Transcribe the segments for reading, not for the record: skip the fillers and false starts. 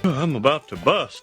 I'm about to bust.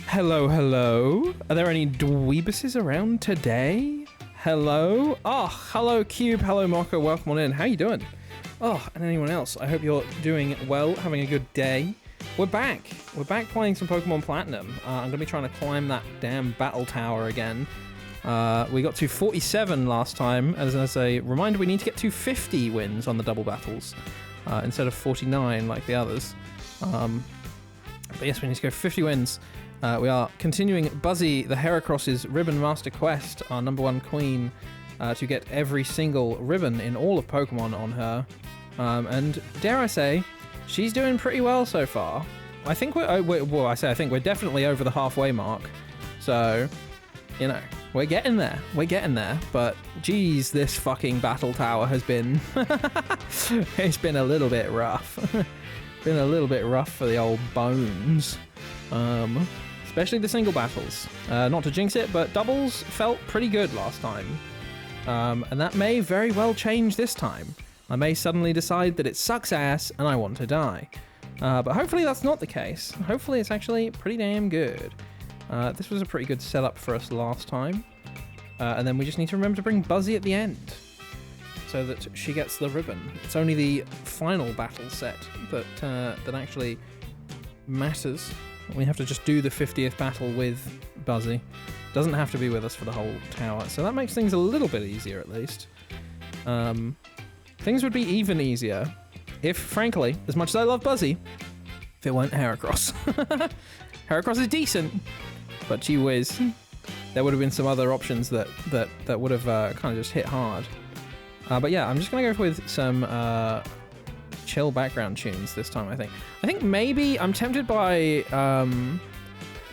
Hello, hello. Are there any dweebuses around today? Hello? Oh, hello, Cube. Hello, Mocko. Welcome on in. How you doing? Oh, and anyone else, I hope you're doing well, having a good day. We're back. We're back playing some Pokemon Platinum. I'm going to be trying to climb that damn battle tower again. We got to 47 last time. As a reminder, we need to get to 50 wins on the double battles instead of 49 like the others. But yes, we need to go 50 wins. We are continuing Buzzy the Heracross's Ribbon Master Quest, our #1 queen, to get every single ribbon in all of Pokemon on her. And dare I say, she's doing pretty well so far. I think I think we're definitely over the halfway mark. So, you know, We're getting there. We're getting there. But, geez, this fucking battle tower has been... it's been a little bit rough. Been a little bit rough for the old bones. Especially the single battles. Not to jinx it, but doubles felt pretty good last time. And that may very well change this time. I may suddenly decide that it sucks ass and I want to die. But hopefully that's not the case. Hopefully it's actually pretty damn good. This was a pretty good setup for us last time. And then we just need to remember to bring Buzzy at the end so that she gets the ribbon. It's only the final battle set that actually matters. We have to just do the 50th battle with Buzzy. Doesn't have to be with us for the whole tower. So that makes things a little bit easier at least. Things would be even easier if, frankly, as much as I love Buzzy, if it weren't Heracross. Heracross is decent, but gee whiz, there would have been some other options that would have kind of just hit hard. But yeah, I'm just going to go with some chill background tunes this time, I think. I think maybe I'm tempted by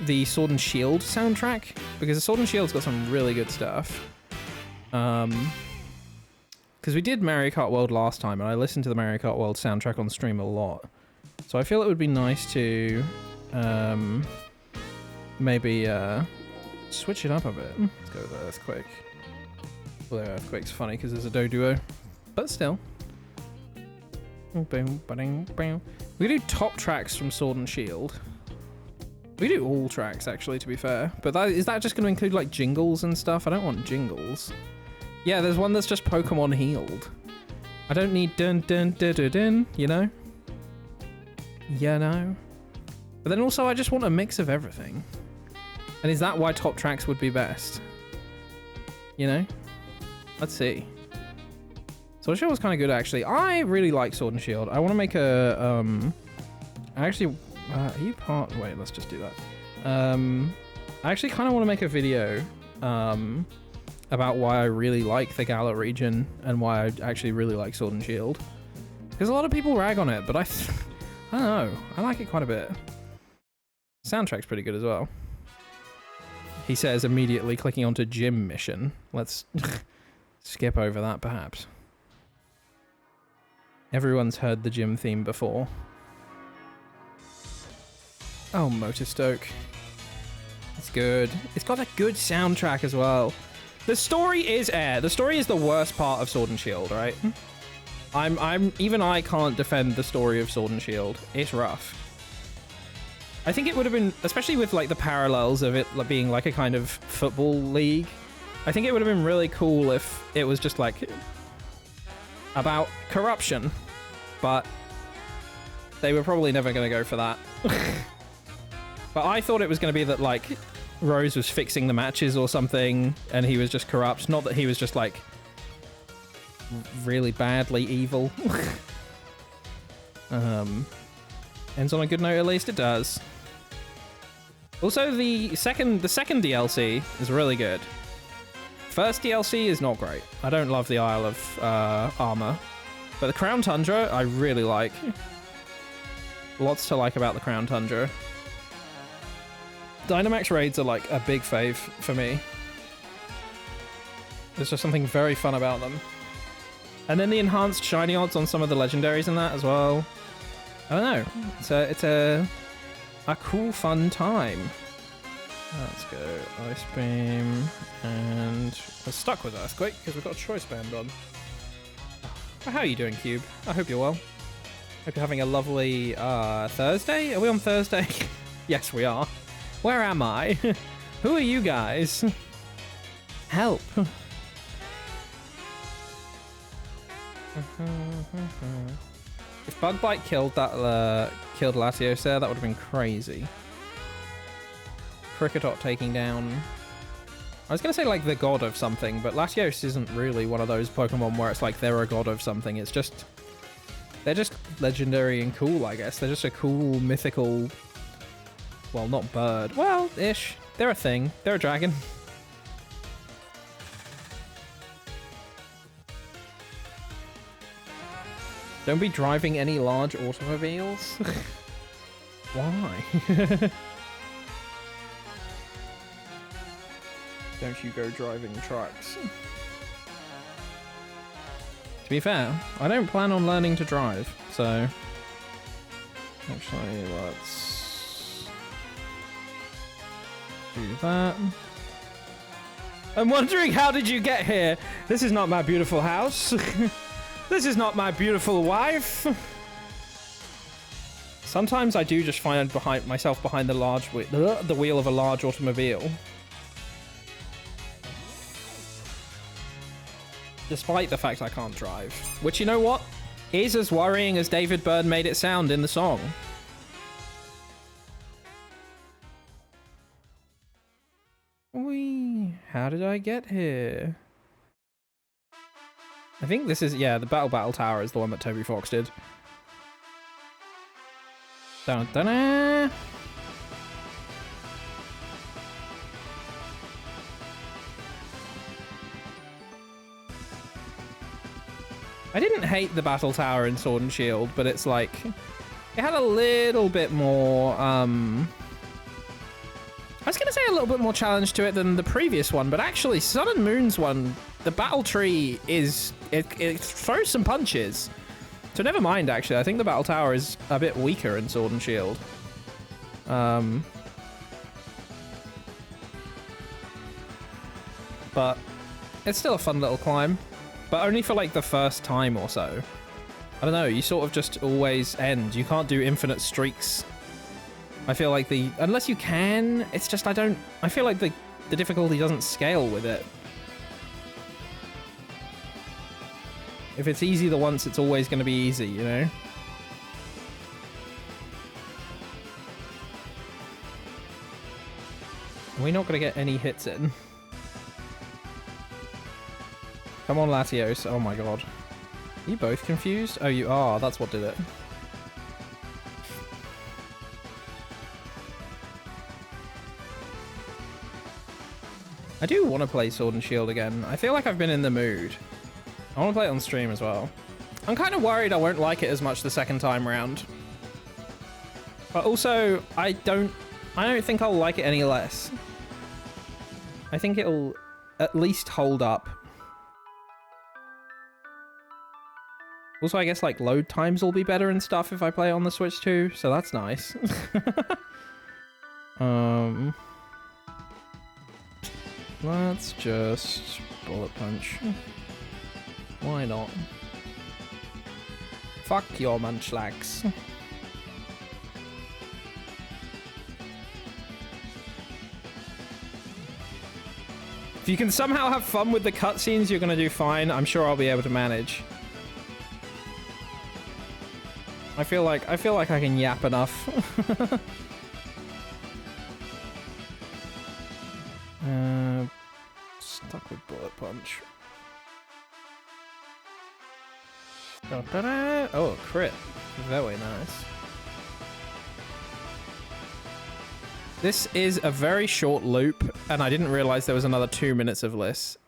the Sword and Shield soundtrack, because the Sword and Shield's got some really good stuff. Because we did Mario Kart World last time, and I listened to the Mario Kart World soundtrack on stream a lot. So I feel it would be nice to maybe switch it up a bit. Let's go with Earthquake. Although Earthquake's funny because there's a Doduo. But still. We do top tracks from Sword and Shield. We do all tracks, actually, to be fair. But is that just going to include, like, jingles and stuff? I don't want jingles. Yeah, there's one that's just Pokemon healed. I don't need dun dun dun dun dun, you know? You know? But then also, I just want a mix of everything. And is that why top tracks would be best? You know? Let's see. Sword and Shield was kind of good, actually. I really like Sword and Shield. I want to make a, actually, are you part... Wait, let's just do that. I actually kind of want to make a video, about why I really like the Galar region and why I actually really like Sword and Shield. Because a lot of people rag on it, but I don't know. I like it quite a bit. Soundtrack's pretty good as well. He says immediately clicking onto gym mission. Let's skip over that, perhaps. Everyone's heard the gym theme before. Oh, Motorstoke. It's good. It's got a good soundtrack as well. The story is air. The story is the worst part of Sword and Shield, right? Even I can't defend the story of Sword and Shield. It's rough. I think it would have been, especially with like the parallels of it being like a kind of football league, I think it would have been really cool if it was just like about corruption, but they were probably never going to go for that. But I thought it was going to be that like Rose was fixing the matches or something and he was just corrupt, not that he was just like really badly evil. Ends on a good note, at least it does. Also, the second DLC is really good. First DLC is not great. I don't love the Isle of Armor, but the Crown Tundra I really like. Lots to like about the Crown Tundra. Dynamax raids are like a big fave for me. There's just something very fun about them. And then the enhanced shiny odds on some of the legendaries in that as well. I don't know. It's a cool, fun time. Let's go Ice Beam, and we're stuck with Earthquake because we've got a choice band on. How are you doing, Cube? I hope you're well. Hope you're having a lovely Thursday. Are we on Thursday? Yes, we are. Where am I? Who are you guys? Help. If Bug Bite killed Latios there, that would have been crazy. Kricketot taking down... I was going to say like the god of something, but Latios isn't really one of those Pokemon where it's like they're a god of something. It's just... They're just legendary and cool, I guess. They're just a cool, mythical... Well, not bird. Well, ish. They're a thing. They're a dragon. Don't be driving any large automobiles. Why? don't you go driving trucks. To be fair, I don't plan on learning to drive, so... Actually, let's... do that. I'm wondering, how did you get here? This is not my beautiful house. This is not my beautiful wife. Sometimes I do just find myself behind the wheel of a large automobile. Despite the fact I can't drive. Which, you know what? Is as worrying as David Byrne made it sound in the song. Whee! How did I get here? I think this is, yeah, the Battle Tower is the one that Toby Fox did. Dun, dun, dun. I didn't hate the Battle Tower in Sword and Shield, but it's like, it had a little bit more, I was going to say a little bit more challenge to it than the previous one, but actually Sun and Moon's one, the battle tree it throws some punches. So never mind, actually. I think the Battle Tower is a bit weaker in Sword and Shield. But it's still a fun little climb. But only for like the first time or so. I don't know, you sort of just always end. You can't do infinite streaks. I feel like unless you can, it's just I feel like the difficulty doesn't scale with it. If it's easy the once, it's always going to be easy, you know? We're not going to get any hits in. Come on, Latios. Oh my god. Are you both confused? Oh, you are. That's what did it. I do want to play Sword and Shield again. I feel like I've been in the mood. I want to play it on stream as well. I'm kind of worried I won't like it as much the second time round. But also, I don't think I'll like it any less. I think it'll at least hold up. Also, I guess like load times will be better and stuff if I play it on the Switch too, so that's nice. Let's just bullet punch. Why not? Fuck your munchlax. If you can somehow have fun with the cutscenes, you're gonna do fine. I'm sure I'll be able to manage. I feel like I can yap enough. Stuck with bullet punch. Da-da-da. Oh, crit. Very nice. This is a very short loop, and I didn't realize there was another 2 minutes of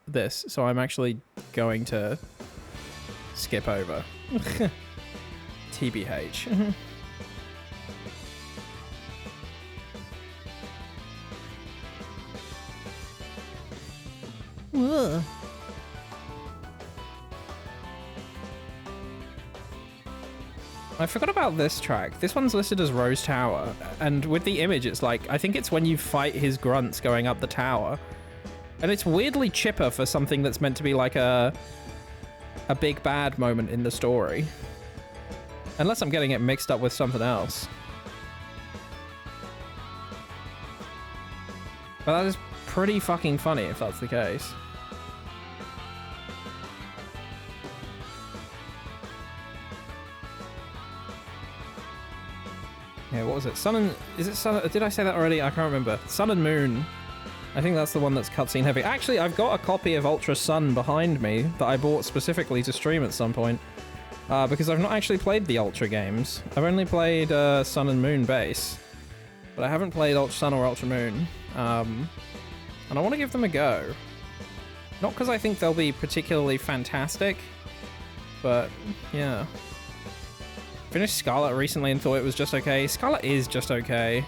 this, so I'm actually going to skip over. TBH. I forgot about this track. This one's listed as Rose Tower, and with the image it's like, I think it's when you fight his grunts going up the tower. And it's weirdly chipper for something that's meant to be like a big bad moment in the story. Unless I'm getting it mixed up with something else. But that is pretty fucking funny if that's the case. Yeah, what was it? Is it Sun? Did I say that already? I can't remember. Sun and Moon. I think that's the one that's cutscene heavy. Actually, I've got a copy of Ultra Sun behind me that I bought specifically to stream at some point. Because I've not actually played the Ultra games. I've only played Sun and Moon base. But I haven't played Ultra Sun or Ultra Moon. And I want to give them a go. Not because I think they'll be particularly fantastic. But, yeah. Finished Scarlet recently and thought it was just okay. Scarlet is just okay.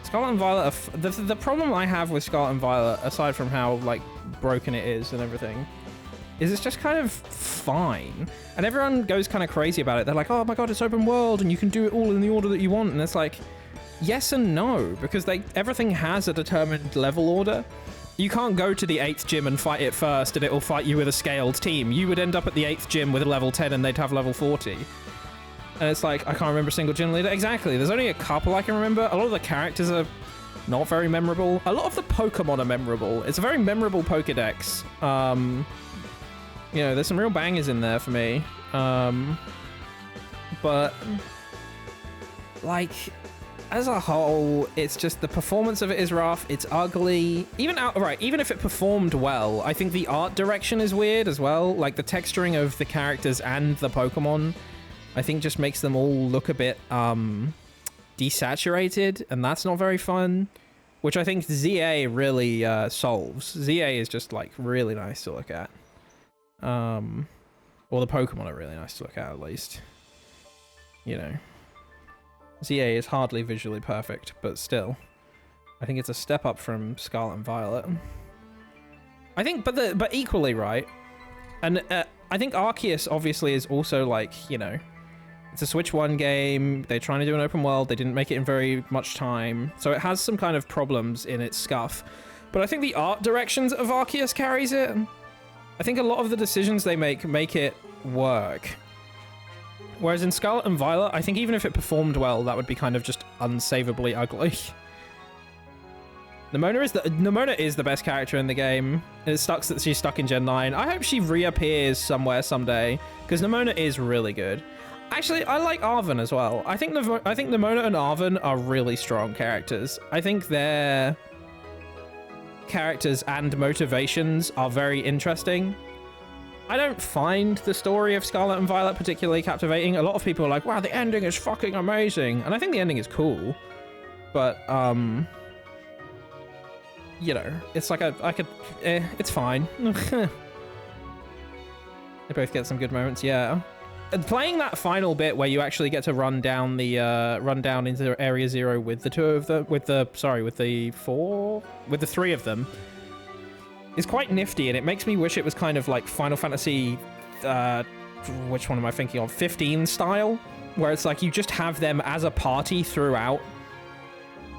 Scarlet and Violet, the problem I have with Scarlet and Violet, aside from how, like, broken it is and everything, is it's just kind of fine. And everyone goes kind of crazy about it. They're like, oh my god, it's open world, and you can do it all in the order that you want. And it's like, yes and no, because everything has a determined level order. You can't go to the 8th gym and fight it first, and it will fight you with a scaled team. You would end up at the 8th gym with a level 10, and they'd have level 40. And it's like, I can't remember a single gym leader. Exactly. There's only a couple I can remember. A lot of the characters are not very memorable. A lot of the Pokemon are memorable. It's a very memorable Pokedex. You know, there's some real bangers in there for me. But, like, as a whole, it's just the performance of it is rough. It's ugly. Even if it performed well, I think the art direction is weird as well. Like, the texturing of the characters and the Pokemon, I think just makes them all look a bit desaturated, and that's not very fun, which I think ZA really solves. ZA is just like really nice to look at. Or the Pokemon are really nice to look at least. You know. ZA is hardly visually perfect, but still. I think it's a step up from Scarlet and Violet. I think, but equally right. And I think Arceus obviously is also like, you know, it's a Switch 1 game. They're trying to do an open world. They didn't make it in very much time. So it has some kind of problems in its scuff. But I think the art directions of Arceus carries it. I think a lot of the decisions they make it work. Whereas in Scarlet and Violet, I think even if it performed well, that would be kind of just unsavably ugly. Nemona is the best character in the game. It sucks that she's stuck in Gen 9. I hope she reappears somewhere someday, because Nemona is really good. Actually, I like Arven as well. I think Nemona and Arven are really strong characters. I think their characters and motivations are very interesting. I don't find the story of Scarlet and Violet particularly captivating. A lot of people are like, wow, the ending is fucking amazing. And I think the ending is cool. But, you know, it's like it's fine. They both get some good moments, yeah. And playing that final bit where you actually get to run down into Area 0 with the three of them is quite nifty, and it makes me wish it was kind of like Final Fantasy, which one am I thinking of? 15 style, where it's like you just have them as a party throughout.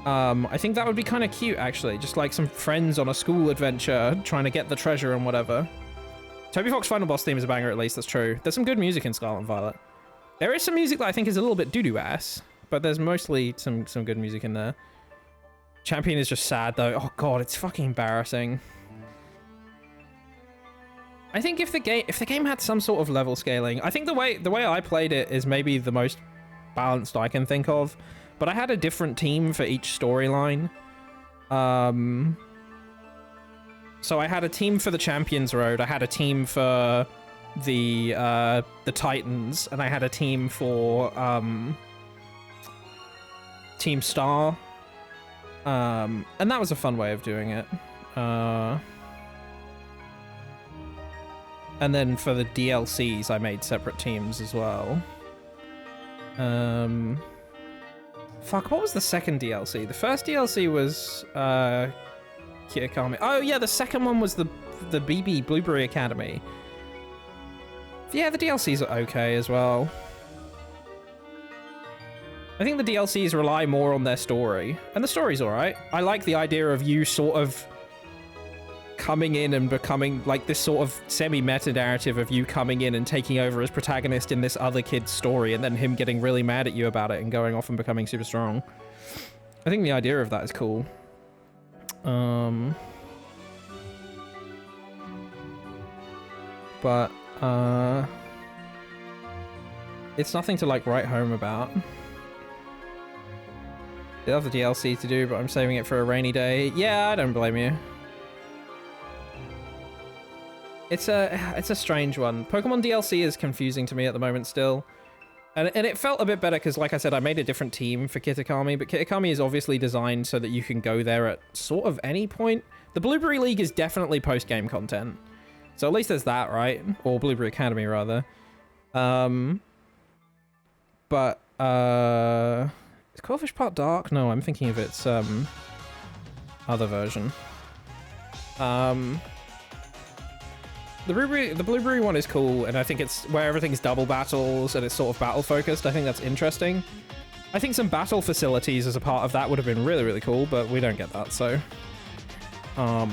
I think that would be kind of cute, actually. Just like some friends on a school adventure trying to get the treasure and whatever. Toby Fox final boss theme is a banger, at least. That's true. There's some good music in Scarlet and Violet. There is some music that I think is a little bit doo-doo ass, but there's mostly some good music in there. Champion is just sad, though. Oh god, it's fucking embarrassing. I think if the game had some sort of level scaling, I think the way I played it is maybe the most balanced I can think of. But I had a different team for each storyline. So I had a team for the Champions Road, I had a team for the Titans, and I had a team for Team Star. And that was a fun way of doing it. And then for the DLCs, I made separate teams as well. Fuck, what was the second DLC? The first DLC was Kitakami. Oh yeah, the second one was the BB Blueberry Academy. Yeah, the DLCs are okay as well. I think the DLCs rely more on their story, and the story's alright. I like the idea of you sort of coming in and becoming like this sort of semi-meta narrative of you coming in and taking over as protagonist in this other kid's story, and then him getting really mad at you about it and going off and becoming super strong. I think the idea of that is cool. But it's nothing to like write home about. The other DLC to do, but I'm saving it for a rainy day. Yeah, I don't blame you. It's a strange one. Pokemon DLC is confusing to me at the moment still. And it felt a bit better because, like I said, I made a different team for Kitakami, but Kitakami is obviously designed so that you can go there at sort of any point. The Blueberry League is definitely post-game content. So at least there's that, right? Or Blueberry Academy, rather. Is Corfish Part dark? No, I'm thinking of its other version. The Blueberry one is cool, and I think it's where everything's double battles and it's sort of battle focused. I think that's interesting. I think some battle facilities as a part of that would have been really, really cool, but we don't get that, so. But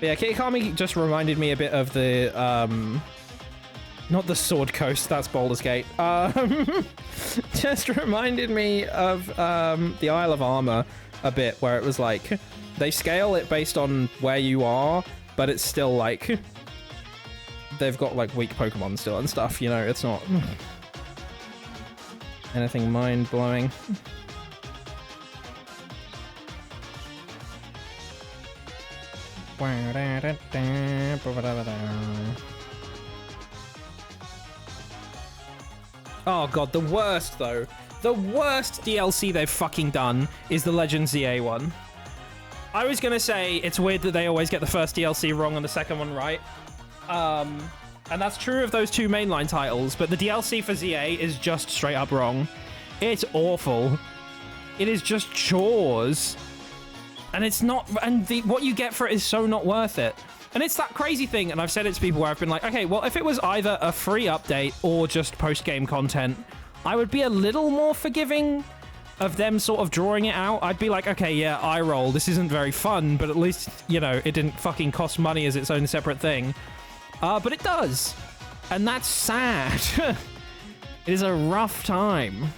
yeah, Kitakami just reminded me a bit of the, not the Sword Coast, that's Baldur's Gate. Just reminded me of the Isle of Armor a bit, where it was like, they scale it based on where you are, but it's still like, they've got like weak Pokemon still and stuff, you know, it's not anything mind-blowing. Oh god, the worst though. The worst DLC they've fucking done is the Legend ZA one. I was gonna say it's weird that they always get the first DLC wrong and the second one right. And that's true of those two mainline titles, but the DLC for ZA is just straight up wrong. It's awful. It is just chores. And it's not, and what you get for it is so not worth it. And it's that crazy thing, and I've said it to people where I've been like, okay, well, if it was either a free update or just post-game content, I would be a little more forgiving of them sort of drawing it out. I'd be like, okay, yeah, eye roll, this isn't very fun, but at least, you know, it didn't fucking cost money as its own separate thing. But it does. And that's sad. It is a rough time.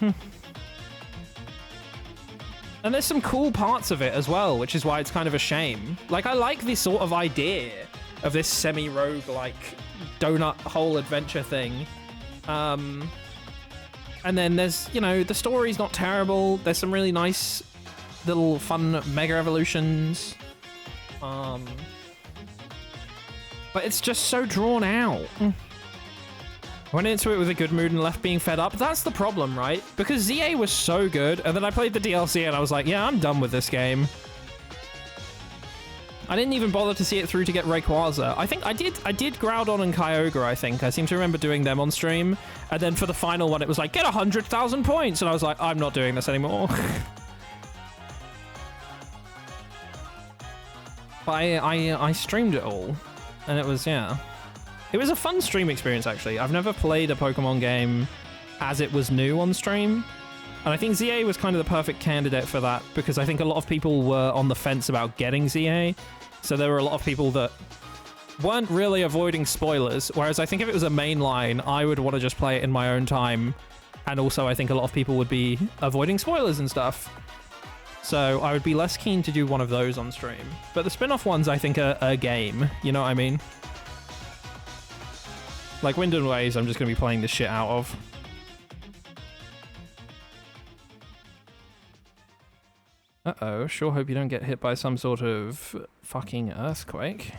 And there's some cool parts of it as well, which is why it's kind of a shame. Like, I like this sort of idea of this semi-rogue, like, donut hole adventure thing. And then there's, you know, the story's not terrible. There's some really nice little fun Mega Evolutions. But it's just so drawn out. Went into it with a good mood and left being fed up. That's the problem, right? Because ZA was so good, and then I played the DLC and I was like, yeah, I'm done with this game. I didn't even bother to see it through to get Rayquaza. I think I did Groudon and Kyogre, I think. I seem to remember doing them on stream. And then for the final one, it was like, get 100,000 points. And I was like, I'm not doing this anymore. But I streamed it all. And it was, yeah. It was a fun stream experience, actually. I've never played a Pokemon game as it was new on stream. And I think ZA was kind of the perfect candidate for that, because I think a lot of people were on the fence about getting ZA. So there were a lot of people that weren't really avoiding spoilers, whereas I think if it was a mainline, I would want to just play it in my own time. And also I think a lot of people would be avoiding spoilers and stuff. So I would be less keen to do one of those on stream. But the spin-off ones I think are a game, you know what I mean? Like Wind and Waves, I'm just going to be playing the shit out of. Uh-oh, sure hope you don't get hit by some sort of fucking earthquake.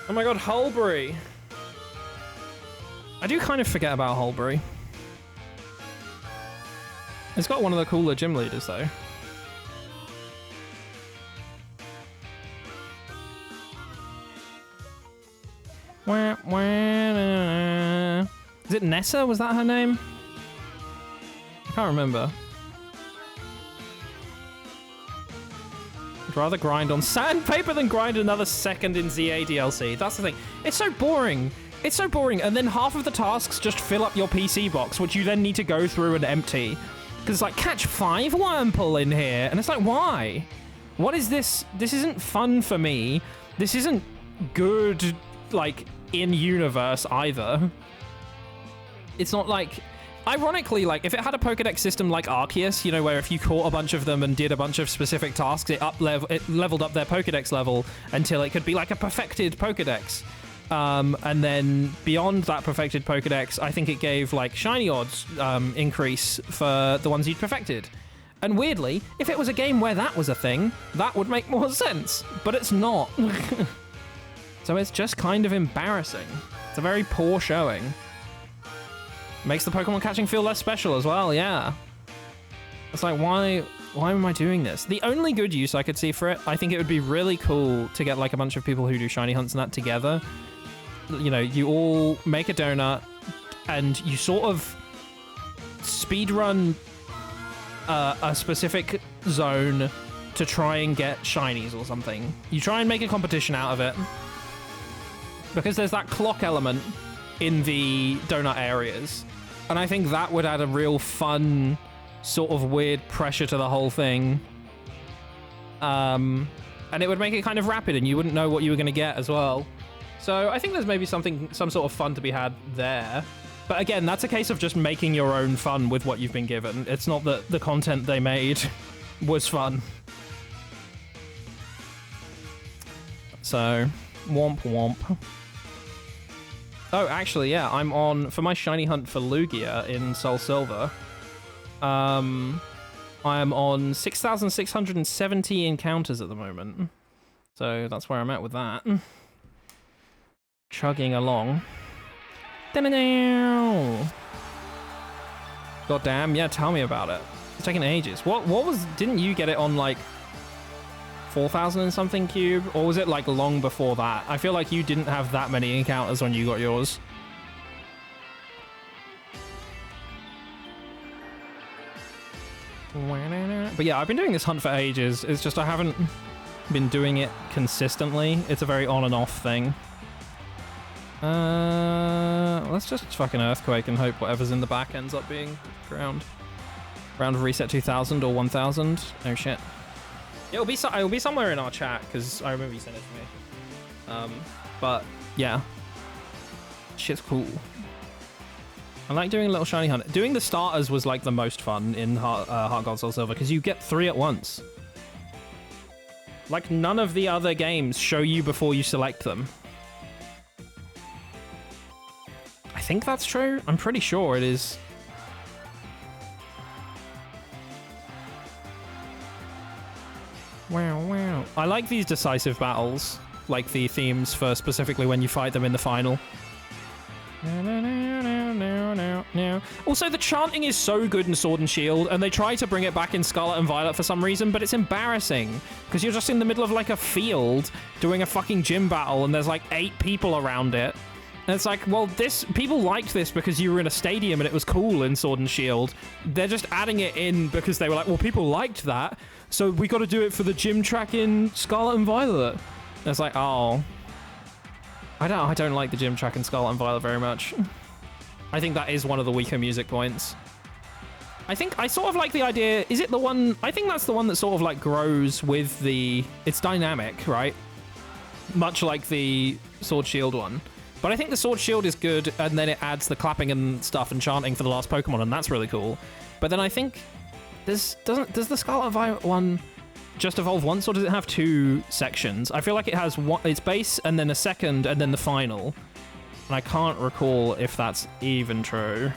Oh my god, Hulbury! I do kind of forget about Hulbury. It's got one of the cooler gym leaders, though. Is it Nessa? Was that her name? I can't remember. I'd rather grind on sandpaper than grind another second in ZA DLC. That's the thing. It's so boring. It's so boring. And then half of the tasks just fill up your PC box, which you then need to go through and empty. Because it's like, catch 5 Wurmple in here. And it's like, why? What is this? This isn't fun for me. This isn't good, like, in-universe either. It's not like... Ironically, like, if it had a Pokedex system like Arceus, you know, where if you caught a bunch of them and did a bunch of specific tasks, it leveled up their Pokedex level until it could be like a perfected Pokedex. And then beyond that perfected Pokedex, I think it gave, like, shiny odds increase for the ones you'd perfected. And weirdly, if it was a game where that was a thing, that would make more sense. But it's not. So it's just kind of embarrassing. It's a very poor showing. Makes the Pokemon catching feel less special as well, yeah. It's like, why am I doing this? The only good use I could see for it, I think it would be really cool to get like a bunch of people who do shiny hunts and that together. You know, you all make a donut and you sort of speedrun a specific zone to try and get shinies or something. You try and make a competition out of it. Because there's that clock element in the donut areas. And I think that would add a real fun, sort of weird pressure to the whole thing. And it would make it kind of rapid and you wouldn't know what you were going to get as well. So I think there's maybe some sort of fun to be had there. But again, that's a case of just making your own fun with what you've been given. It's not that the content they made was fun. So, womp womp. Oh, actually, yeah, I'm on, for my shiny hunt for Lugia in Soul Silver, I am on 6,670 encounters at the moment. So that's where I'm at with that. Chugging along. God damn, yeah, tell me about it. It's taking ages. What was, didn't you get it on like 4,000 and something cube? Or was it like long before that? I feel like you didn't have that many encounters when you got yours. But yeah, I've been doing this hunt for ages. It's just I haven't been doing it consistently. It's a very on and off thing. Let's just fucking earthquake and hope whatever's in the back ends up being ground. Round of reset 2000 or 1000. Oh shit. It'll be somewhere in our chat because I remember you sent it to me. But yeah, shit's cool. I like doing a little shiny hunt. Doing the starters was like the most fun in Heart Gold Soul Silver because you get 3 at once. Like none of the other games show you before you select them. I think that's true. I'm pretty sure it is. Wow, wow. I like these decisive battles, like the themes for specifically when you fight them in the final. Also, the chanting is so good in Sword and Shield, and they try to bring it back in Scarlet and Violet for some reason, but it's embarrassing, because you're just in the middle of like a field doing a fucking gym battle, and there's like 8 people around it. And it's like, well, people liked this because you were in a stadium and it was cool in Sword and Shield. They're just adding it in because they were like, well, people liked that, so we got to do it for the gym track in Scarlet and Violet. And it's like, oh, I don't like the gym track in Scarlet and Violet very much. I think that is one of the weaker music points. I think I sort of like the idea. Is it the one? I think that's the one that sort of like grows with the. It's dynamic, right? Much like the Sword Shield one. But I think the Sword Shield is good, and then it adds the clapping and stuff and chanting for the last Pokemon, and that's really cool. But then I think does the Scarlet and Violet one just evolve once, or does it have 2 sections? I feel like it has one, its base, and then a second, and then the final. And I can't recall if that's even true.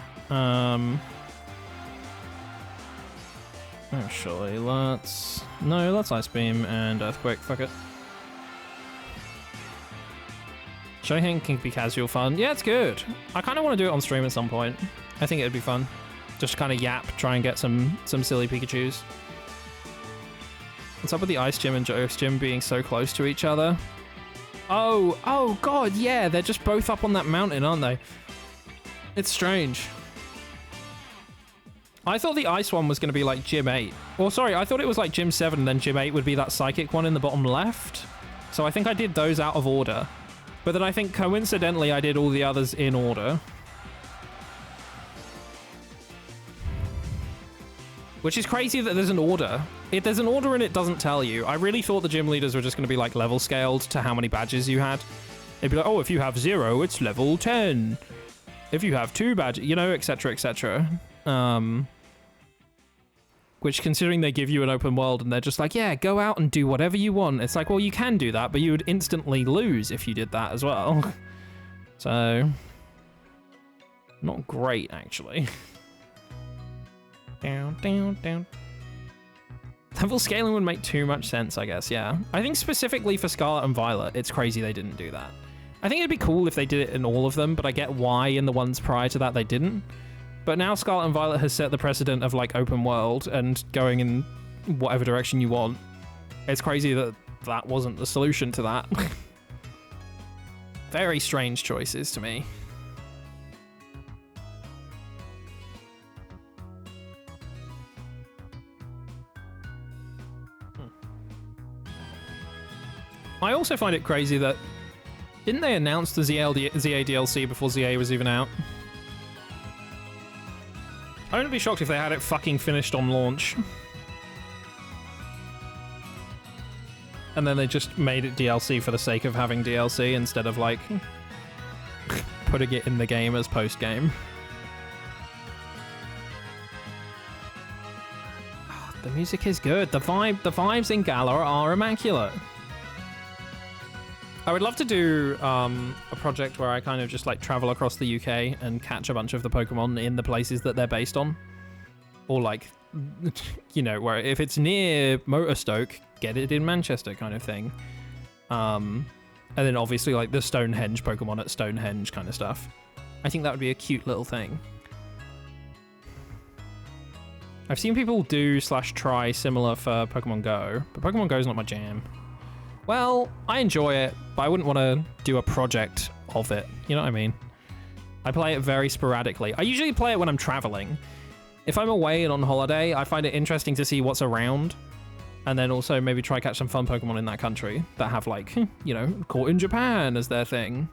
Actually, let's Ice Beam and Earthquake. Fuck it. Showing can be casual fun. Yeah, it's good. I kind of want to do it on stream at some point. I think it'd be fun. Just kind of yap, try and get some silly Pikachus. What's up with the Ice Gym and Ghost Gym being so close to each other? Oh god, yeah, they're just both up on that mountain, aren't they? It's strange. I thought the Ice one was going to be like Gym 8. Or sorry, I thought it was like Gym 7 and then Gym 8 would be that Psychic one in the bottom left. So I think I did those out of order. But then I think coincidentally I did all the others in order. Which is crazy that there's an order. If there's an order and it doesn't tell you. I really thought the gym leaders were just going to be like level scaled to how many badges you had. It'd be like, oh, if you have 0, it's level 10. If you have 2 badges, you know, etc, etc. Which, considering they give you an open world and they're just like, yeah, go out and do whatever you want. It's like, well, you can do that, but you would instantly lose if you did that as well. So, not great, actually. Down. Level scaling would make too much sense, I guess, yeah. I think specifically for Scarlet and Violet, it's crazy they didn't do that. I think it'd be cool if they did it in all of them, but I get why in the ones prior to that they didn't. But now Scarlet and Violet has set the precedent of like open world and going in whatever direction you want. It's crazy that that wasn't the solution to that. Very strange choices to me. I also find it crazy that didn't they announce the ZA DLC before ZA was even out? I wouldn't be shocked if they had it fucking finished on launch. And then they just made it DLC for the sake of having DLC instead of, like, putting it in the game as post-game. Oh, the music is good. The vibes in Galar are immaculate. I would love to do a project where I kind of just, like, travel across the UK and catch a bunch of the Pokemon in the places that they're based on. Or, like, you know, where if it's near Motorstoke, get it in Manchester kind of thing. And then obviously, like, the Stonehenge Pokemon at Stonehenge kind of stuff. I think that would be a cute little thing. I've seen people do / try similar for Pokemon Go, but Pokemon Go is not my jam. Well, I enjoy it, but I wouldn't want to do a project of it. You know what I mean? I play it very sporadically. I usually play it when I'm traveling. If I'm away and on holiday, I find it interesting to see what's around. And then also maybe try catch some fun Pokemon in that country that have, like, you know, caught in Japan as their thing.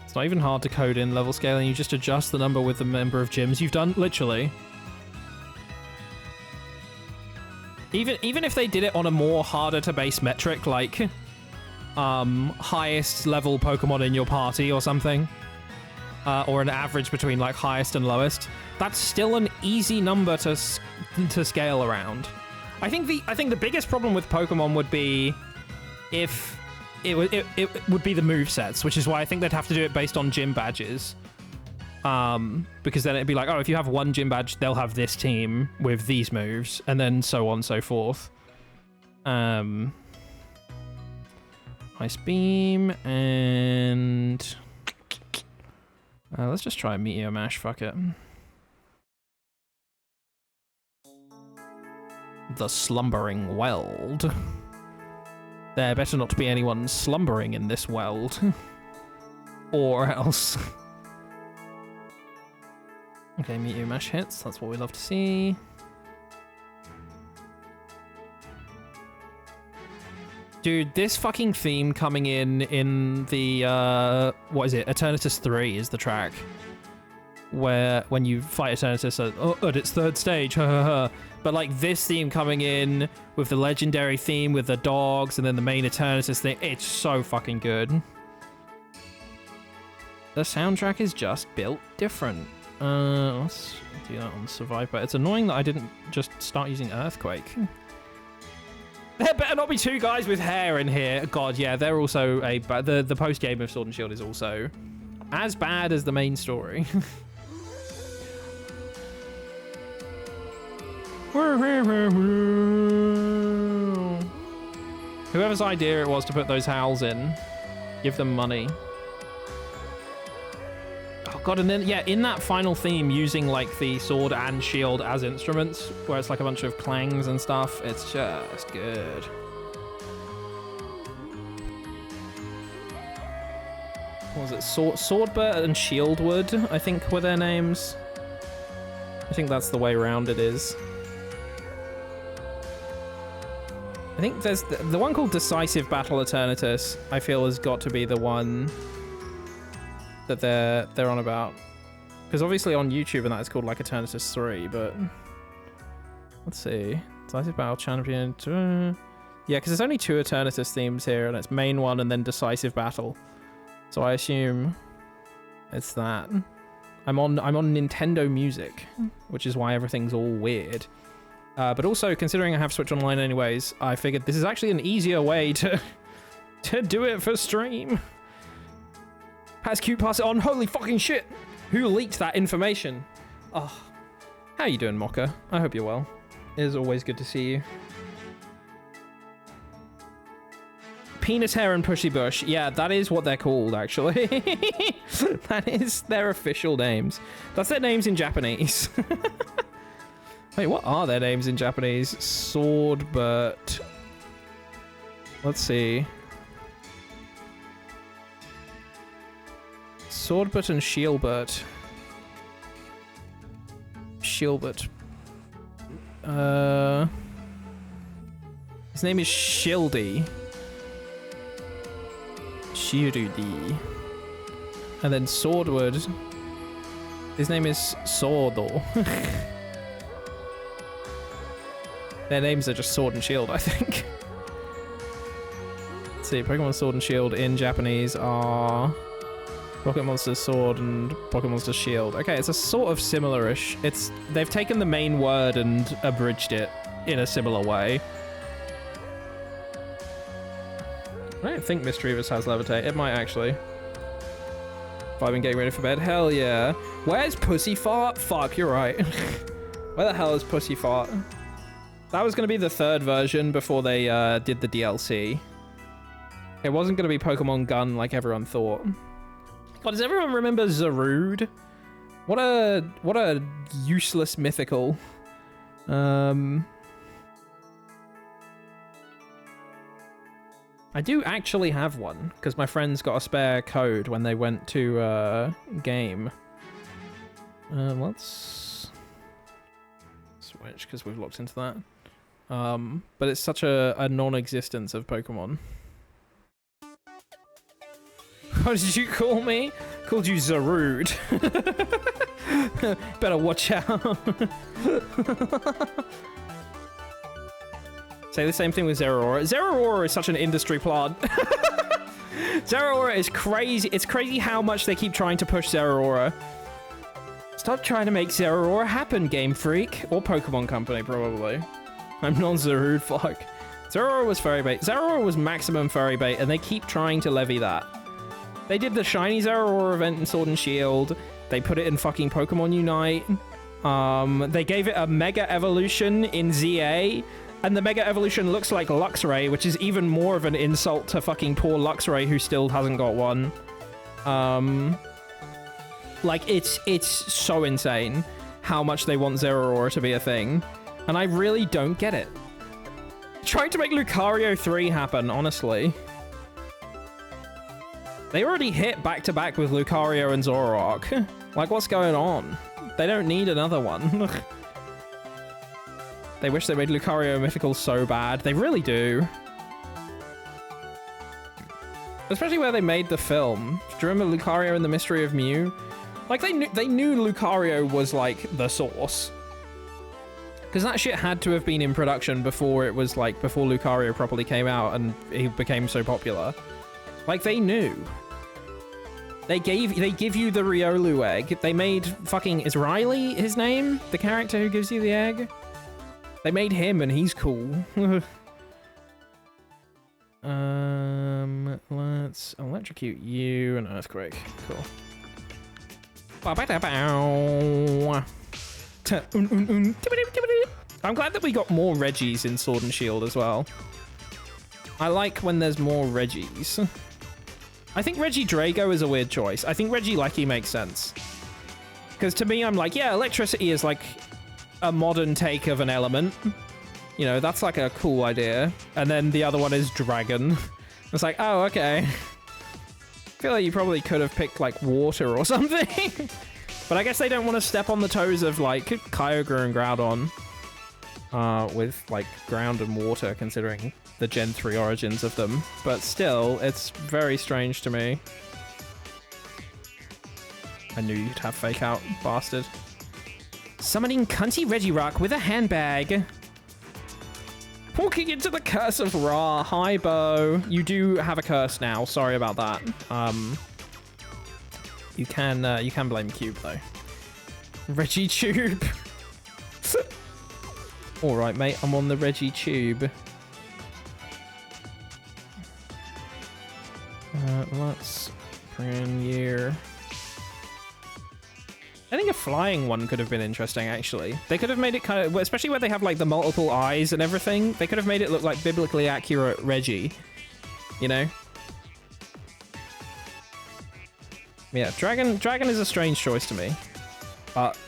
It's not even hard to code in level scaling. You just adjust the number with the number of gyms you've done, literally. Even if they did it on a more harder to base metric, like highest level Pokemon in your party or something, or an average between, like, highest and lowest, that's still an easy number to scale around. I think the biggest problem with Pokemon would be if it would be the movesets, which is why I think they'd have to do it based on gym badges. Because then it'd be like, oh, if you have one gym badge, they'll have this team with these moves, and then so on and so forth. Ice Beam, and let's just try a Meteor Mash, fuck it. The Slumbering Weld. There better not be anyone slumbering in this weld. Or else. Okay, Meteor Mash hits. That's what we love to see. Dude, this fucking theme coming in the, what is it? Eternatus 3 is the track. Where, when you fight Eternatus at its third stage, but like this theme coming in with the legendary theme with the dogs and then the main Eternatus thing, it's so fucking good. The soundtrack is just built different. Let's do that on Survivor. It's annoying that I didn't just start using Earthquake. There better not be two guys with hair in here. God, yeah, they're also the post-game of Sword and Shield is also as bad as the main story. Whoever's idea it was to put those howls in, give them money. Oh god, and then, yeah, in that final theme, using, like, the sword and shield as instruments, where it's like a bunch of clangs and stuff, it's just good. What was it? Swordbert and Shieldwood, I think, were their names. I think that's the way around it is. I think there's the one called Decisive Battle Eternatus, I feel has got to be the one that they're on about. Because obviously on YouTube and that it's called like Eternatus 3, but let's see. Decisive Battle Champion. Yeah, because there's only two Eternatus themes here, and it's main one and then Decisive Battle. So I assume it's that. I'm on Nintendo Music, which is why everything's all weird. But also, considering I have Switch Online anyways, I figured this is actually an easier way to do it for stream. Has Q pass it on? Holy fucking shit! Who leaked that information? Oh, how you doing, Mocha? I hope you're well. It is always good to see you. Penis Hair and Pushy Bush. Yeah, that is what they're called, actually. That is their official names. That's their names in Japanese. Wait, what are their names in Japanese? Swordbert. Let's see. Swordbert and Shieldbert. Shieldbert. His name is Shieldy. Shieldy. And then Swordwood. His name is Swordle. Their names are just Sword and Shield, I think. Let's see, Pokemon Sword and Shield in Japanese are Pocket Monster Sword and Pocket Monster Shield. Okay, it's a sort of similar-ish. They've taken the main word and abridged it in a similar way. I don't think Mischievous has Levitate. It might actually. If I've been getting ready for bed. Hell yeah. Where's Pussy Fart? Fuck, you're right. Where the hell is Pussy Fart? That was going to be the third version before they did the DLC. It wasn't going to be Pokemon Gun like everyone thought. But does everyone remember Zarude? What a useless mythical. I do actually have one, because my friends got a spare code when they went to game. Let's switch, because we've looked into that. But it's such a non-existence of Pokemon. What did you call me? Called you Zarude. Better watch out. Say the same thing with Zeraora. Zeraora is such an industry plant. Zeraora is crazy. It's crazy how much they keep trying to push Zeraora. Stop trying to make Zeraora happen, Game Freak. Or Pokemon Company, probably. I'm non-Zarude, fuck. Zeraora was fairy bait. Zeraora was maximum fairy bait, and they keep trying to levy that. They did the shiny Zeraora event in Sword and Shield. They put it in fucking Pokemon Unite. They gave it a Mega Evolution in ZA. And the Mega Evolution looks like Luxray, which is even more of an insult to fucking poor Luxray who still hasn't got one. Like, it's so insane how much they want Zeraora to be a thing. And I really don't get it. Trying to make Lucario 3 happen, honestly. They already hit back-to-back with Lucario and Zoroark. Like, what's going on? They don't need another one. They wish they made Lucario mythical so bad. They really do. Especially where they made the film. Do you remember Lucario and the Mystery of Mew? Like, they knew Lucario was, like, the source. Because that shit had to have been in production before it was, like, before Lucario properly came out and he became so popular. Like, they knew. They give you the Riolu egg. They made fucking... Is Riley his name? The character who gives you the egg? They made him and he's cool. Let's electrocute you and Earthquake. Cool. I'm glad that we got more Reggies in Sword and Shield as well. I like when there's more Reggies. I think Regidrago is a weird choice. I think Regieleki makes sense. Because to me, I'm like, yeah, electricity is like a modern take of an element. You know, that's like a cool idea. And then the other one is Dragon. It's like, oh, okay. I feel like you probably could have picked like water or something. But I guess they don't want to step on the toes of like Kyogre and Groudon. With like ground and water, considering the Gen 3 origins of them. But still, it's very strange to me. I knew you'd have fake out, bastard. Summoning cunty Regirock with a handbag. Walking into the curse of Ra. Hi, Bo. You do have a curse now. Sorry about that. You can blame Cube though. Regitube. All right, mate. I'm on the Regitube. Let's premiere. I think a flying one could have been interesting, actually. They could have made it kind of... Especially where they have, like, the multiple eyes and everything. They could have made it look like biblically accurate Reggie. You know? Yeah, Dragon is a strange choice to me. But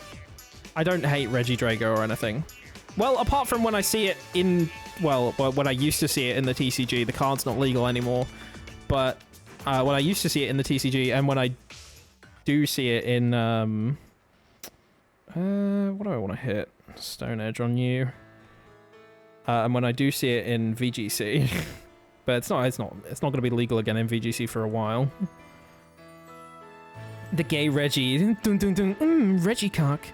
I don't hate Regidrago or anything. Well, apart from when I see it in... Well, when I used to see it in the TCG. The card's not legal anymore. But when I used to see it in the TCG and when I do see it in... what do I want to hit? Stone Edge on you. And when I do see it in VGC, but it's not going to be legal again in VGC for a while. The gay Reggie. Dun, dun, dun. Reggie cock.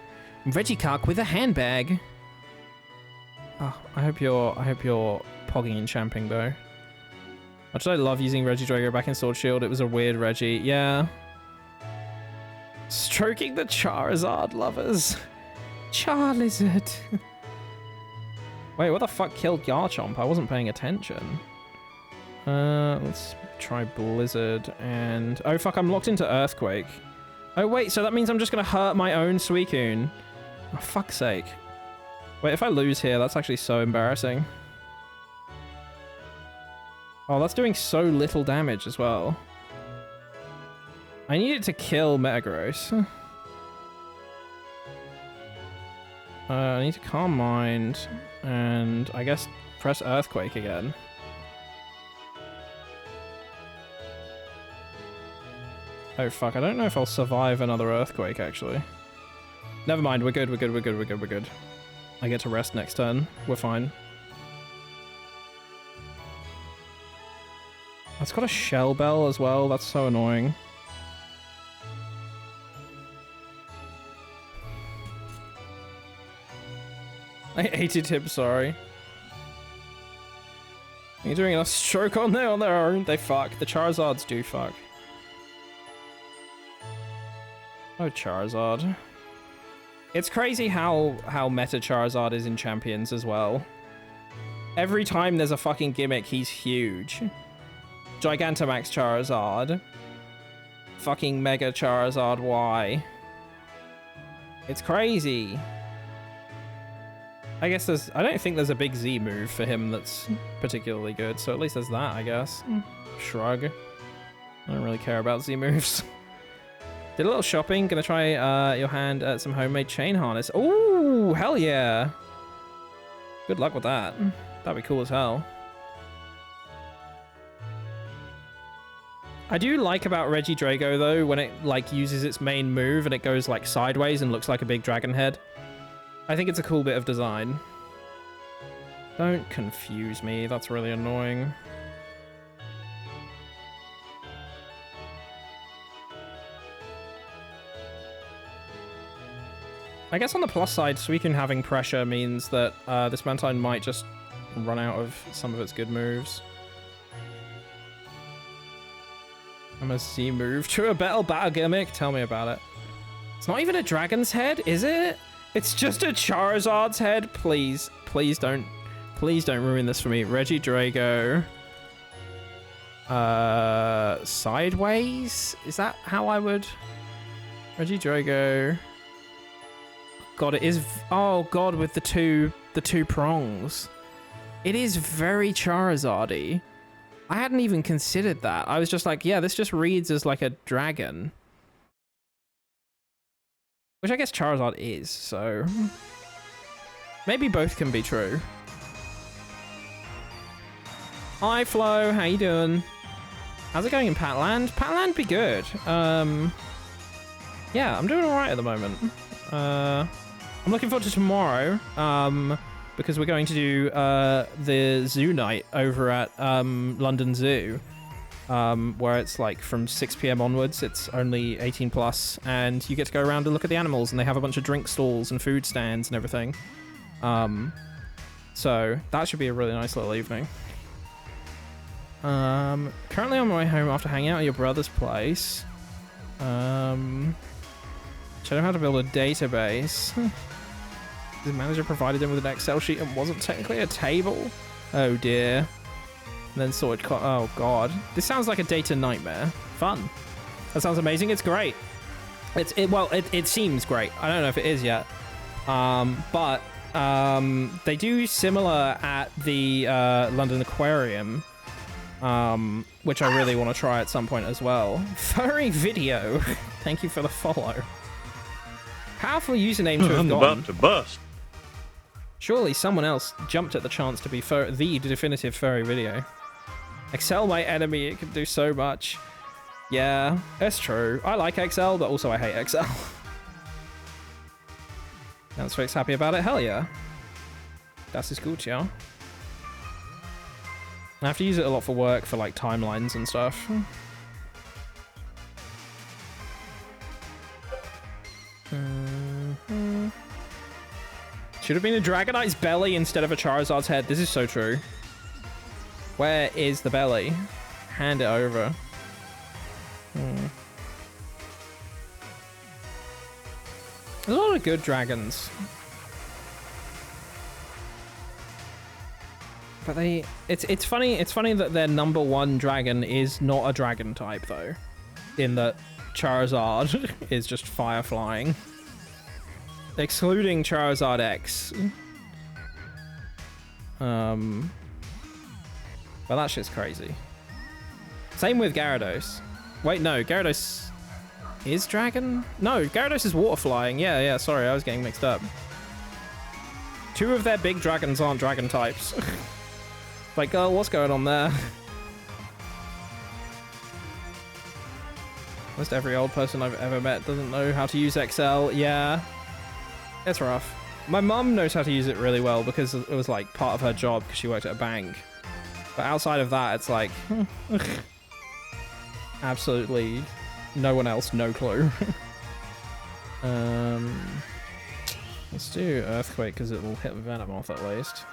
Reggie cock with a handbag. Oh, I hope you're pogging and champing though. Much as I love using Regidrago back in Sword Shield, it was a weird Reggie. Yeah. Stroking the Charizard lovers. Charizard. Wait, what the fuck killed Garchomp? I wasn't paying attention. Let's try Blizzard and... Oh fuck, I'm locked into Earthquake. Oh wait, so that means I'm just gonna hurt my own Suicune. Oh fuck's sake. Wait, if I lose here, that's actually so embarrassing. Oh, that's doing so little damage as well. I need it to kill Metagross. I need to Calm Mind, and I guess press Earthquake again. Oh fuck, I don't know if I'll survive another Earthquake, actually. Never mind, we're good, we're good, we're good, we're good, we're good. I get to rest next turn. We're fine. It's got a Shell Bell as well, that's so annoying. I hated him, sorry. You're doing a stroke on their own. They fuck. The Charizards do fuck. Oh, Charizard. It's crazy how meta Charizard is in Champions as well. Every time there's a fucking gimmick, he's huge. Gigantamax Charizard. Fucking Mega Charizard Y. It's crazy. I guess I don't think there's a big Z move for him that's particularly good, so at least there's that, I guess. Shrug. I don't really care about Z moves. Did a little shopping, gonna try your hand at some homemade chain harness. Ooh, hell yeah. Good luck with that. That'd be cool as hell. I do like about Regidrago though, when it like uses its main move and it goes like sideways and looks like a big dragon head. I think it's a cool bit of design. Don't confuse me, that's really annoying. I guess on the plus side, Suicune having pressure means that this Mantine might just run out of some of its good moves. I'm a Z move to a battle gimmick. Tell me about it. It's not even a dragon's head, is it? It's just a Charizard's head. Please don't ruin this for me. Regidrago. Sideways? Is that how I would? Regidrago. God, it is. Oh God, with the two prongs. It is very Charizard-y. I hadn't even considered that. I was just like, yeah, this just reads as like a dragon. Which I guess Charizard is, so... Maybe both can be true. Hi, Flo. How you doing? How's it going in Patland? Patland be good. Yeah, I'm doing alright at the moment. I'm looking forward to tomorrow, because we're going to do the zoo night over at London Zoo. Where it's like from 6 PM onwards, it's only 18 plus, and you get to go around and look at the animals, and they have a bunch of drink stalls and food stands and everything. So that should be a really nice little evening. Currently on my way home after hanging out at your brother's place. Show them how to build a database. The manager provided him with an Excel sheet and wasn't technically a table. Oh dear. And then sorted. Oh god, this sounds like a data nightmare. Fun. That sounds amazing. It's great. It seems great. I don't know if it is yet. But they do similar at the London Aquarium, which I really want to try at some point as well. Furry video. Thank you for the follow. Powerful username to have I'm gone. about to bust. Surely someone else jumped at the chance to be the definitive furry video. Excel my enemy, it can do so much. Yeah, that's true. I like Excel, but also I hate Excel. Now Fix happy about it? Hell yeah. Das ist gut, ja. I have to use it a lot for work, for like timelines and stuff. Should have been a Dragonite's belly instead of a Charizard's head. This is so true. Where is the belly? Hand it over. There's a lot of good dragons. But it's funny that their number one dragon is not a dragon type though. In that Charizard is just fire flying. Excluding Charizard X. But that shit's crazy. Same with Gyarados. Wait, no, Gyarados is dragon? No, Gyarados is water flying. Yeah, sorry, I was getting mixed up. Two of their big dragons aren't dragon types. Like, oh, what's going on there? Almost every old person I've ever met doesn't know how to use Excel. Yeah, it's rough. My mum knows how to use it really well because it was like part of her job because she worked at a bank. But outside of that, it's like absolutely no one else, no clue. Let's do Earthquake because it will hit Venomoth at least.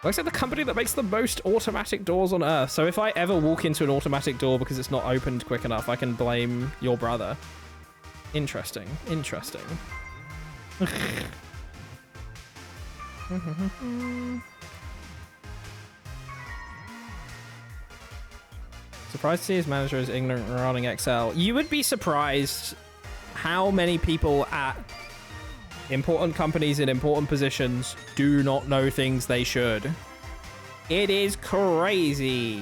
Looks like the company that makes the most automatic doors on Earth. So if I ever walk into an automatic door because it's not opened quick enough, I can blame your brother. Interesting. Interesting. Surprised to see his manager is ignorant regarding Excel. You would be surprised how many people at important companies in important positions do not know things they should. It is crazy.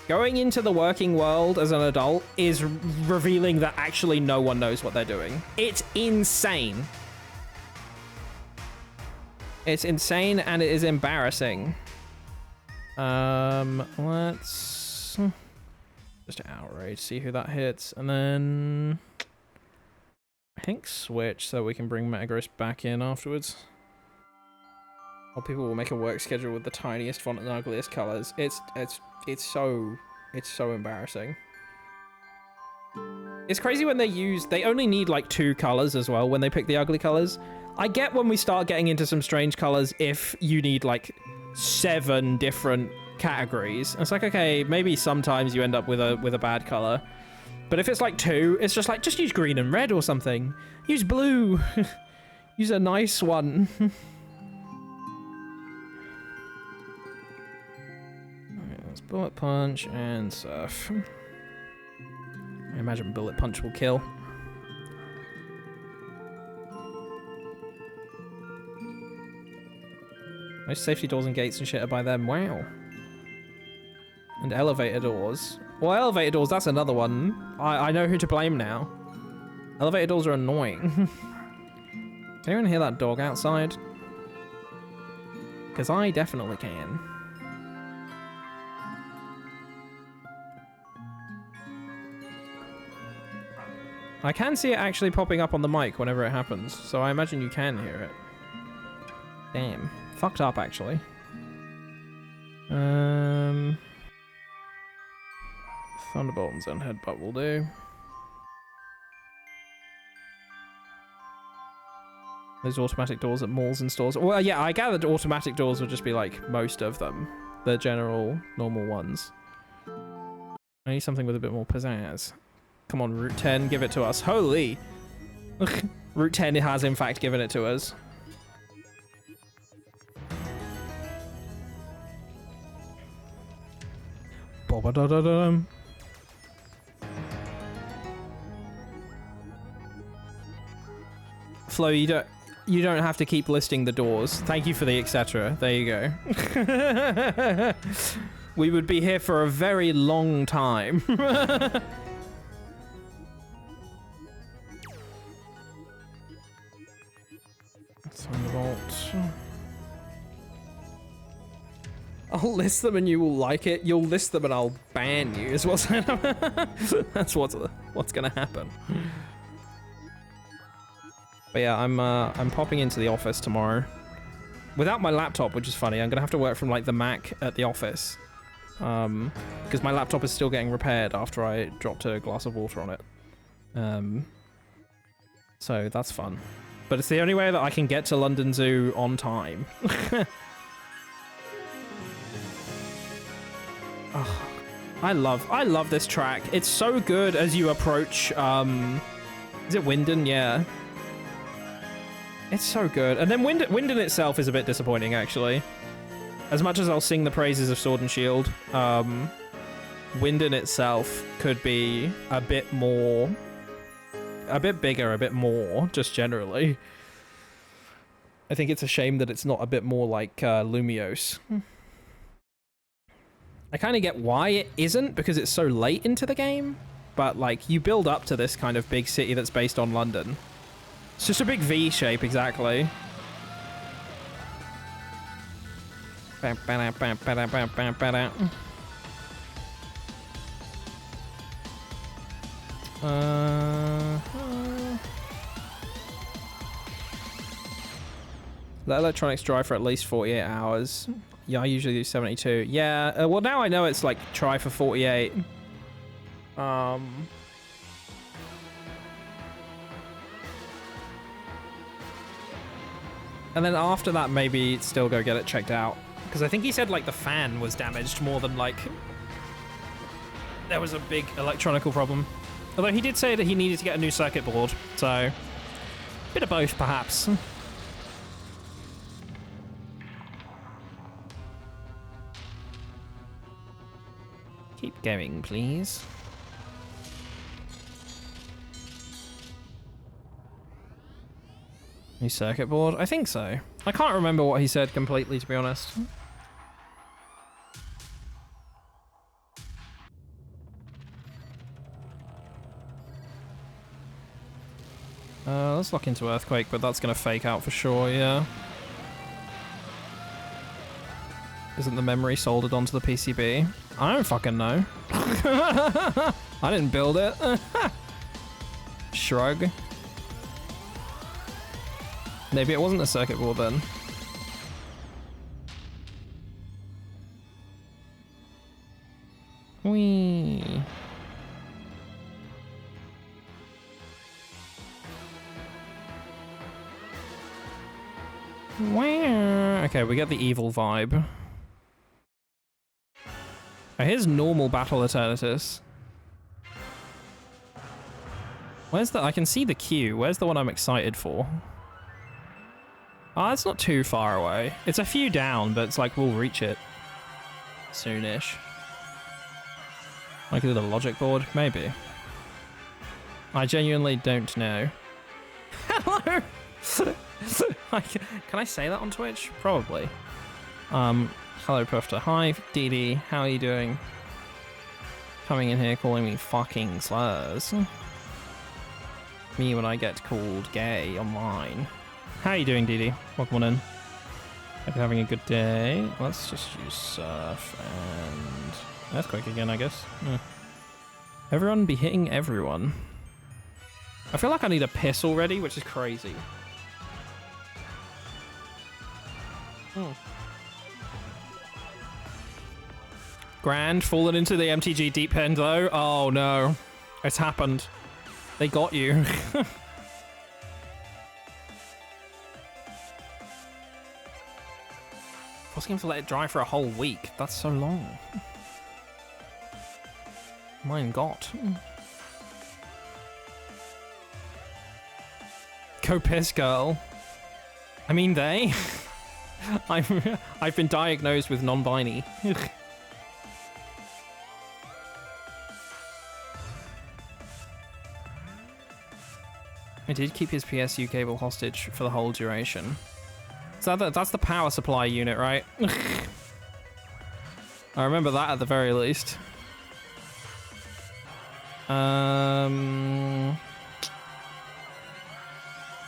Going into the working world as an adult is revealing that actually no one knows what they're doing. It's insane. It's insane and it is embarrassing. Let's just outrage, see who that hits, and then I think switch so we can bring Metagross back in afterwards. Or people will make a work schedule with the tiniest font and ugliest colors. It's so embarrassing. It's crazy when they only need like 2 colors as well when they pick the ugly colors. I get when we start getting into some strange colors if you need like 7 different categories. It's like, okay, maybe sometimes you end up with a bad color. But if it's like 2, it's just like, just use green and red or something. Use blue. Use a nice one. Let's Bullet Punch and Surf. I imagine Bullet Punch will kill. Most safety doors and gates and shit are by them. Wow. And elevator doors. Well, elevator doors, that's another one. I know who to blame now. Elevator doors are annoying. Can anyone hear that dog outside? Because I definitely can. I can see it actually popping up on the mic whenever it happens, so I imagine you can hear it. Damn. Fucked up, actually. Thunderbolt and Zen Headbutt will do. Those automatic doors at malls and stores. Well, yeah, I gathered automatic doors would just be like most of them. The general, normal ones. I need something with a bit more pizzazz. Come on, Route 10, give it to us. Holy! Route 10 has in fact given it to us. Ba-ba-da-da-dum. Flo, you don't have to keep listing the doors. Thank you for the etc. There you go. We would be here for a very long time. Thunderbolt. I'll list them and you will like it. You'll list them and I'll ban you. Is what's that's what's gonna happen. But yeah, I'm popping into the office tomorrow. without my laptop, which is funny. I'm gonna have to work from like the Mac at the office, because my laptop is still getting repaired after I dropped a glass of water on it. So that's fun, but it's the only way that I can get to London Zoo on time. Oh, I love this track. It's so good as you approach. Is it Wyndon? Yeah. It's so good. And then Wyndon itself is a bit disappointing, actually. As much as I'll sing the praises of Sword and Shield, Wyndon itself could be a bit more... a bit bigger, a bit more, just generally. I think it's a shame that it's not a bit more like Lumiose. I kind of get why it isn't, because it's so late into the game. But, like, you build up to this kind of big city that's based on London. It's just a big V shape, exactly. Let electronics dry for at least 48 hours. Yeah, I usually do 72. Yeah, well, now I know it's, like, try for 48. And then after that, maybe still go get it checked out. Because I think he said, like, the fan was damaged more than, like, there was a big electronical problem. Although he did say that he needed to get a new circuit board, so a bit of both, perhaps. Keep going, please. New circuit board? I think so. I can't remember what he said completely, to be honest. Let's lock into Earthquake, but that's gonna fake out for sure, yeah. Isn't the memory soldered onto the PCB? I don't fucking know. I didn't build it. Shrug. Maybe it wasn't a circuit board then. Whee. Wow. Okay, we get the evil vibe. Oh, here's normal Battle Eternatus. Where's the... I can see the queue. Where's the one I'm excited for? Ah, it's not too far away. It's a few down, but it's like we'll reach it soonish. Like a little logic board? Maybe. I genuinely don't know. Hello! Can I say that on Twitch? Probably. Hello, Pufter. Hi, Dee. How are you doing? Coming in here calling me fucking slurs. Me when I get called gay online. How are you doing, Dee? Welcome on in. Hope you're having a good day. Let's just use Surf and... Earthquake again, I guess. Yeah. Everyone be hitting everyone. I feel like I need a piss already, which is crazy. Grand, fallen into the MTG deep end though. Oh no. It's happened. They got you. Forcing him to let it dry for a whole week. That's so long. Mein Gott. Go piss, girl. I mean, they. I've been diagnosed with non-binary. I did keep his PSU cable hostage for the whole duration. So that's the power supply unit, right? I remember that at the very least.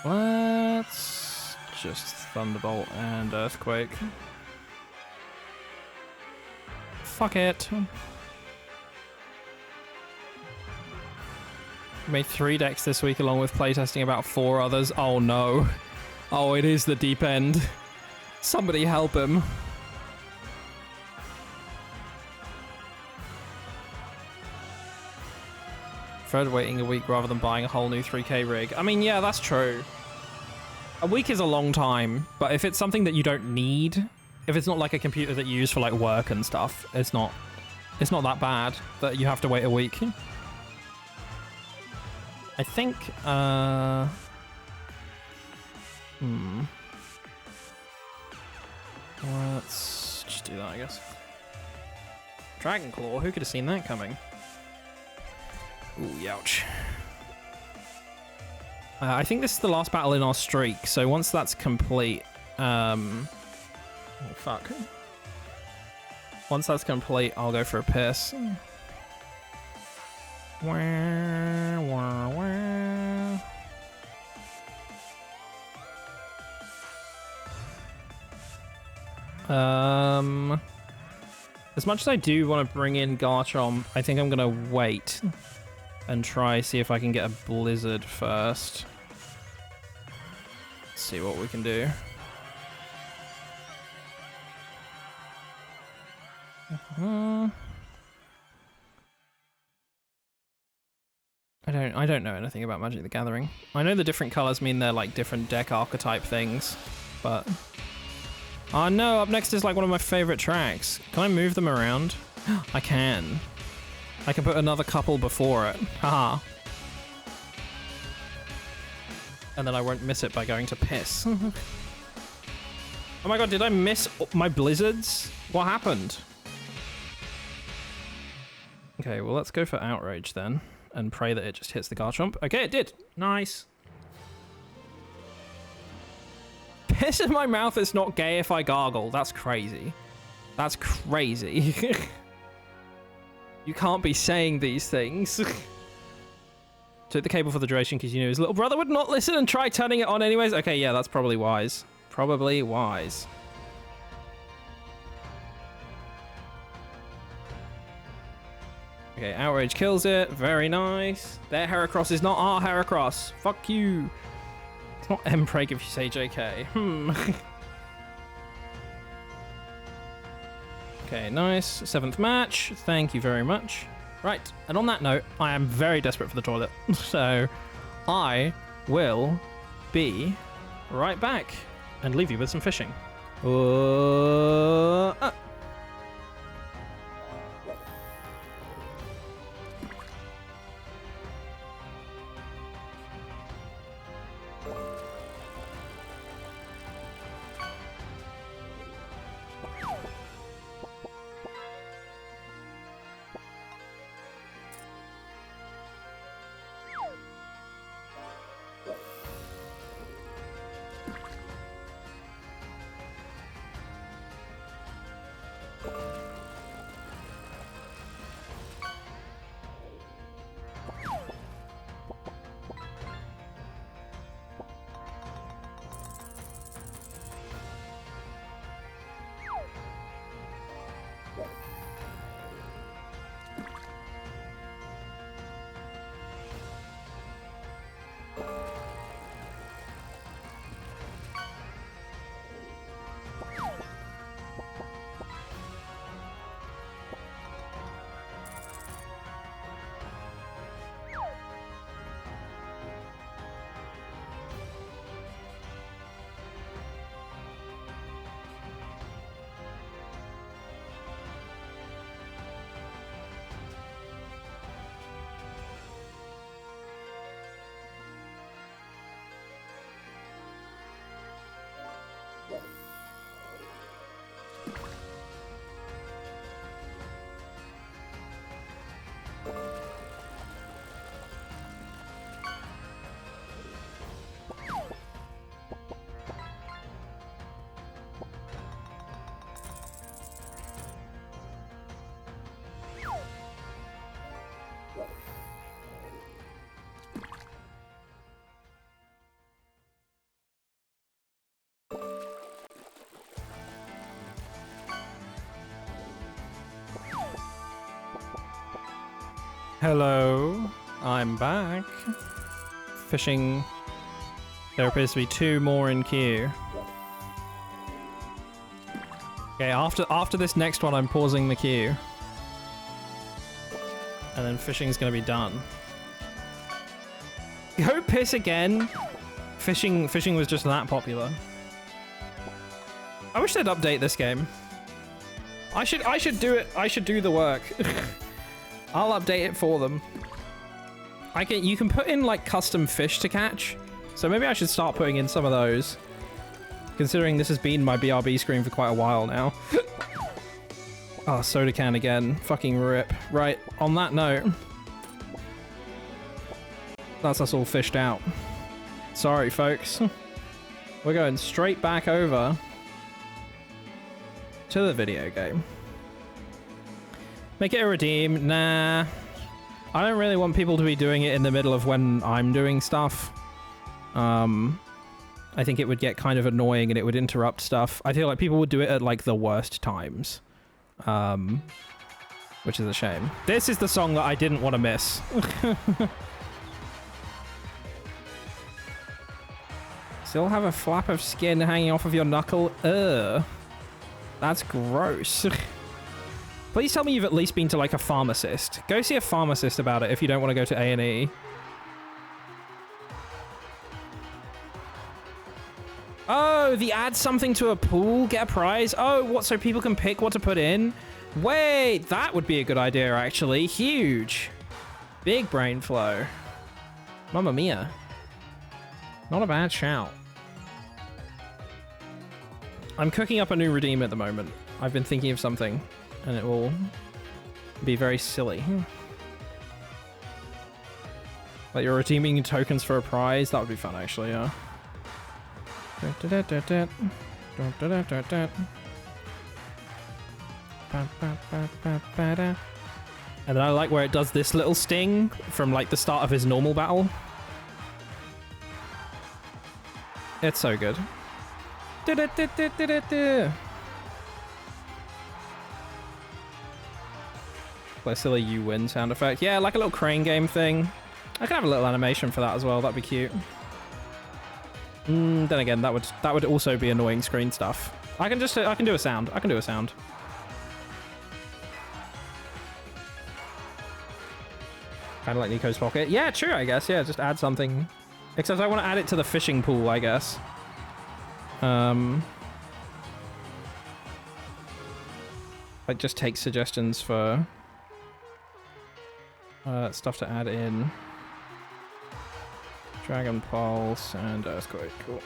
Let's just Thunderbolt and Earthquake. Fuck it. Made 3 decks this week along with playtesting about 4 others. Oh no. Oh, it is the deep end. Somebody help him. Preferred waiting a week rather than buying a whole new 3K rig. I mean, yeah, that's true. A week is a long time, but if it's something that you don't need, if it's not like a computer that you use for like work and stuff, it's not that bad that you have to wait a week. I think, let's just do that, I guess. Dragon Claw, who could have seen that coming? Ooh, ouch. I think this is the last battle in our streak, so once that's complete, oh fuck. Once that's complete, I'll go for a piss. Wah, wah, wah. As much as I do want to bring in Garchomp, I think I'm gonna wait and try see if I can get a Blizzard first. Let's see what we can do. I don't know anything about Magic the Gathering. I know the different colors mean they're like different deck archetype things, but oh no, up next is like one of my favorite tracks. Can I move them around? I can. I can put another couple before it. Haha. And then I won't miss it by going to piss. Oh my god, did I miss my blizzards? What happened? Okay, well let's go for Outrage then, and pray that it just hits the Garchomp. Okay, it did. Nice. Piss in my mouth is not gay if I gargle. That's crazy. That's crazy. You can't be saying these things. Took the cable for the duration because you knew his little brother would not listen and try turning it on anyways. Okay, yeah, that's probably wise. Probably wise. Okay, Outrage kills it. Very nice. Their Heracross is not our Heracross. Fuck you. It's not Mpreg if you say JK. Okay, nice. 7th match. Thank you very much. Right, and on that note, I am very desperate for the toilet. So I will be right back and leave you with some fishing. Hello, I'm back. Fishing. There appears to be 2 more in queue. Okay, after this next one, I'm pausing the queue. And then fishing's gonna be done. Go piss again. Fishing was just that popular. I wish they'd update this game. I should do it. I should do the work. I'll update it for them. You can put in like custom fish to catch. So maybe I should start putting in some of those. Considering this has been my BRB screen for quite a while now. Oh, soda can again. Fucking rip. Right, on that note. That's us all fished out. Sorry, folks. We're going straight back over to the video game. Make it a redeem. Nah. I don't really want people to be doing it in the middle of when I'm doing stuff. I think it would get kind of annoying and it would interrupt stuff. I feel like people would do it at like the worst times. Which is a shame. This is the song that I didn't want to miss. Still have a flap of skin hanging off of your knuckle? Ugh. That's gross. Please tell me you've at least been to like a pharmacist. Go see a pharmacist about it if you don't want to go to A&E. Oh, the add something to a pool, get a prize. Oh, what, so people can pick what to put in? Wait, that would be a good idea, actually. Huge. Big brain flow. Mamma mia. Not a bad shout. I'm cooking up a new redeem at the moment. I've been thinking of something, and it will be very silly. Like you're redeeming tokens for a prize? That would be fun, actually, yeah. And then I like where it does this little sting from like the start of his normal battle. It's so good. Like silly you win sound effect. Yeah, like a little crane game thing. I could have a little animation for that as well. That'd be cute. Then again, that would also be annoying screen stuff. I can do a sound. I can do a sound. Kind of like Nico's pocket. Yeah, true, I guess. Yeah, just add something. Except I want to add it to the fishing pool, I guess. Like just take suggestions for stuff to add in. Dragon Pulse and Earthquake. Cool.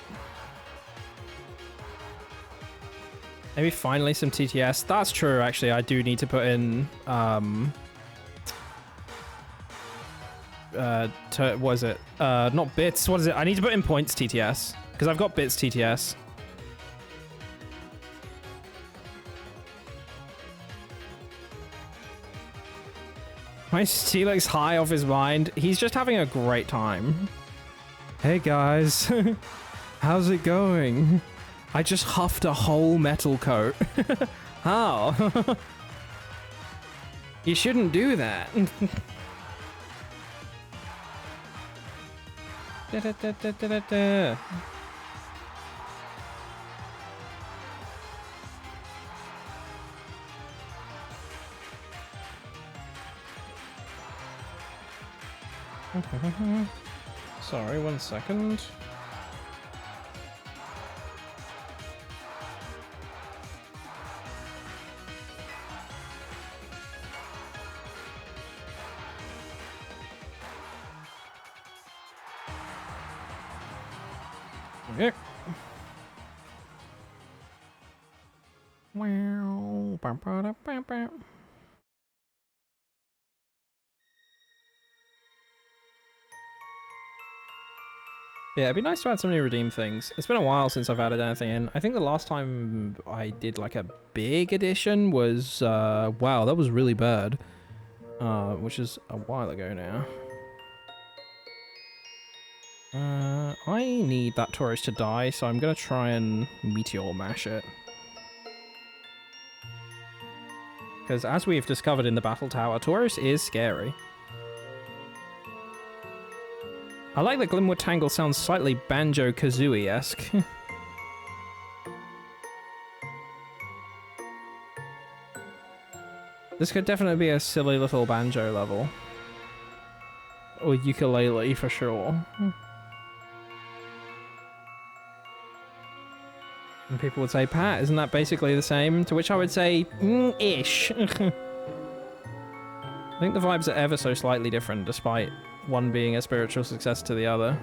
Maybe finally some TTS. That's true, actually. I do need to put in what is it? Not bits. What is it? I need to put in points TTS because I've got bits TTS. My Steelix high off his mind. He's just having a great time. Hey guys, how's it going? I just huffed a whole metal coat. How? You shouldn't do that. Sorry, 1 second. Okay. Wow. Yeah, it'd be nice to add some new redeem things. It's been a while since I've added anything in. I think the last time I did like a big addition was, wow, that was really bad. Which is a while ago now. I need that Tauros to die, so I'm gonna try and Meteor Mash it. Because as we've discovered in the Battle Tower, Tauros is scary. I like that Glimwood Tangle sounds slightly Banjo-Kazooie-esque. This could definitely be a silly little banjo level. Or ukulele for sure. And people would say, Pat, isn't that basically the same? To which I would say, ish. I think the vibes are ever so slightly different, despite one being a spiritual success to the other.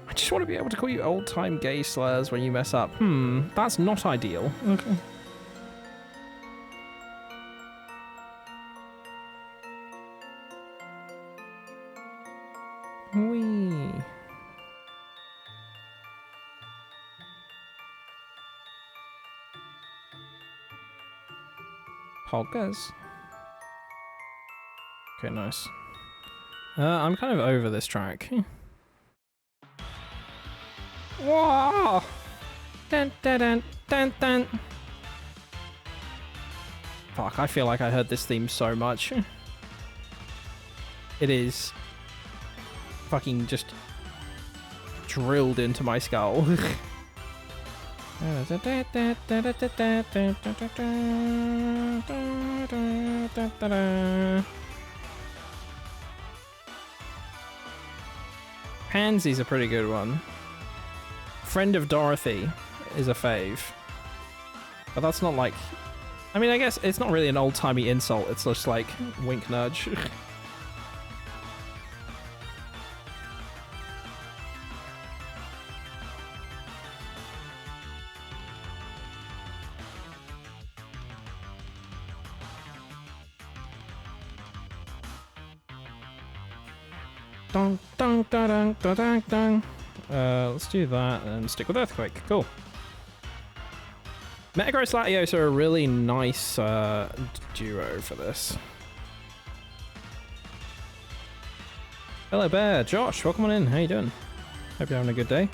I just want to be able to call you old-time gay slurs when you mess up. That's not ideal. Okay. Whee. Polkas. Okay, nice. I'm kind of over this track. Whoa! Dun, dun, dun, dun, dun. Fuck, I feel like I heard this theme so much. It is fucking just drilled into my skull. Pansy's a pretty good one. Friend of Dorothy is a fave. But that's not like... I mean, I guess it's not really an old-timey insult. It's just like, wink nudge. Dun, dun, dun, dun, dun, dun, dun. Let's do that and stick with Earthquake. Cool. Metagross Latios are a really nice duo for this. Hello Bear, Josh, welcome on in. How you doing? Hope you're having a good day.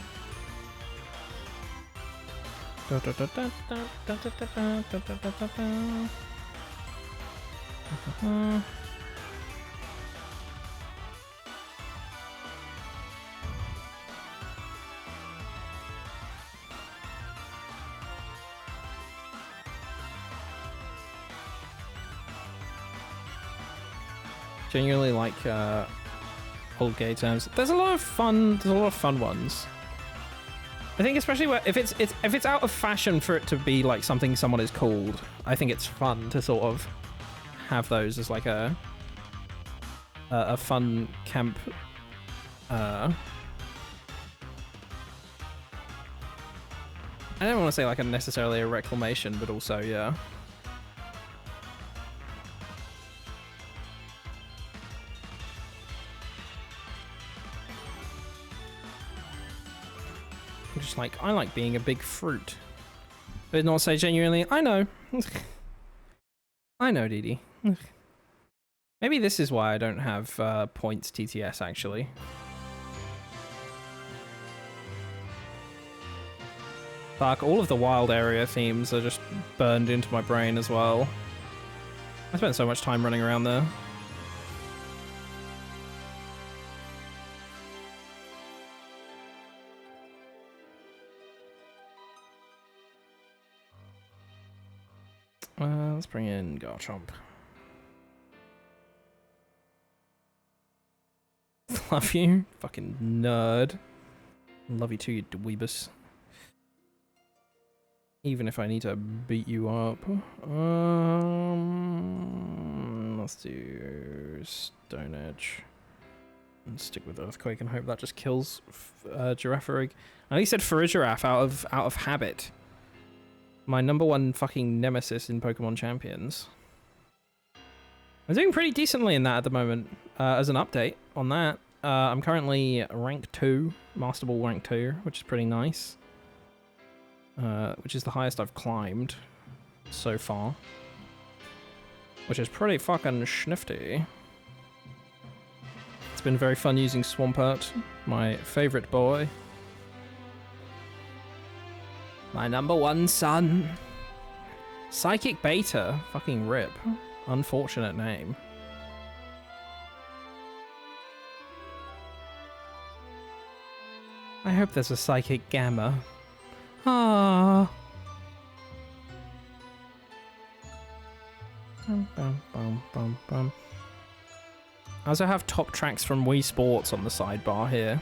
Genuinely like old gay terms. There's a lot of fun ones. I think especially where if it's out of fashion for it to be like something someone is called, I think it's fun to sort of have those as like a fun camp I don't want to say like necessarily a reclamation, but also yeah. Just like, I like being a big fruit. But not say genuinely, I know. I know, Dee Dee. Maybe this is why I don't have points TTS, actually. Fuck, all of the wild area themes are just burned into my brain as well. I spent so much time running around there. Let's bring in Garchomp. Love you, fucking nerd. Love you too, you dweebus. Even if I need to beat you up. Let's do Stone Edge. And stick with Earthquake and hope that just kills Girafarig. I only said Farigiraf out of habit. My #1 fucking nemesis in Pokemon Champions. I'm doing pretty decently in that at the moment. As an update on that, I'm currently rank 2, Master Ball rank 2, which is pretty nice. Which is the highest I've climbed so far. Which is pretty fucking schnifty. It's been very fun using Swampert, my favorite boy. My #1 son. Psychic Beta. Fucking rip. Unfortunate name. I hope there's a Psychic Gamma. Ah. I also have top tracks from Wii Sports on the sidebar here.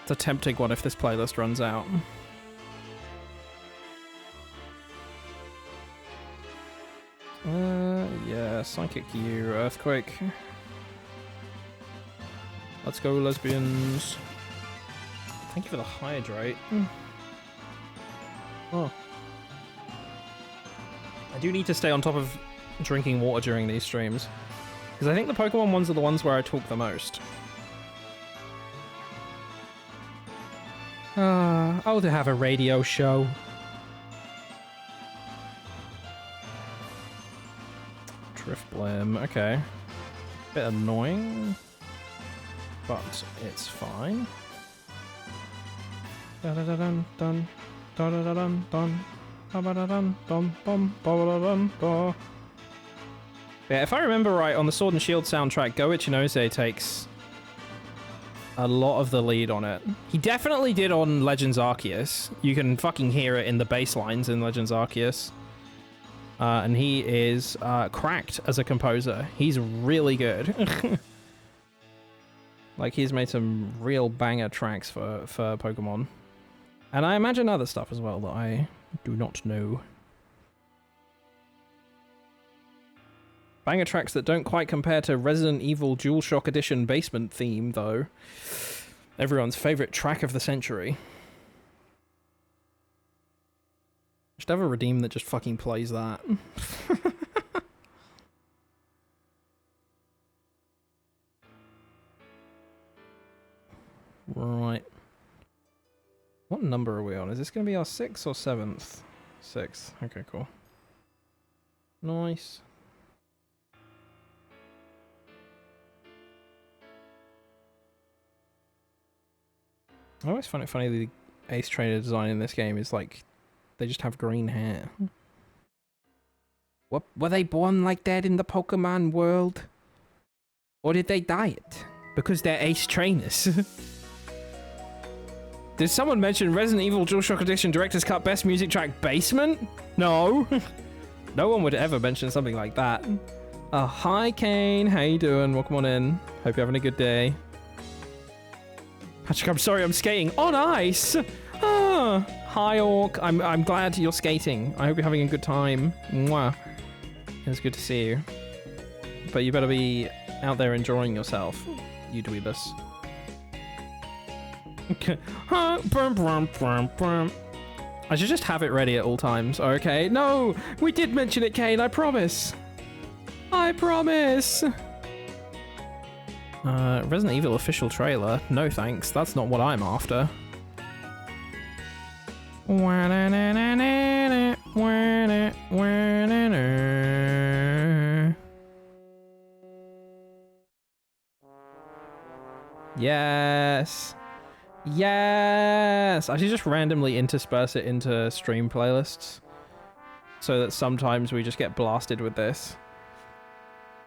It's a tempting one if this playlist runs out. Yeah, Psychic U, Earthquake. Let's go, lesbians. Thank you for the hydrate. Oh. I do need to stay on top of drinking water during these streams. Because I think the Pokemon ones are the ones where I talk the most. Oh, to have a radio show. Driftblim, okay. Bit annoying, but it's fine. Dun dun dun dun dun dun dun dun dun dun dun. Yeah, if I remember right, on the Sword and Shield soundtrack, Go Ichinose takes a lot of the lead on it. He definitely did on Legends Arceus. You can fucking hear it in the bass lines in Legends Arceus. And he is cracked as a composer. He's really good. Like, he's made some real banger tracks for Pokemon. And I imagine other stuff as well that I do not know. Banger tracks that don't quite compare to Resident Evil DualShock Edition basement theme, though. Everyone's favorite track of the century. Should have a redeem that just fucking plays that. Right. What number are we on? Is this going to be our 6th or 7th? 6th. Okay, cool. Nice. I always find it funny the Ace Trainer design in this game is like, they just have green hair. What, were they born like that in the Pokemon world? Or did they dye it? Because they're Ace Trainers. Did someone mention Resident Evil DualShock Edition Director's Cut Best Music Track Basement? No. No one would ever mention something like that. Hi Kane, how you doing? Welcome on in. Hope you're having a good day. Patrick, I'm sorry, I'm skating on ice. Ah, hi Orc, I'm glad you're skating. I hope you're having a good time. Mwah. It's good to see you. But you better be out there enjoying yourself, you dweebus. Okay. I should just have it ready at all times. Okay. No, we did mention it, Kane. I promise. I promise. Resident Evil official trailer. No thanks. That's not what I'm after. Yes. Yes! I should just randomly intersperse it into stream playlists so that sometimes we just get blasted with this.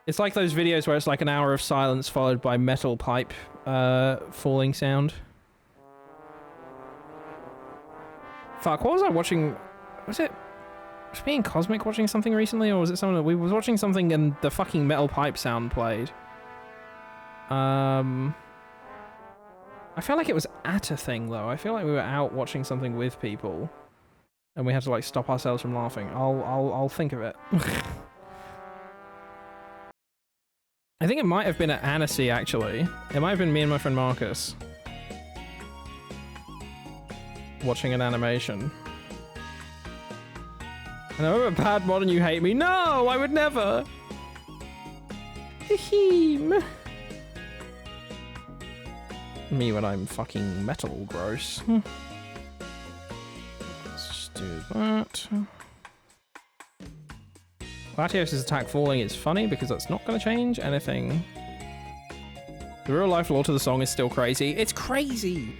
It's like those videos where it's like an hour of silence followed by metal pipe falling sound. Fuck, what was I watching? Was me and Cosmic watching something recently, or was it someone? We was watching something and the fucking metal pipe sound played. I feel like it was at a thing, though. I feel like we were out watching something with people, and we had to, like, stop ourselves from laughing. I'll think of it. I think it might have been at Annecy, actually. It might have been me and my friend Marcus watching an animation. And I'm a bad mod and you hate me. No, I would never. Heem. Me when I'm fucking metal, gross. Let's just do that. Latios' attack falling is funny because that's not going to change anything. The real life lore to the song is still crazy. It's crazy!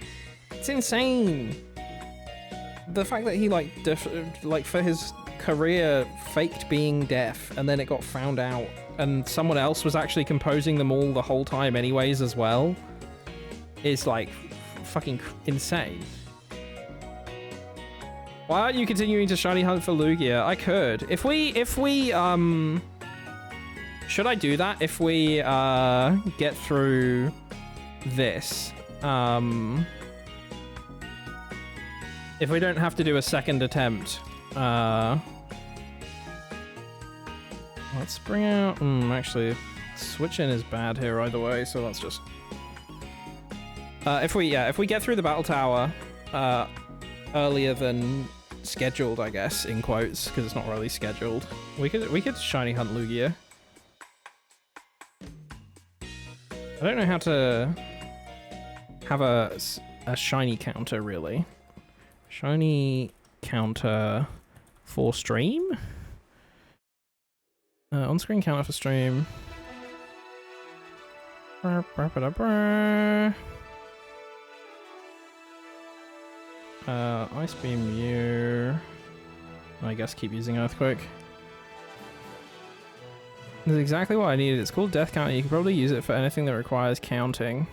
It's insane! The fact that he, like, for his career, faked being deaf, and then it got found out, and someone else was actually composing them all the whole time anyways as well, is like fucking insane. Why aren't you continuing to shiny hunt for Lugia? I could. If we, should I do that if we, get through this? If we don't have to do a second attempt, let's bring out, actually, switching is bad here either way, so let's just, if we get through the battle tower, earlier than scheduled, I guess, in quotes, because it's not really scheduled, we could shiny hunt Lugia. I don't know how to have a shiny counter, really. Shiny counter for stream? On-screen counter for stream. Ice Beam you. I guess keep using Earthquake. This is exactly what I needed. It's called Death Counter. You can probably use it for anything that requires counting.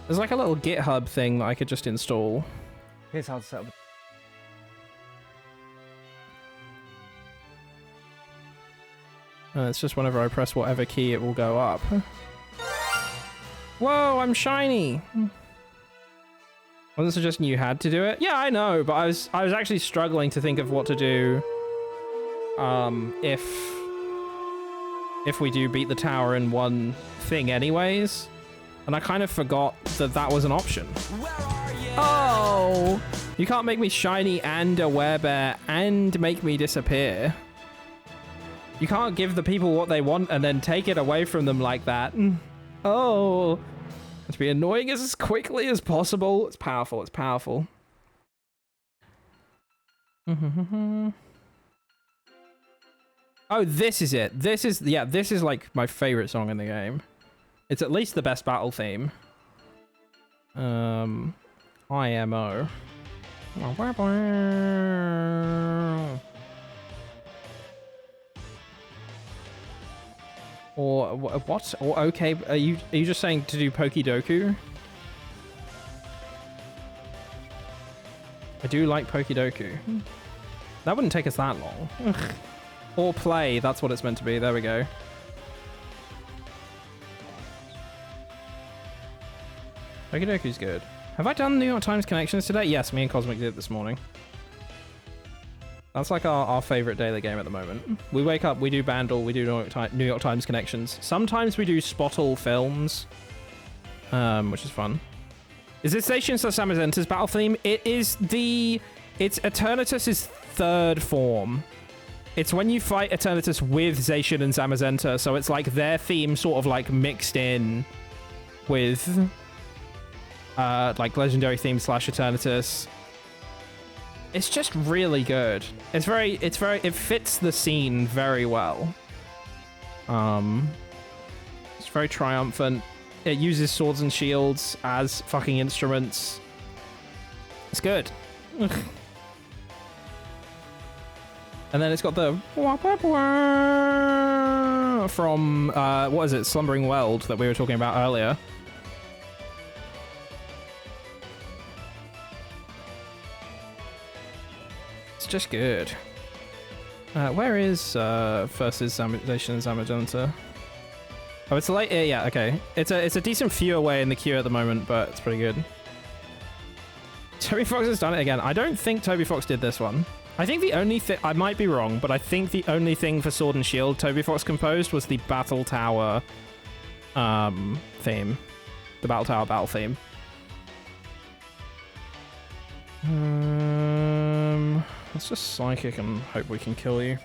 There's like a little GitHub thing that I could just install. Here's how to set up. It's just whenever I press whatever key, it will go up. Whoa, I'm shiny! Wasn't suggesting you had to do it? Yeah, I know, but I was actually struggling to think of what to do if we do beat the tower in one thing anyways. And I kind of forgot that that was an option. Oh! You can't make me shiny and a werebear and make me disappear. You can't give the people what they want and then take it away from them like that. Oh. To be annoying as quickly as possible. It's powerful, it's powerful. Oh, this is it. This is like my favorite song in the game. It's at least the best battle theme. IMO. Or what? Or okay, are you just saying to do Pokidoku? I do like Pokidoku. That wouldn't take us that long. Or play, that's what it's meant to be. There we go. Pokidoku's good. Have I done New York Times connections today? Yes, me and Cosmic did this morning. That's like our favorite daily game at the moment. We wake up, we do Bandle, we do New York Times connections. Sometimes we do Spottle films, which is fun. Is it Zacian/Zamazenta's battle theme? It's Eternatus's third form. It's when you fight Eternatus with Zacian and Zamazenta, so it's like their theme sort of like mixed in with like legendary theme / Eternatus. It's just really good. It fits the scene very well. It's very triumphant. It uses swords and shields as fucking instruments. It's good. Ugh. And then it's got the from what is it, Slumbering World that we were talking about earlier. Just good. Where is versus Zacian and Zamazenta? Oh, it's late. Yeah, okay. It's a decent few away in the queue at the moment, but it's pretty good. Toby Fox has done it again. I don't think Toby Fox did this one. I think the only thing, I might be wrong, but I think the only thing for Sword and Shield Toby Fox composed was the Battle Tower theme. The Battle Tower battle theme. Let's just Psychic and hope we can kill you.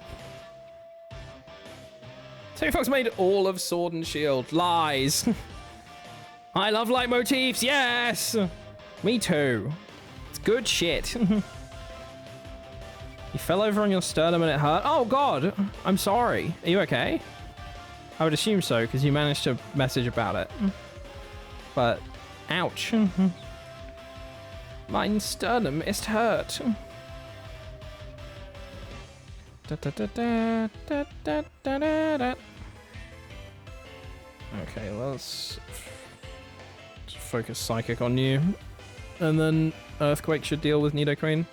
Toby Fox made all of Sword and Shield. Lies. I love leitmotifs. Yes. Me too. It's good shit. You fell over on your sternum and it hurt. Oh God. I'm sorry. Are you okay? I would assume so because you managed to message about it. But ouch. Mein sternum ist hurt. Okay, let's focus Psychic on you. And then Earthquake should deal with Nidoqueen.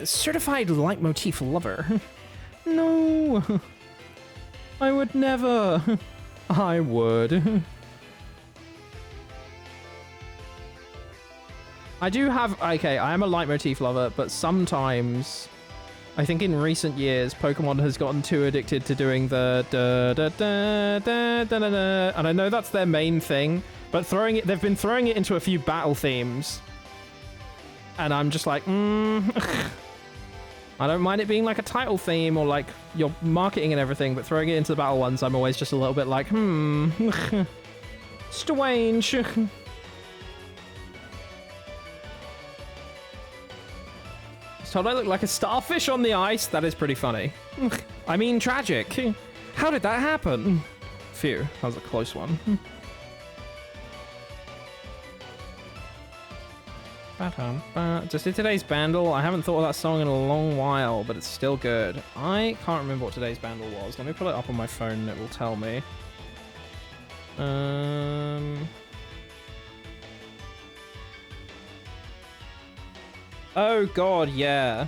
Certified leitmotif lover. No! I would never. I would. I do have... Okay, I am a leitmotif lover, but sometimes... I think in recent years, Pokemon has gotten too addicted to doing the da-da-da-da-da-da-da, and I know that's their main thing, but they've been throwing it into a few battle themes. And I'm just like, I don't mind it being like a title theme or like your marketing and everything, but throwing it into the battle ones, I'm always just a little bit like, strange. Told I look like a starfish on the ice? That is pretty funny. I mean, tragic. How did that happen? Phew, that was a close one. Just did today's Bandle. I haven't thought of that song in a long while, but it's still good. I can't remember what today's Bandle was. Let me pull it up on my phone and it will tell me. Oh god, yeah.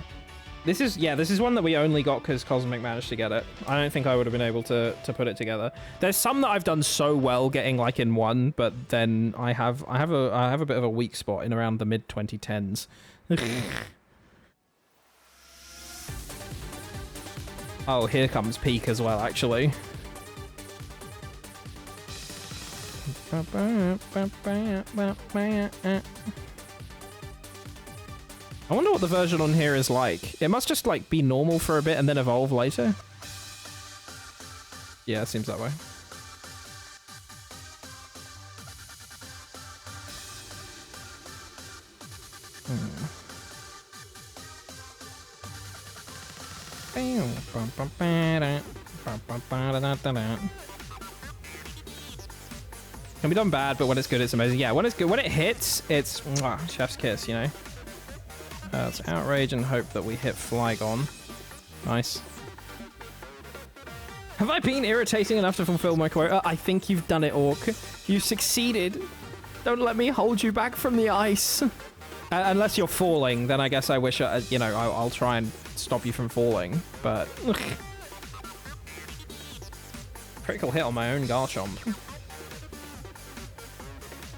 This is one that we only got because Cosmic managed to get it. I don't think I would have been able to put it together. There's some that I've done so well getting like in one, but then I have a bit of a weak spot in around the mid 2010s. Oh, here comes Peak as well, actually. I wonder what the version on here is like. It must just like be normal for a bit and then evolve later. Yeah, it seems that way. Can be done bad, but when it's good, it's amazing. Yeah, when it's good, when it hits, it's mwah, chef's kiss, you know? Let's outrage and hope that we hit Flygon. Nice. Have I been irritating enough to fulfill my quota? I think you've done it, Orc. You've succeeded. Don't let me hold you back from the ice. Unless you're falling, then I guess I wish, you know, I'll try and stop you from falling. But... critical hit on my own Garchomp.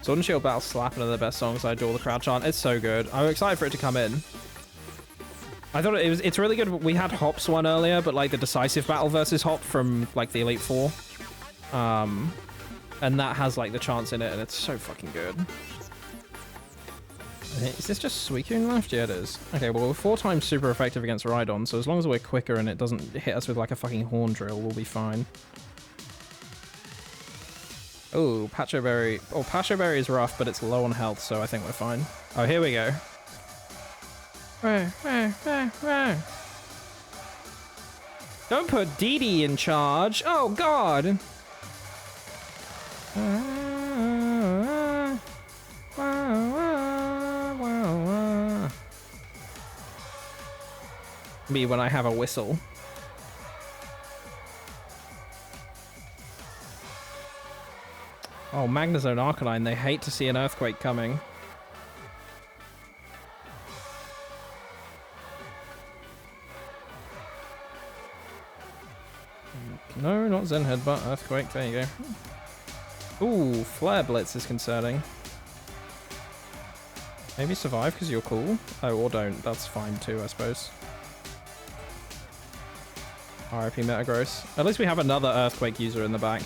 Sword and Shield Battle Slap, one of the best songs. I adore the crowd chant. It's so good. I'm excited for it to come in. I thought it's really good. We had Hop's one earlier, but like the decisive battle versus Hop from like the Elite Four. And that has like the chance in it, and it's so fucking good. Is this just Suicune left? Yeah, it is. Okay, well, we're 4 times super effective against Rhydon, so as long as we're quicker and it doesn't hit us with like a fucking horn drill, we'll be fine. Oh, Pacho Berry. Oh, Pacho Berry is rough, but it's low on health, so I think we're fine. Oh, here we go. Don't put Dee Dee in charge. Oh, God. Me when I have a whistle. Oh, Magnezone Arcanine, they hate to see an earthquake coming. No, not Zen Headbutt, Earthquake, there you go. Ooh, Flare Blitz is concerning. Maybe survive because you're cool? Oh, or don't, that's fine too, I suppose. RIP Metagross. At least we have another Earthquake user in the back.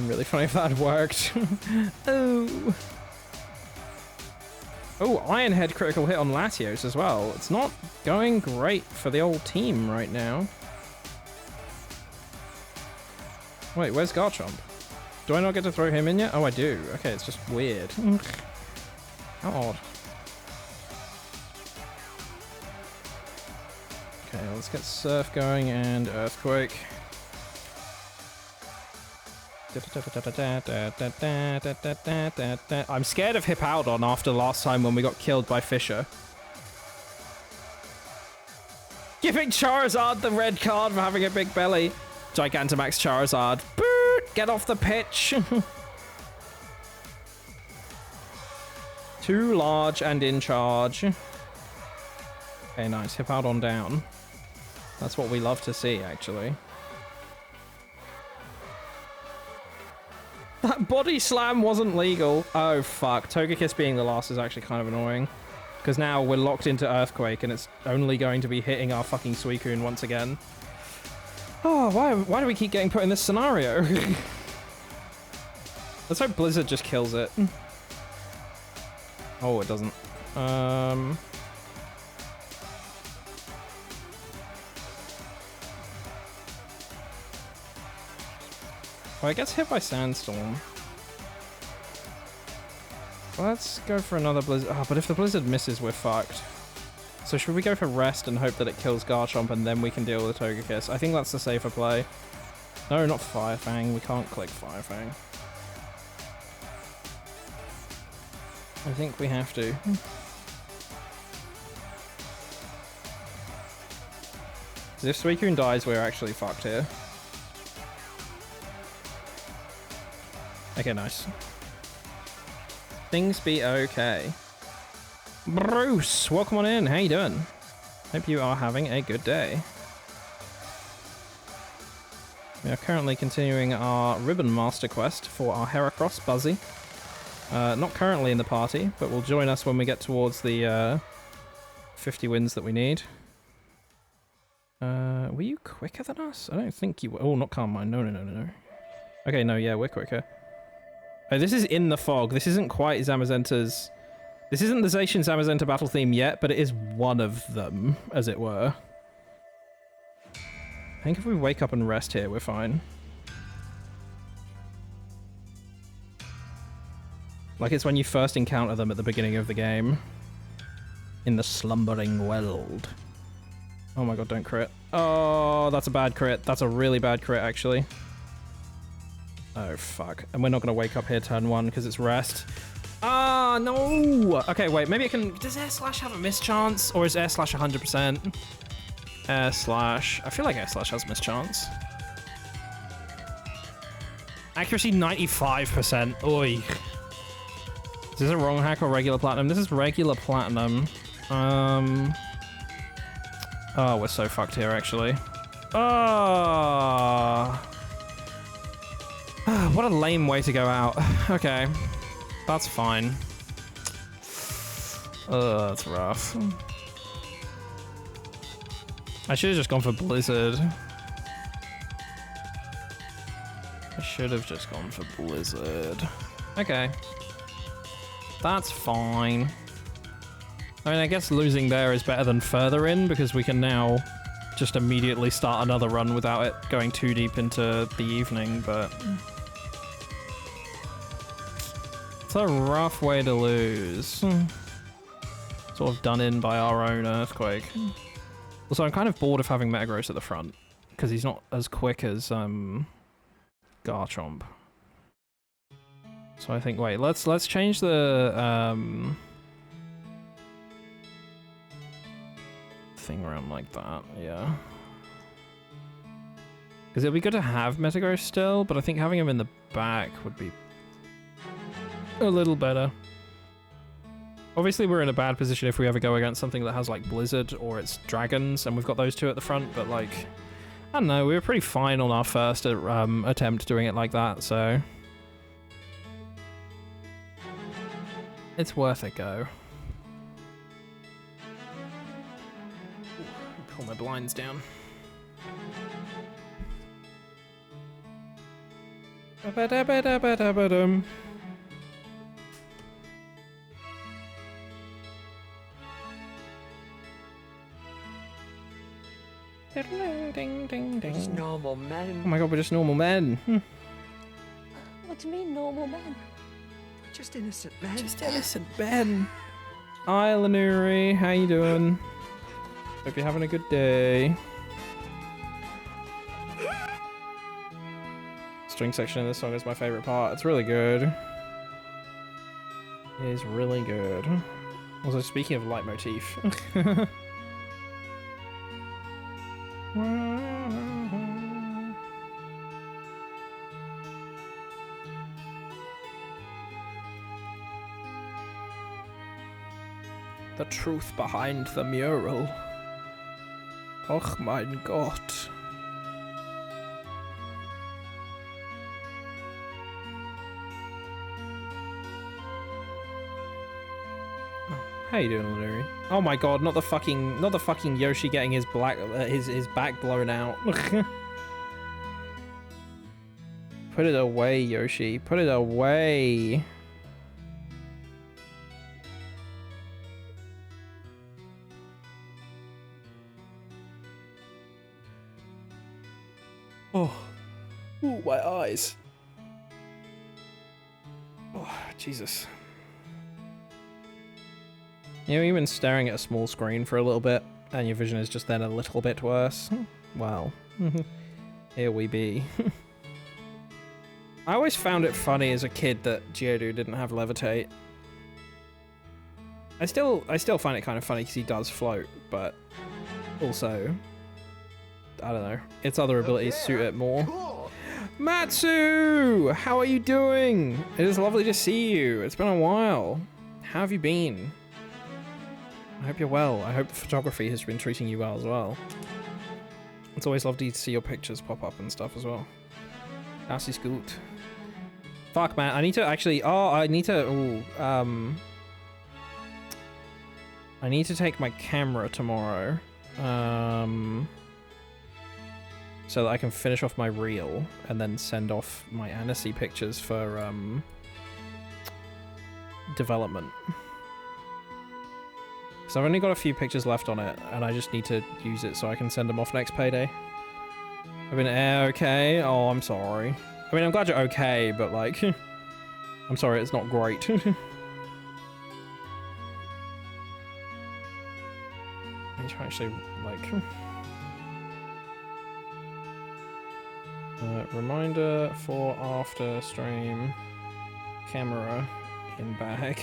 Really funny if that had worked. Oh. Oh, Ironhead critical hit on Latios as well. It's not going great for the old team right now. Wait, where's Garchomp? Do I not get to throw him in yet? Oh, I do. Okay, it's just weird. How odd. Okay, let's get Surf going and Earthquake. I'm scared of Hippowdon after last time when we got killed by Fisher. Giving Charizard the red card for having a big belly. Gigantamax Charizard. Boot! Get off the pitch. Too large and in charge. Okay, nice. Hippowdon down. That's what we love to see, actually. That body slam wasn't legal. Oh, fuck. Togekiss being the last is actually kind of annoying. Because now we're locked into Earthquake and it's only going to be hitting our fucking Suicune once again. Oh, why do we keep getting put in this scenario? Let's hope Blizzard just kills it. Oh, it doesn't. Well, it gets hit by Sandstorm. Let's go for another Blizzard. Oh, but if the Blizzard misses, we're fucked. So should we go for Rest and hope that it kills Garchomp and then we can deal with Togekiss? I think that's the safer play. No, not Fire Fang. We can't click Fire Fang. I think we have to. Because if Suicune dies, we're actually fucked here. Okay, nice. Things be okay. Bruce, welcome on in. How you doing? Hope you are having a good day. We are currently continuing our Ribbon Master quest for our Heracross Buzzy. Not currently in the party, but will join us when we get towards the 50 wins that we need. Were you quicker than us? I don't think you were. Oh, not Carmine. No. Okay, no, yeah, we're quicker. Oh, this is in the fog. This isn't quite Zamazenta's... This isn't the Zacian Zamazenta battle theme yet, but it is one of them, as it were. I think if we wake up and rest here, we're fine. Like it's when you first encounter them at the beginning of the game. In the slumbering world. Oh my god, don't crit. Oh, that's a bad crit. That's a really bad crit, actually. Oh, fuck. And we're not going to wake up here turn one because it's rest. Ah, no! Okay, wait, maybe I can... Does Air Slash have a miss chance? Or is Air Slash 100%? Air Slash... I feel like Air Slash has miss chance. Accuracy 95%. Oi. Is this a wrong hack or regular platinum? This is regular platinum. Oh, we're so fucked here, actually. Oh. What a lame way to go out. Okay. That's fine. That's rough. I should have just gone for Blizzard. Okay. That's fine. I mean, I guess losing there is better than further in, because we can now just immediately start another run without it going too deep into the evening, but... It's a rough way to lose. Sort of done in by our own Earthquake. Also, I'm kind of bored of having Metagross at the front, because he's not as quick as Garchomp. So I think, wait, let's change the thing around like that, yeah. Because it'd be good to have Metagross still, but I think having him in the back would be a little better. Obviously we're in a bad position if we ever go against something that has like Blizzard or it's Dragons, and we've got those two at the front, but like, I don't know, we were pretty fine on our first attempt doing it like that, so... It's worth a go. Pull my blinds down. Ba-ba-da-ba-da-ba-da-ba-dum. Ding, ding, ding. Just normal men. Oh my god, we're just normal men. What do you mean, normal men? We're just innocent men. Just innocent men. Hi, Lanuri. How you doing? Hope you're having a good day. string section in this song is my favorite part. It's really good. It is really good. Also, speaking of leitmotif. The truth behind the mural. Och mein Gott. How you doing, Larry? Oh my god, not the fucking Yoshi getting his his back blown out. Put it away, Yoshi. Put it away. Oh. Ooh, my eyes. Oh, Jesus. You know, even staring at a small screen for a little bit, and your vision is just then a little bit worse. Well, here we be. I always found it funny as a kid that Geodude didn't have Levitate. I still find it kind of funny because he does float, but also, I don't know, its other abilities suit it more. Matsu! How are you doing? It is lovely to see you. It's been a while. How have you been? I hope you're well. I hope the photography has been treating you well as well. It's always lovely to see your pictures pop up and stuff as well. Das ist gut. Fuck, man. I need to actually... Oh, I need to... Ooh, I need to take my camera tomorrow. So that I can finish off my reel and then send off my Annecy pictures for development. So I've only got a few pictures left on it, and I just need to use it so I can send them off next payday. I've been okay. Oh, I'm sorry. I mean, I'm glad you're okay, but like, I'm sorry, it's not great. I need to actually like. Reminder for after stream. Camera in bag.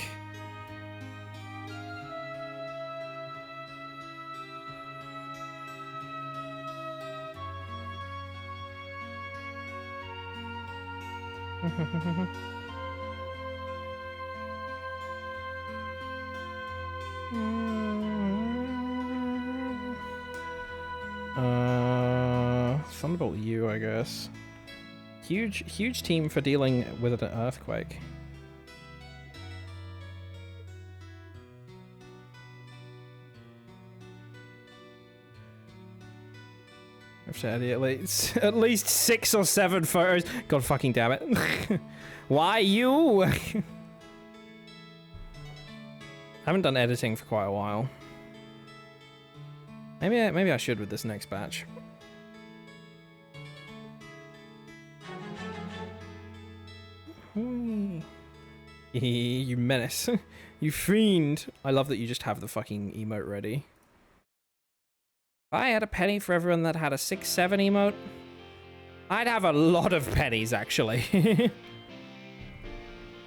Thunderbolt U, I guess. Huge team for dealing with an earthquake. Have to edit at least 6 or 7 photos. God fucking damn it. Why you? I haven't done editing for quite a while. Maybe I should with this next batch. You menace. You fiend. I love that you just have the fucking emote ready. If I had a penny for everyone that had a 6-7 emote, I'd have a lot of pennies, actually.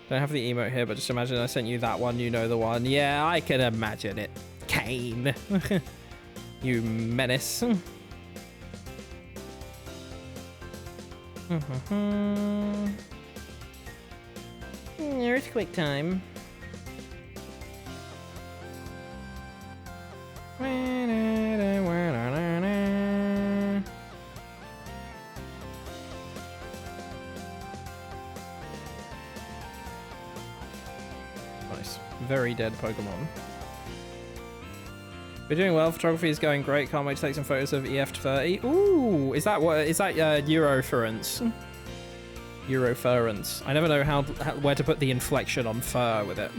Don't have the emote here, but just imagine I sent you that one, you know the one. Yeah, I can imagine it. Kane. You menace. Earthquake time. Nice. Very dead Pokemon. We're doing well. Photography is going great. Can't wait to take some photos of EF30. Ooh, is that what? Is that Eurofurence? Eurofurence. I never know where to put the inflection on fur with it.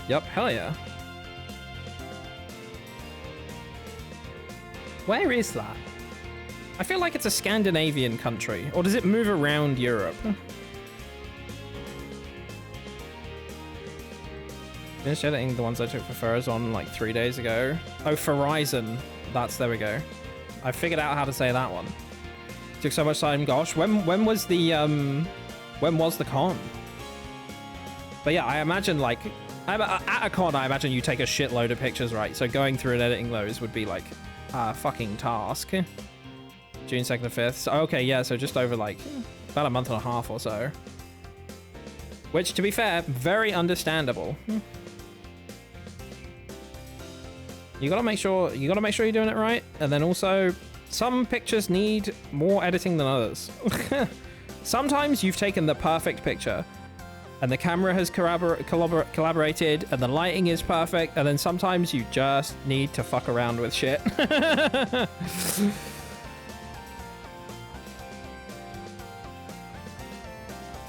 Yep, hell yeah. Where is that? I feel like it's a Scandinavian country, or does it move around Europe? Finished editing the ones I took for Furizon like 3 days ago. Oh, Horizon. There we go. I figured out how to say that one. Took so much time, gosh. When was the con? But yeah, I imagine like at a con, I imagine you take a shitload of pictures, right? So going through and editing those would be like a fucking task. June 2nd to 5th. So, okay, yeah, so just over like about a month and a half or so. Which, to be fair, very understandable. You gotta make sure you're doing it right, and then also some pictures need more editing than others. Sometimes you've taken the perfect picture, and the camera has collaborated, and the lighting is perfect, and then sometimes you just need to fuck around with shit.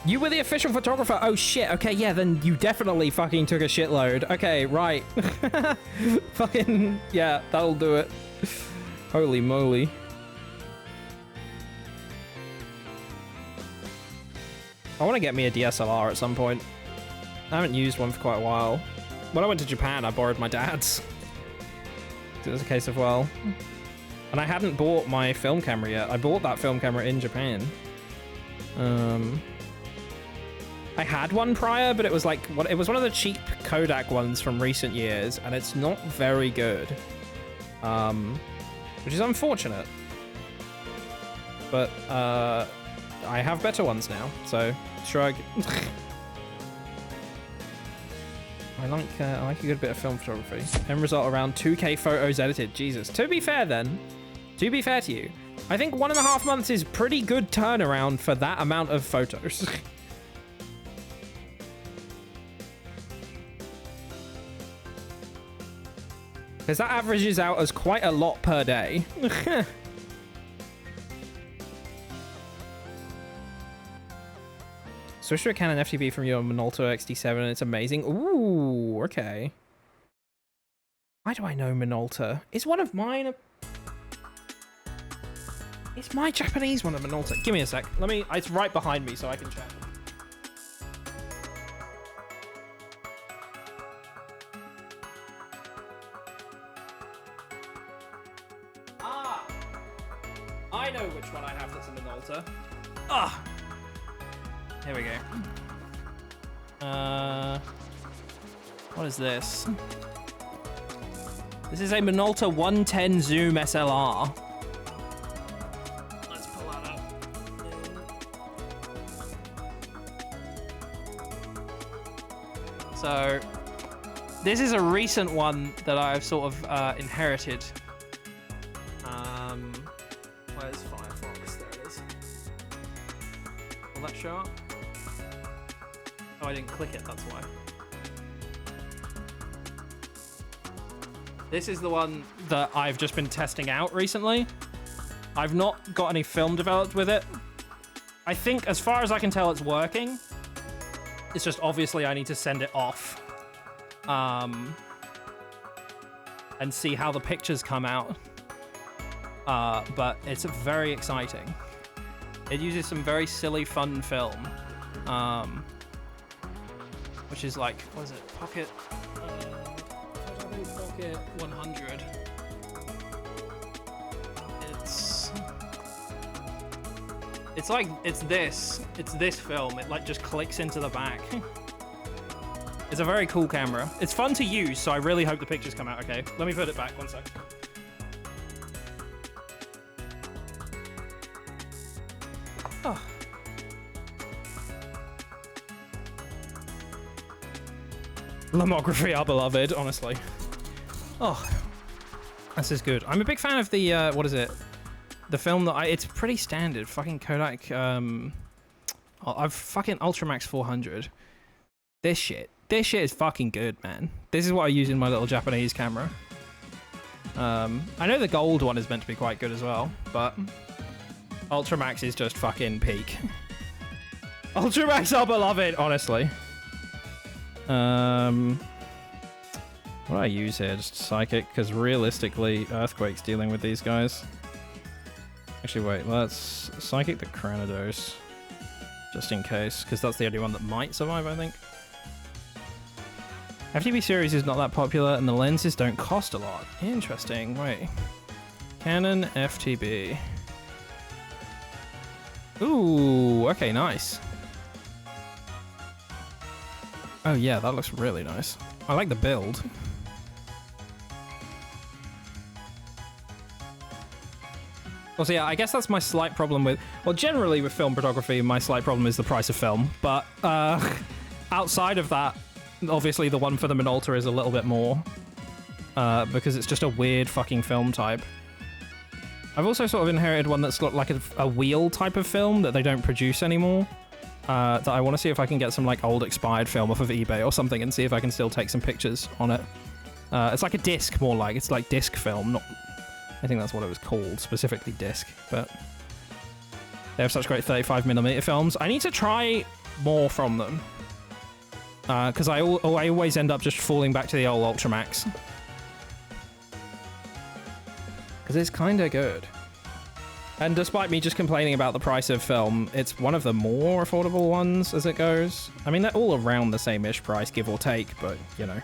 You were the official photographer. Oh shit. Okay, yeah, then you definitely fucking took a shitload. Okay, right. Fucking, yeah, that'll do it. Holy moly. I want to get me a DSLR at some point. I haven't used one for quite a while. When I went to Japan, I borrowed my dad's. It was a case of, well... And I hadn't bought my film camera yet. I bought that film camera in Japan. I had one prior, but it was like it was one of the cheap Kodak ones from recent years, and it's not very good, which is unfortunate. But I have better ones now, so shrug. I like a good bit of film photography. End result around 2K photos edited. Jesus. To be fair, then, to be fair to you, I think 1.5 months is pretty good turnaround for that amount of photos. Because that averages out as quite a lot per day. Switch to a Canon FTB from your Minolta XD7 and it's amazing. Ooh, okay. Why do I know Minolta? Is one of mine Is my Japanese one a Minolta? Give me a sec. It's right behind me so I can check. I know which one I have that's a Minolta. Ah! Here we go. What is this? This is a Minolta 110 Zoom SLR. Let's pull that up. So, this is a recent one that I've sort of inherited. Where's Firefox? There it is. Will that show up? Oh, I didn't click it, that's why. This is the one that I've just been testing out recently. I've not got any film developed with it. I think, as far as I can tell, it's working. It's just obviously I need to send it off. And see how the pictures come out. But it's very exciting. It uses some very silly, fun film. Which is like, what is it? Pocket 100. It's like, it's this film. It like just clicks into the back. It's a very cool camera. It's fun to use, so I really hope the pictures come out okay. Let me put it back, one sec. Oh. Lomography are beloved, honestly. Oh, this is good. I'm a big fan of the, what is it? The film that it's pretty standard. Fucking Kodak, I've fucking Ultramax 400. This shit is fucking good, man. This is what I use in my little Japanese camera. I know the gold one is meant to be quite good as well, but Ultramax is just fucking peak. Ultramax are beloved, honestly. What do I use here? Just Psychic, because realistically, Earthquake's dealing with these guys. Actually, wait, let's Psychic the Cranidos, just in case, because that's the only one that might survive, I think. FTB series is not that popular, and the lenses don't cost a lot. Interesting, wait. Canon FTB. Ooh, okay, nice. Oh yeah, that looks really nice. I like the build. Well, so yeah, I guess that's my slight problem with... Well, generally with film photography, my slight problem is the price of film. But outside of that, obviously the one for the Minolta is a little bit more. Because it's just a weird fucking film type. I've also sort of inherited one that's got like a wheel type of film that they don't produce anymore. That I want to see if I can get some like old expired film off of eBay or something and see if I can still take some pictures on it. It's like a disc more like. It's like disc film, not... I think that's what it was called, specifically disc, but they have such great 35mm films. I need to try more from them. Because I always end up just falling back to the old Ultramax. Because it's kind of good. And despite me just complaining about the price of film, it's one of the more affordable ones as it goes. I mean, they're all around the same-ish price, give or take, but, you know.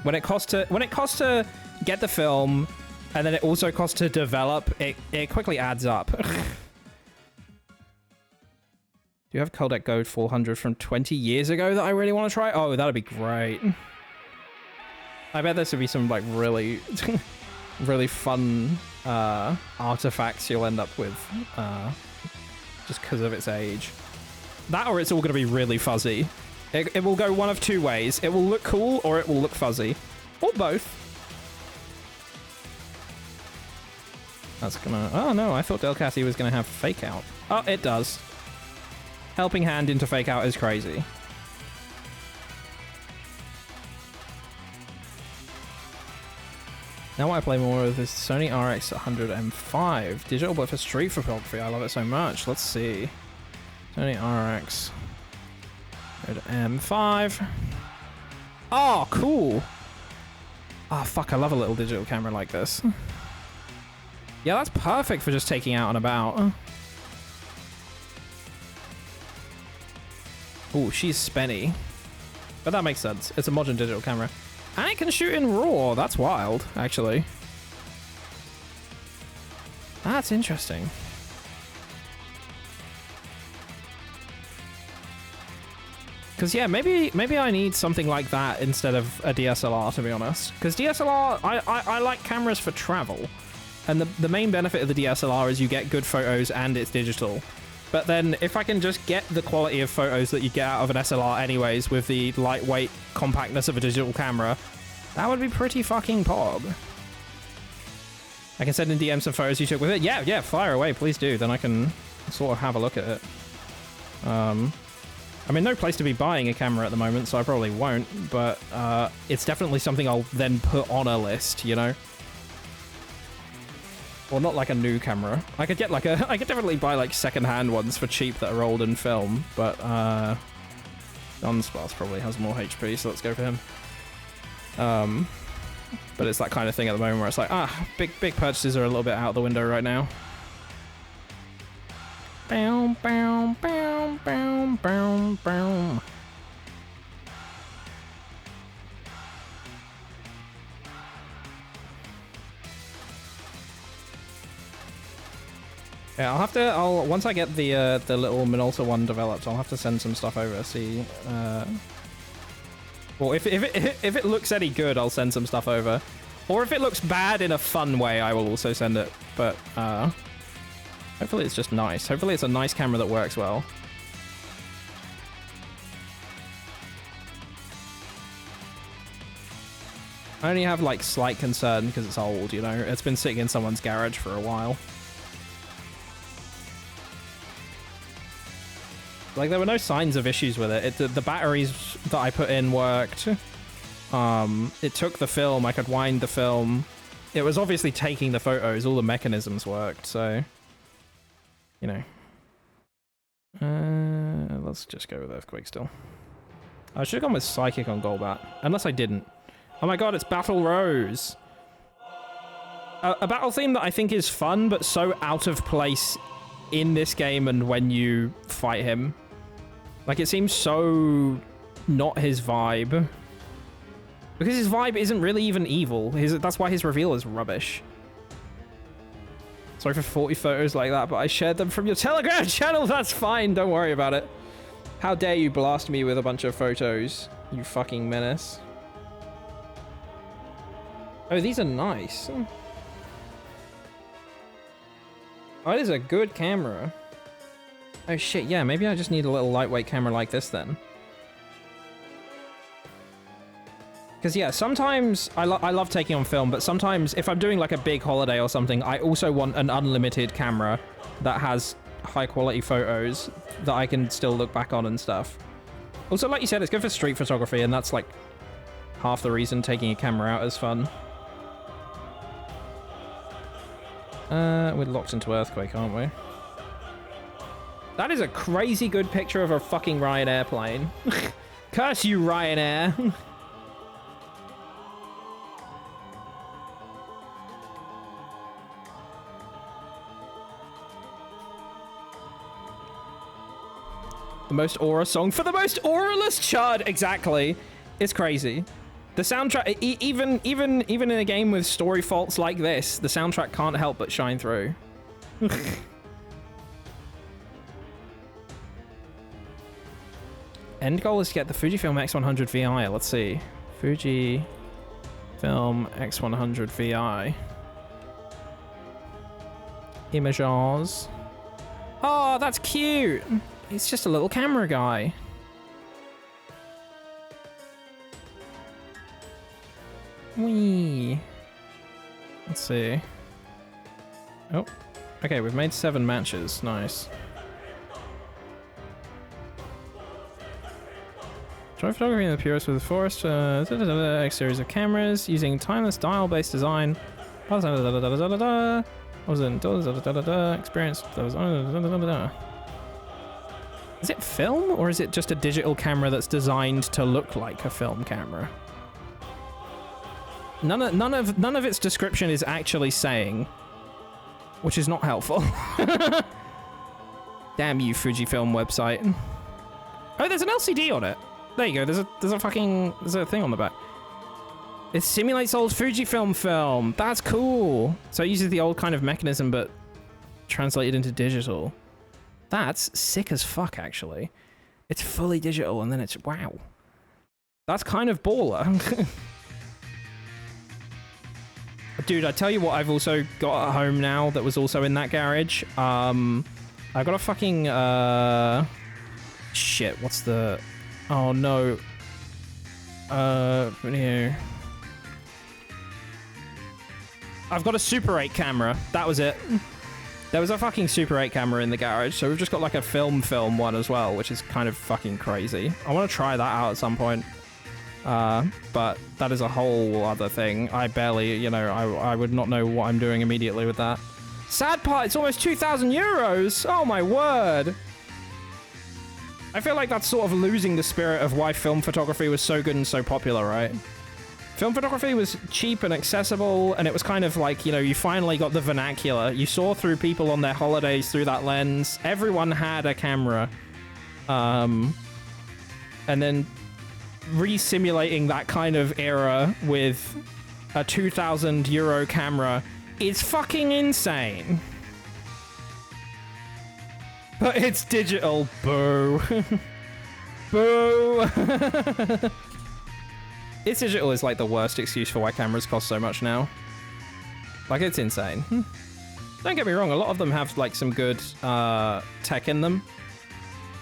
When it costs to get the film... And then it also costs to develop. It quickly adds up. Do you have Kodak Go 400 from 20 years ago that I really want to try? Oh, that'd be great. I bet this would be some like really, really fun artifacts you'll end up with just because of its age. That or it's all going to be really fuzzy. It will go one of two ways. It will look cool or it will look fuzzy. Or both. That's gonna... Oh no, I thought Delcatty was gonna have fake out. Oh, it does. Helping hand into fake out is crazy. Now I play more of this Sony RX100 M5. Digital but for street photography. I love it so much. Let's see. Sony RX M5. Oh, cool. Oh, fuck. I love a little digital camera like this. Yeah, that's perfect for just taking out and about. Oh, she's spenny. But that makes sense. It's a modern digital camera. And it can shoot in RAW. That's wild, actually. That's interesting. Because, yeah, maybe I need something like that instead of a DSLR, to be honest. Because DSLR, I like cameras for travel. And the main benefit of the DSLR is you get good photos and it's digital. But then if I can just get the quality of photos that you get out of an SLR anyways with the lightweight compactness of a digital camera, that would be pretty fucking pog. I can send in DM some photos you took with it. Yeah, fire away, please do. Then I can sort of have a look at it. I'm in no place to be buying a camera at the moment, so I probably won't. But it's definitely something I'll then put on a list, you know? Well, not like a new camera. I could definitely buy like second-hand ones for cheap that are old in film, but Dunsparce probably has more HP, so let's go for him. But it's that kind of thing at the moment where it's like, big purchases are a little bit out the window right now. Bow, bow, bow, bow, bow, bow. Yeah, once I get the little Minolta one developed, I'll have to send some stuff over. See, well, if it looks any good, I'll send some stuff over. Or if it looks bad in a fun way, I will also send it. But hopefully it's just nice. Hopefully it's a nice camera that works well. I only have like slight concern because it's old, you know. It's been sitting in someone's garage for a while. Like, there were no signs of issues with it. The batteries that I put in worked. It took the film. I could wind the film. It was obviously taking the photos. All the mechanisms worked, so... You know. Let's just go with Earthquake still. I should have gone with Psychic on Golbat. Unless I didn't. Oh my god, it's Battle Rose! A battle theme that I think is fun, but so out of place in this game and when you fight him. Like, it seems so not his vibe. Because his vibe isn't really even evil. That's why his reveal is rubbish. Sorry for 40 photos like that, but I shared them from your Telegram channel. That's fine. Don't worry about it. How dare you blast me with a bunch of photos, you fucking menace. Oh, these are nice. Oh, it is a good camera. Oh shit, yeah, maybe I just need a little lightweight camera like this then. Because yeah, sometimes I love taking on film, but sometimes if I'm doing like a big holiday or something, I also want an unlimited camera that has high quality photos that I can still look back on and stuff. Also, like you said, it's good for street photography, and that's like half the reason taking a camera out is fun. We're locked into earthquake, aren't we? That is a crazy good picture of a fucking Ryanair plane. Curse you, Ryanair. The most aura song for the most auraless chud. Exactly. It's crazy. The soundtrack, even in a game with story faults like this, the soundtrack can't help but shine through. End goal is to get the Fujifilm X100 VI. Let's see. Fujifilm X100 VI. Images. Oh, that's cute. It's just a little camera guy. Whee. Let's see. Oh. Okay, we've made 7 matches. Nice. Try photography in the purest with the forest. X series of cameras using timeless dial-based design. What was it? Experience. Is it film, or is it just a digital camera that's designed to look like a film camera? None of its description is actually saying, which is not helpful. Damn you, Fujifilm website. Oh, there's an LCD on it. There you go. There's a thing on the back. It simulates old Fujifilm film. That's cool. So it uses the old kind of mechanism, but translated into digital. That's sick as fuck, actually. It's fully digital, and then it's... Wow. That's kind of baller. Dude, I tell you what I've also got at home now that was also in that garage. I got a fucking... Shit, what's the... Oh, no. Here. I've got a Super 8 camera. That was it. There was a fucking Super 8 camera in the garage, so we've just got like a film one as well, which is kind of fucking crazy. I want to try that out at some point. But that is a whole other thing. I barely, you know, I would not know what I'm doing immediately with that. Sad part, it's almost 2,000 euros! Oh my word! I feel like that's sort of losing the spirit of why film photography was so good and so popular, right? Film photography was cheap and accessible, and it was kind of like, you know, you finally got the vernacular. You saw through people on their holidays through that lens. Everyone had a camera. And then re-simulating that kind of era with a 2,000 euro camera is fucking insane. But it's digital. Boo. Boo. It's digital is like the worst excuse for why cameras cost so much now. Like, it's insane. Don't get me wrong, a lot of them have like some good tech in them,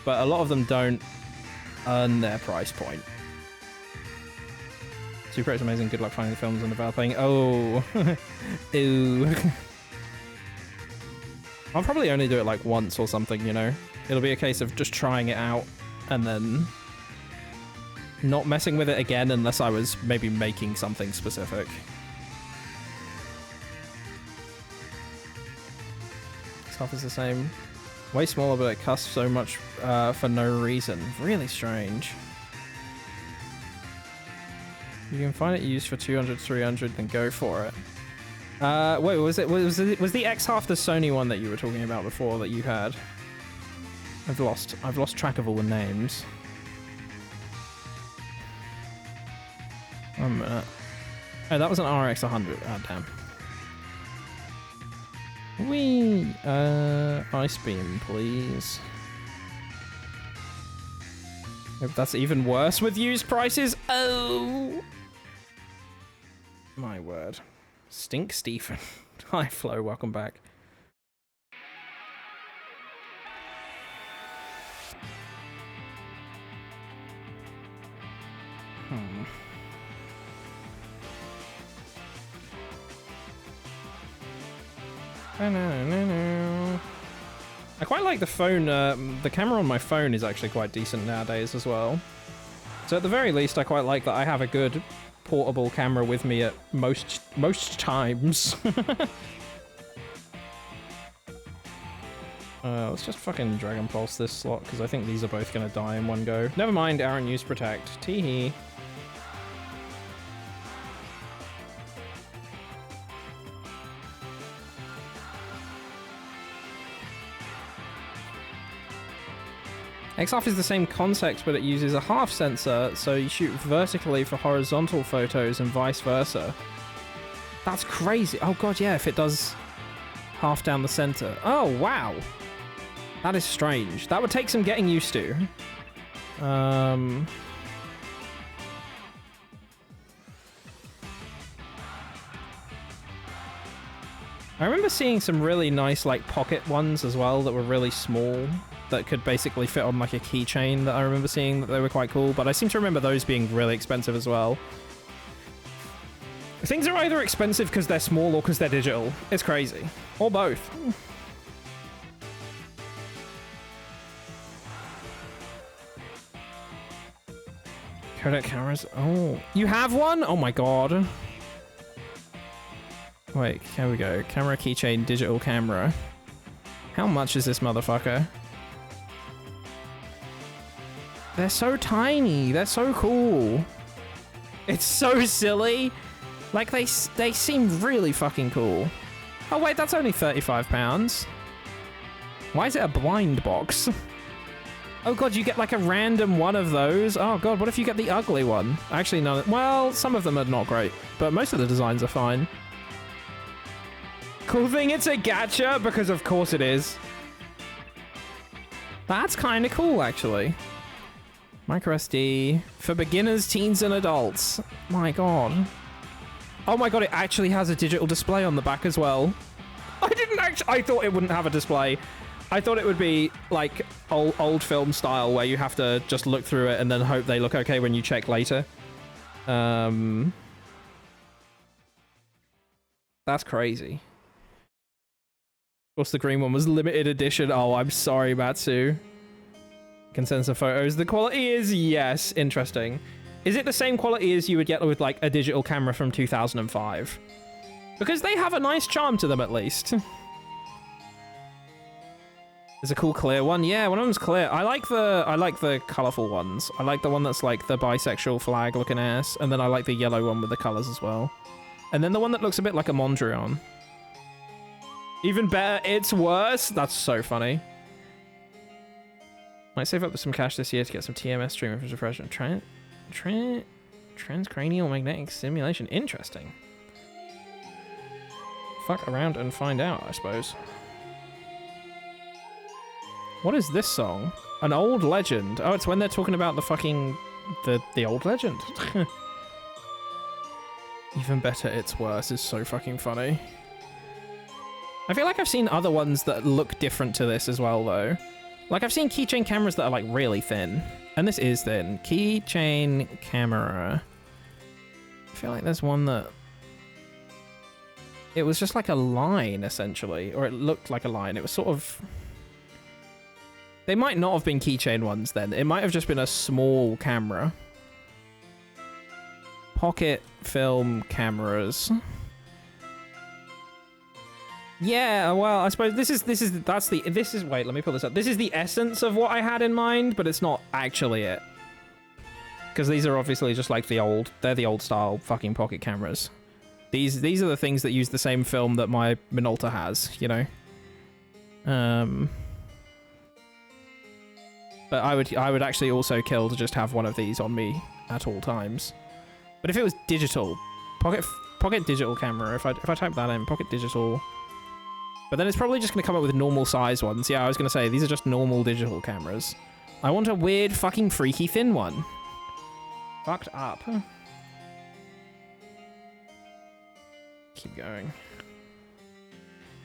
but a lot of them don't earn their price point. Super 8's amazing. Good luck finding the films and developing. Oh. Ew. I'll probably only do it like once or something, you know? It'll be a case of just trying it out and then not messing with it again unless I was maybe making something specific. Stuff is the same. Way smaller, but it costs so much for no reason. Really strange. You can find it used for 200, 300, then go for it. Wait, was the X half the Sony one that you were talking about before that you had? I've lost track of all the names. 1 minute. Oh, that was an RX 100. Oh, damn. Wee! Ice beam, please. Hope that's even worse with used prices. Oh! My word. Stink Stephen. Hi, Flo. Welcome back. I quite like the phone, the camera on my phone is actually quite decent nowadays as well. So at the very least, I quite like that I have a good portable camera with me at most times. Let's just fucking Dragon Pulse this slot, because I think these are both going to die in one go. Never mind, Aaron used Protect. Tee-hee. XOF is the same concept, but it uses a half sensor, so you shoot vertically for horizontal photos and vice versa. That's crazy. Oh god, yeah, if it does half down the center. Oh, wow. That is strange. That would take some getting used to. I remember seeing some really nice, like, pocket ones as well that were really small, that could basically fit on like a keychain that I remember seeing that they were quite cool, but I seem to remember those being really expensive as well. Things are either expensive because they're small or because they're digital. It's crazy. Or both. Kodak cameras. Oh, you have one? Oh my god. Wait, here we go. Camera keychain, digital camera. How much is this motherfucker? They're so tiny. They're so cool. It's so silly. Like, they seem really fucking cool. Oh, wait, that's only £35. Why is it a blind box? Oh, God, you get, like, a random one of those. Oh, God, what if you get the ugly one? Actually, no. Well, some of them are not great, but most of the designs are fine. Cool thing, it's a gacha, because of course it is. That's kind of cool, actually. Micro SD for beginners, teens, and adults. My god. Oh my god, it actually has a digital display on the back as well. I thought it wouldn't have a display. I thought it would be like old film style where you have to just look through it and then hope they look okay when you check later. That's crazy. Of course, the green one was limited edition. Oh, I'm sorry, Matsu. Can censor photos. The quality is, yes, interesting. Is it the same quality as you would get with like a digital camera from 2005? Because they have a nice charm to them, at least. There's a cool clear one. Yeah, one of them's clear. I like the colorful ones. I like the one that's like the bisexual flag looking ass, and then I like the yellow one with the colors as well. And then the one that looks a bit like a Mondrian. Even better, it's worse. That's so funny. Might save up some cash this year to get some TMS stream of refreshment. Transcranial magnetic stimulation. Interesting. Fuck around and find out, I suppose. What is this song? An old legend. Oh, it's when they're talking about the fucking... the old legend. Even better, it's worse is so fucking funny. I feel like I've seen other ones that look different to this as well, though. Like, I've seen keychain cameras that are, like, really thin. And this is thin. Keychain camera. I feel like there's one that... It was just like a line, essentially. Or it looked like a line. It was sort of... They might not have been keychain ones, then. It might have just been a small camera. Pocket film cameras. Yeah, well, I suppose this is wait, let me pull this up. This is the essence of what I had in mind, but it's not actually it. Because these are obviously just like they're the old style fucking pocket cameras. These are the things that use the same film that my Minolta has, you know. But I would actually also kill to just have one of these on me at all times. But if it was digital, pocket digital camera, if I type that in, pocket digital But then it's probably just going to come up with normal size ones. Yeah, I was going to say, these are just normal digital cameras. I want a weird fucking freaky thin one. Fucked up. Keep going.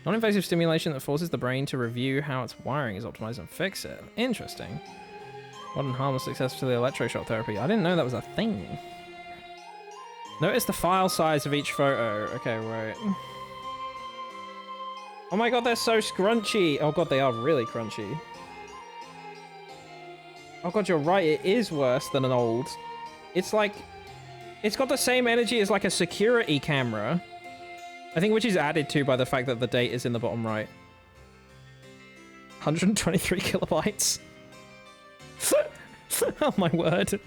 Non-invasive stimulation that forces the brain to review how its wiring is optimized and fix it. Interesting. Modern harmless success to the electroshock therapy. I didn't know that was a thing. Notice the file size of each photo. Okay, right. Oh my god, they're so scrunchy. Oh god, they are really crunchy. Oh god, you're right. It is worse than an old. It's like... It's got the same energy as like a security camera. I think which is added to by the fact that the date is in the bottom right. 123 kilobytes. Oh my word.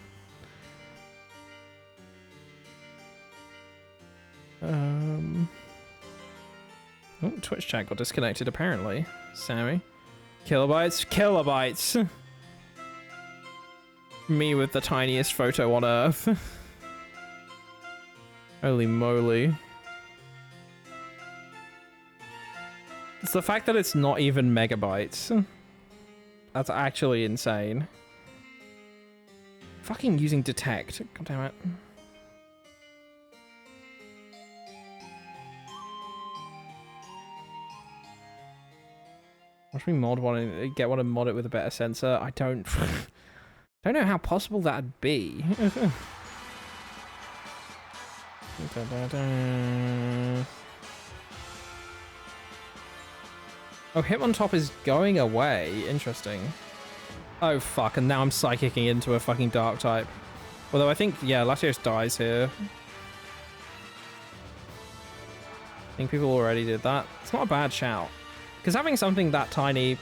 Oh, Twitch chat got disconnected apparently. Sammy. Kilobytes? Kilobytes! Me with the tiniest photo on Earth. Holy moly. It's the fact that it's not even megabytes. That's actually insane. Fucking using detect. God damn it. Watch me mod one and get one and mod it with a better sensor. I don't know how possible that'd be. Oh, Hitmontop is going away. Interesting. Oh fuck, and now I'm psychicking into a fucking dark type. Although I think, yeah, Latios dies here. I think people already did that. It's not a bad shout. Because having something that tiny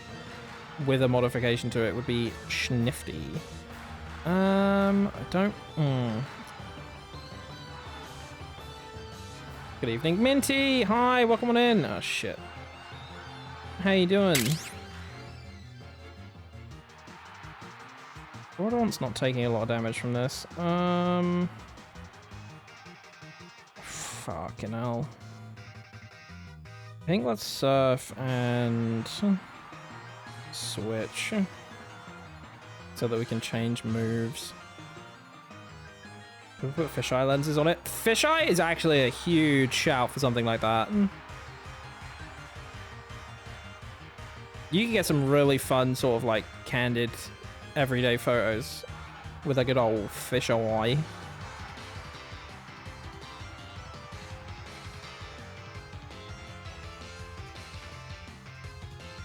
with a modification to it would be schnifty. I don't... Good evening, Minty! Hi, welcome on in! Oh, shit. How you doing? Rodon's not taking a lot of damage from this. Fucking hell. I think let's surf and switch so that we can change moves. Can we put fisheye lenses on it? Fisheye is actually a huge shout for something like that. You can get some really fun sort of like candid everyday photos with a good old fisheye.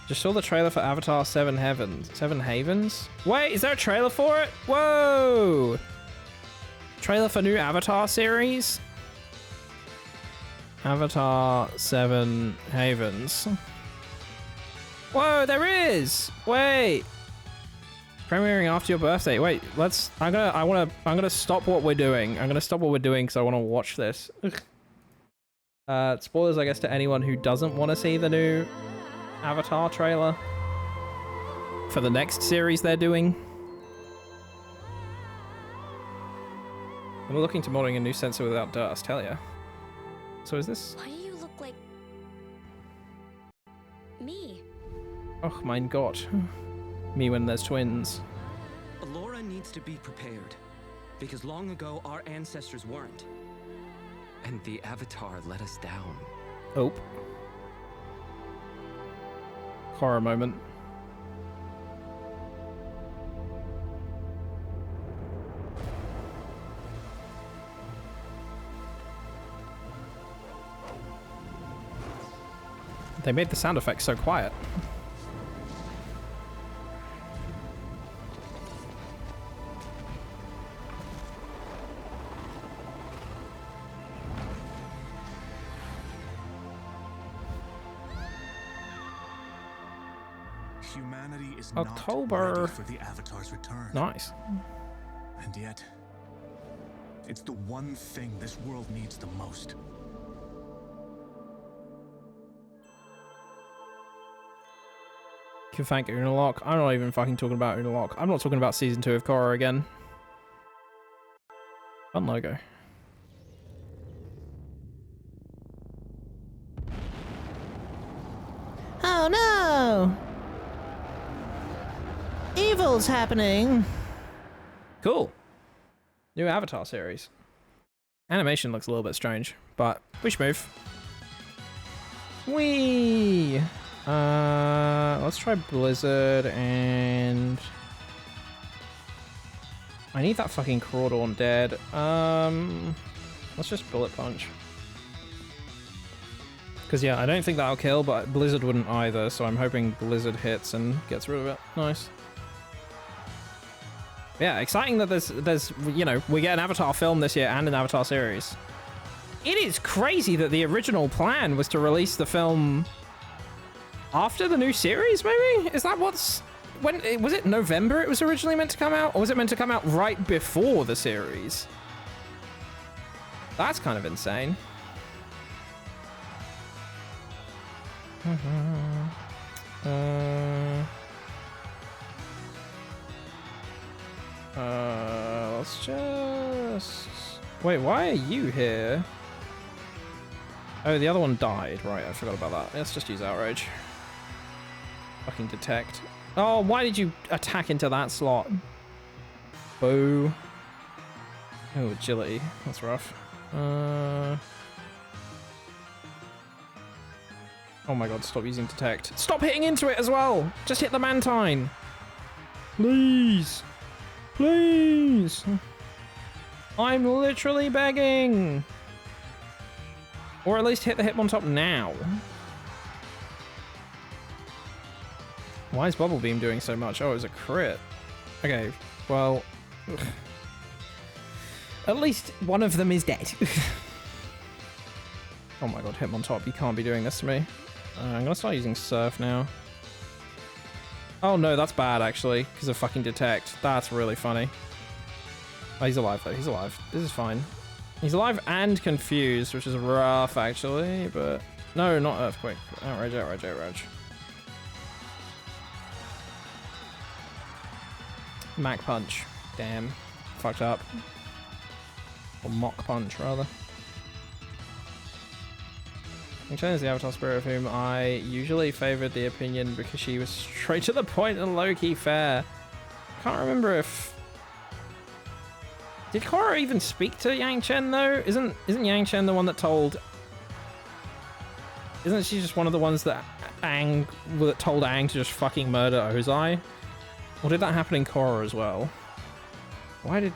Just saw the trailer for Avatar 7 Havens. Wait, is there a trailer for it? Whoa! Trailer for new Avatar series? Avatar 7 Havens. Whoa, there is! Wait! Premiering after your birthday. Wait, I'm gonna stop what we're doing. I'm gonna stop what we're doing because I want to watch this. Spoilers, I guess, to anyone who doesn't want to see the new Avatar trailer for the next series they're doing. I'm looking to modding a new sensor without dust, hell yeah. So is this... Why do you look like... me? Oh mein Gott. Me when there's twins. Alora needs to be prepared, because long ago our ancestors weren't. And the Avatar let us down. Oh. Horror moment. They made the sound effects so quiet. Humanity is October. not ready for the Avatar's return. Nice. And yet, it's the one thing this world needs the most. You can thank Unalok. I'm not even fucking talking about Unalok. I'm not talking about season 2 of Korra again. Fun logo. Oh no! Evil's happening! Cool. New Avatar series. Animation looks a little bit strange, but we should move. Whee! Let's try Blizzard and... I need that fucking Crawdorn dead. Let's just Bullet Punch. Because yeah, I don't think that'll kill, but Blizzard wouldn't either, so I'm hoping Blizzard hits and gets rid of it. Nice. Yeah, exciting that there's you know, we get an Avatar film this year and an Avatar series. It is crazy that the original plan was to release the film after the new series, maybe? Is that what's... when was it November it was originally meant to come out? Or was it meant to come out right before the series? That's kind of insane. Let's just... Wait, why are you here? Oh, the other one died. Right, I forgot about that. Let's just use Outrage. Fucking Detect. Oh, why did you attack into that slot? Boo. Oh, Agility. That's rough. Oh my god, stop using Detect. Stop hitting into it as well! Just hit the Mantine! Please! Please! I'm literally begging! Or at least hit the Hitmontop now. Why is Bubble Beam doing so much? Oh, it was a crit. Okay, well... ugh. At least one of them is dead. Oh my god, Hitmontop, you can't be doing this to me. I'm gonna start using Surf now. Oh no, that's bad actually, because of fucking Detect. That's really funny. Oh, he's alive though, he's alive. This is fine. He's alive and confused, which is rough actually, but... No, not Earthquake. Outrage, Outrage, Outrage. Mach Punch. Damn. Fucked up. Or Mach Punch, rather. Yang is the Avatar spirit of whom I usually favoured the opinion because she was straight to the point and low-key fair. Can't remember if... Did Korra even speak to Yang Chen though? Isn't Yang Chen the one that told... Isn't she just one of the ones that told Aang to just fucking murder Ozai? Or did that happen in Korra as well? Why did...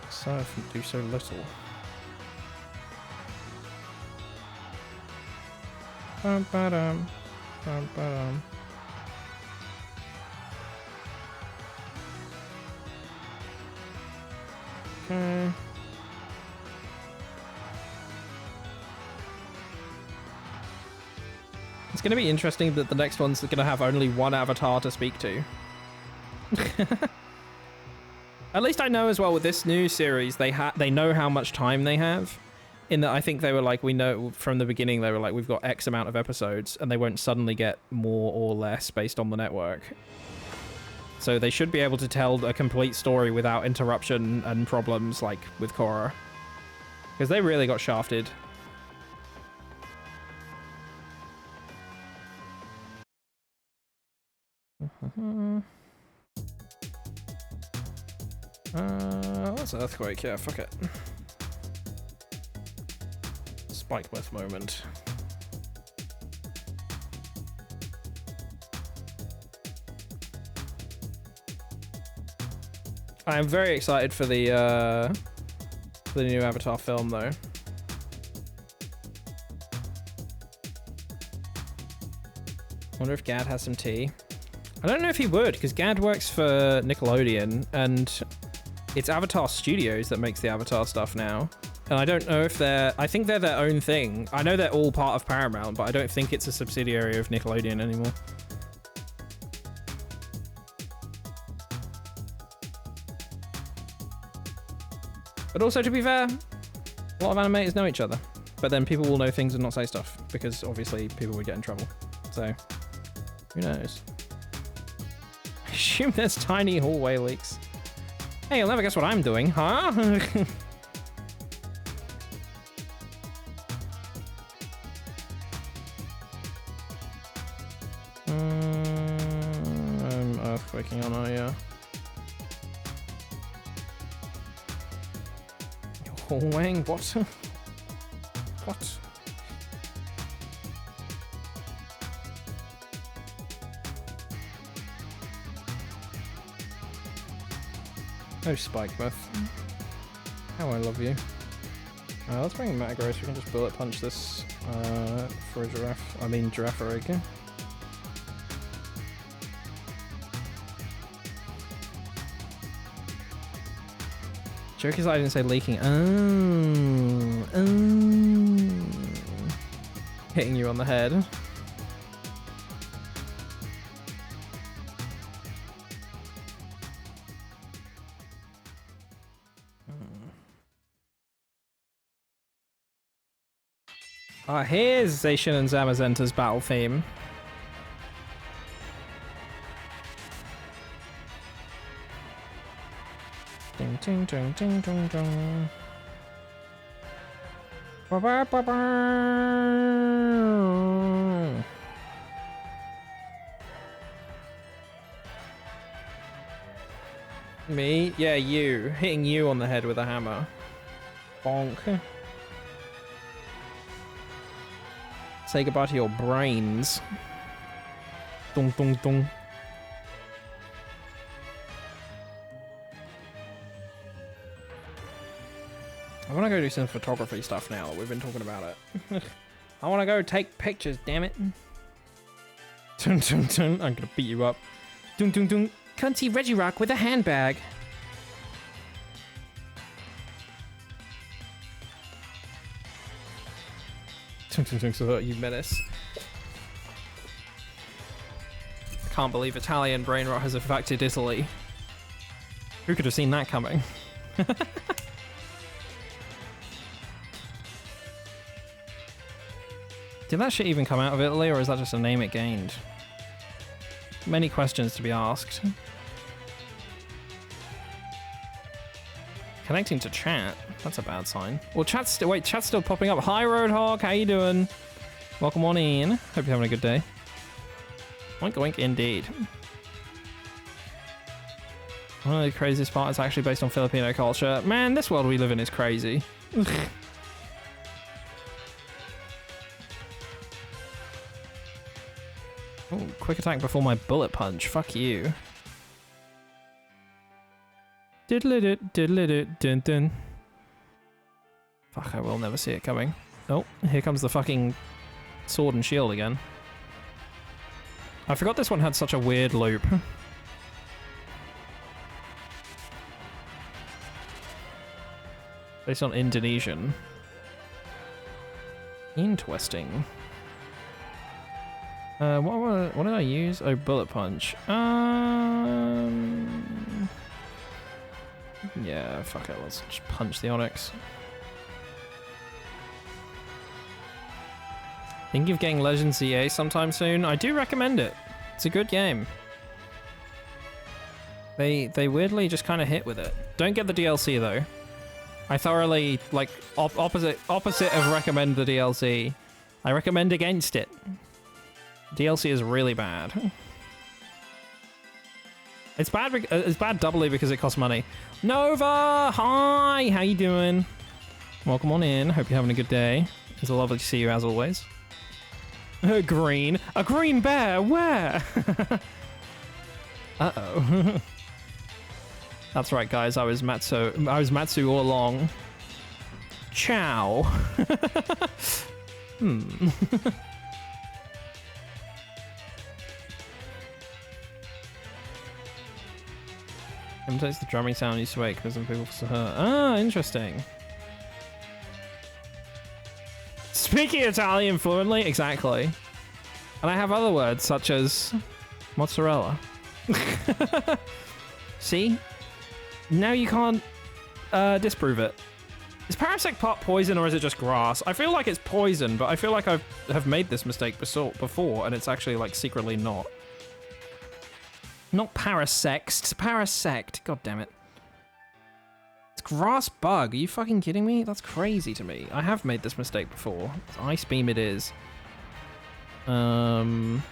Surf do so little? Bum-ba-dum. Bum-ba-dum. Okay. It's going to be interesting that the next one's going to have only one avatar to speak to. At least I know as well with this new series, they know how much time they have. In that I think they were like, we know from the beginning, they were like, we've got X amount of episodes and they won't suddenly get more or less based on the network. So they should be able to tell a complete story without interruption and problems like with Korra. Because they really got shafted. That's Earthquake, yeah, fuck it. Spike Breath moment. I am very excited for the new Avatar film, though. Wonder if Gad has some tea. I don't know if he would, because Gad works for Nickelodeon, and it's Avatar Studios that makes the Avatar stuff now. And I don't know if I think they're their own thing. I know they're all part of Paramount, but I don't think it's a subsidiary of Nickelodeon anymore. But also, to be fair, a lot of animators know each other. But then people will know things and not say stuff, because obviously people would get in trouble. So, who knows? I assume there's tiny hallway leaks. Hey, you'll never guess what I'm doing, huh? clicking on, are you? Oh, Wang, what? What? Oh, Spike Buff. How I love you. Let's bring Metagross. We can just bullet punch this for a giraffe. I mean, Girafarig. Joke is I didn't say leaking. Oh. Hitting you on the head. Here's Zacian and Zamazenta's battle theme. Ding ding ding ding ding ding. Ba ba ba ba. Me? Yeah, you. Hitting you on the head with a hammer. Bonk. Say goodbye to your brains. Dong dong dong. I want to go do some photography stuff now that we've been talking about it. I want to go take pictures, damn it. Dun, dun, dun. I'm gonna beat you up. Dun, dun, dun. Cunty Regirock with a handbag. Dun, dun, dun, so you menace. I can't believe Italian brain rot has affected Italy. Who could have seen that coming? Did that shit even come out of Italy, or is that just a name it gained? Many questions to be asked. Connecting to chat? That's a bad sign. Well, chat's still popping up. Hi, Roadhog. How you doing? Welcome on in. Hope you're having a good day. Oink oink indeed. One of the craziest parts is actually based on Filipino culture. Man, this world we live in is crazy. Oh, quick attack before my bullet punch. Fuck you. Diddle-it, diddle-it, dun dun. Fuck, I will never see it coming. Oh, here comes the fucking sword and shield again. I forgot this one had such a weird loop. Based on Indonesian. Interesting. What did I use? Oh, bullet punch. Yeah, fuck it. Let's just punch the Onyx. Thinking of getting Legends EA sometime soon. I do recommend it. It's a good game. They weirdly just kind of hit with it. Don't get the DLC though. I thoroughly like opposite of recommend the DLC. I recommend against it. DLC is really bad. It's bad doubly because it costs money. Nova, hi, how you doing? Welcome on in. Hope you're having a good day. It's lovely to see you as always. A green bear. Where? Uh-oh. That's right, guys. I was Matsu all along. Ciao. Sometimes the drumming sound used to wake because some people hurt. Ah, interesting. Speaking Italian fluently, exactly. And I have other words such as mozzarella. See? Now you can't disprove it. Is Parasect part poison or is it just grass? I feel like it's poison, but I feel like I have made this mistake before and it's actually like secretly not. Not Parasect, it's Parasect. God damn it. It's grass bug. Are you fucking kidding me? That's crazy to me. I have made this mistake before. It's Ice Beam it is. And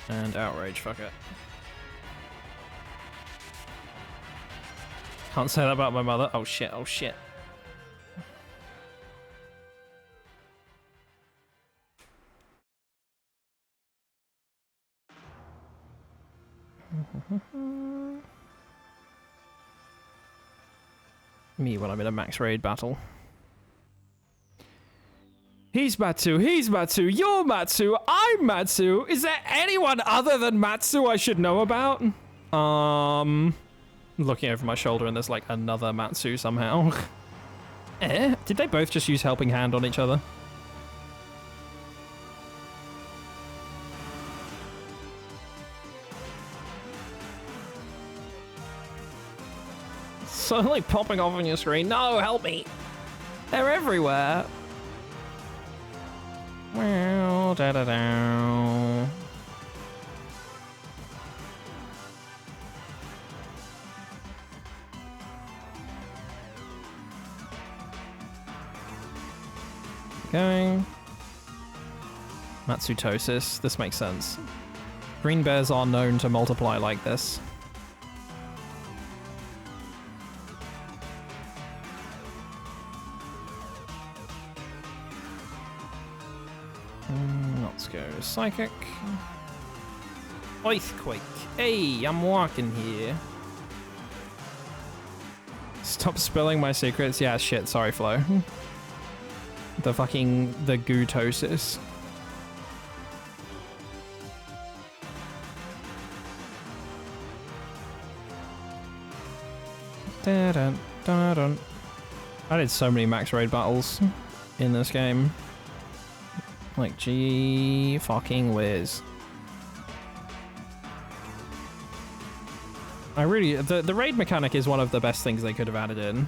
Outrage, fuck it. Can't say that about my mother. Oh shit, oh shit. Me when I'm in a max raid battle. He's Matsu, you're Matsu, I'm Matsu. Is there anyone other than Matsu I should know about? Looking over my shoulder and there's like another Matsu somehow. Did they both just use helping hand on each other? Suddenly popping off on your screen. No, help me. They're everywhere. Well, da da da. Going. Matsutosis. This makes sense. Green bears are known to multiply like this. Let's go psychic. Earthquake. Hey, I'm walking here. Stop spilling my secrets. Yeah, shit. Sorry, Flo. The gootosis. Dun, dun, dun. I did so many max raid battles in this game. Like, gee fucking whiz. I really... The raid mechanic is one of the best things they could have added in.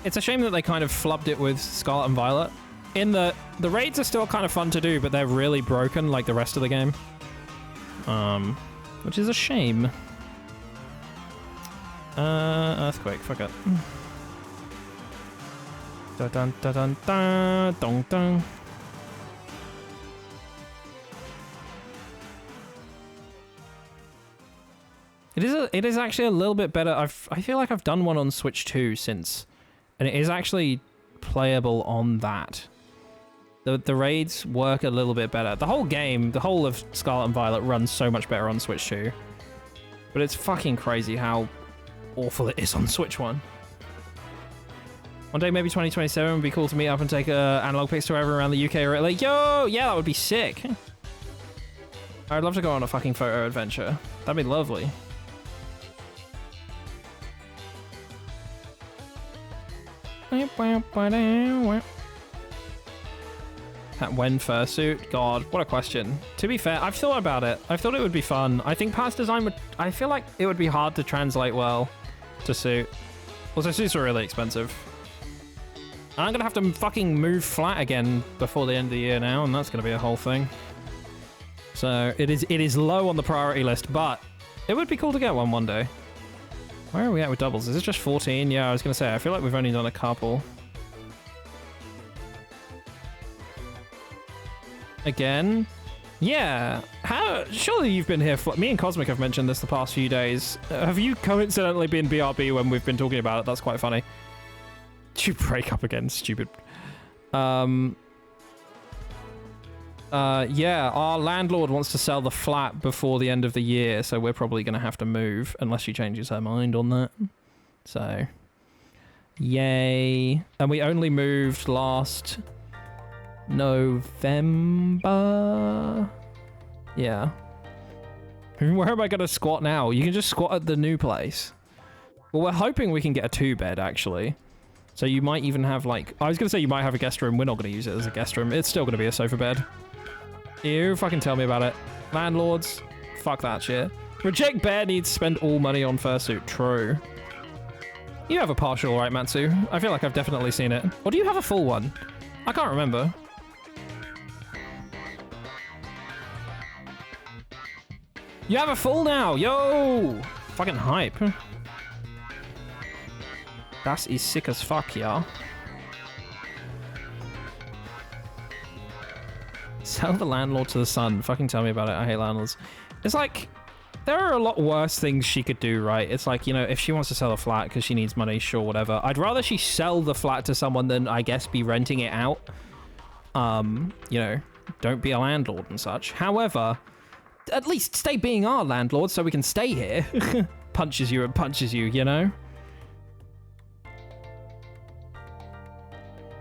It's a shame that they kind of flubbed it with Scarlet and Violet. In the raids are still kind of fun to do, but they're really broken like the rest of the game. Which is a shame. Earthquake, fuck it. Dun dun dun dun dun dun dun. It is actually a little bit better. I feel like I've done one on Switch 2 since, and it is actually playable on that. The raids work a little bit better. The whole game, the whole of Scarlet and Violet runs so much better on Switch 2. But it's fucking crazy how awful it is on Switch 1. One day, maybe 2027, would be cool to meet up and take analog pics to wherever around the UK or Italy. Yo, yeah, that would be sick. I'd love to go on a fucking photo adventure. That'd be lovely. That when fursuit? God, what a question. To be fair, I've thought about it. I thought it would be fun. I think past design would... I feel like it would be hard to translate well to suit. Also, suits are really expensive. I'm gonna have to fucking move flat again before the end of the year now, and that's gonna be a whole thing. So it is low on the priority list, but it would be cool to get one day. Where are we at with doubles? Is it just 14? Yeah, I was gonna say, I feel like we've only done a couple. Again? Yeah. Surely you've been here for... Me and Cosmic have mentioned this the past few days. Have you coincidentally been BRB when we've been talking about it? That's quite funny. Did you break up again? Stupid. Yeah, our landlord wants to sell the flat before the end of the year, so we're probably going to have to move, unless she changes her mind on that. So, yay. And we only moved last November. Yeah. Where am I going to squat now? You can just squat at the new place. Well, we're hoping we can get a 2-bed, actually. So you might even have, like... I was going to say you might have a guest room. We're not going to use it as a guest room. It's still going to be a sofa bed. Ew, fucking tell me about it. Landlords, fuck that shit. Reject bear needs to spend all money on fursuit. True. You have a partial, right, Matsu? I feel like I've definitely seen it. Or do you have a full one? I can't remember. You have a full now! Yo! Fucking hype. Das is sick as fuck, yeah. Sell the landlord to the sun. Fucking tell me about it. I hate landlords. It's like... there are a lot worse things she could do, right? It's like, you know, if she wants to sell a flat because she needs money, sure, whatever. I'd rather she sell the flat to someone than, I guess, be renting it out. You know, don't be a landlord and such. However, at least stay being our landlord so we can stay here. Punches you and punches you, you know?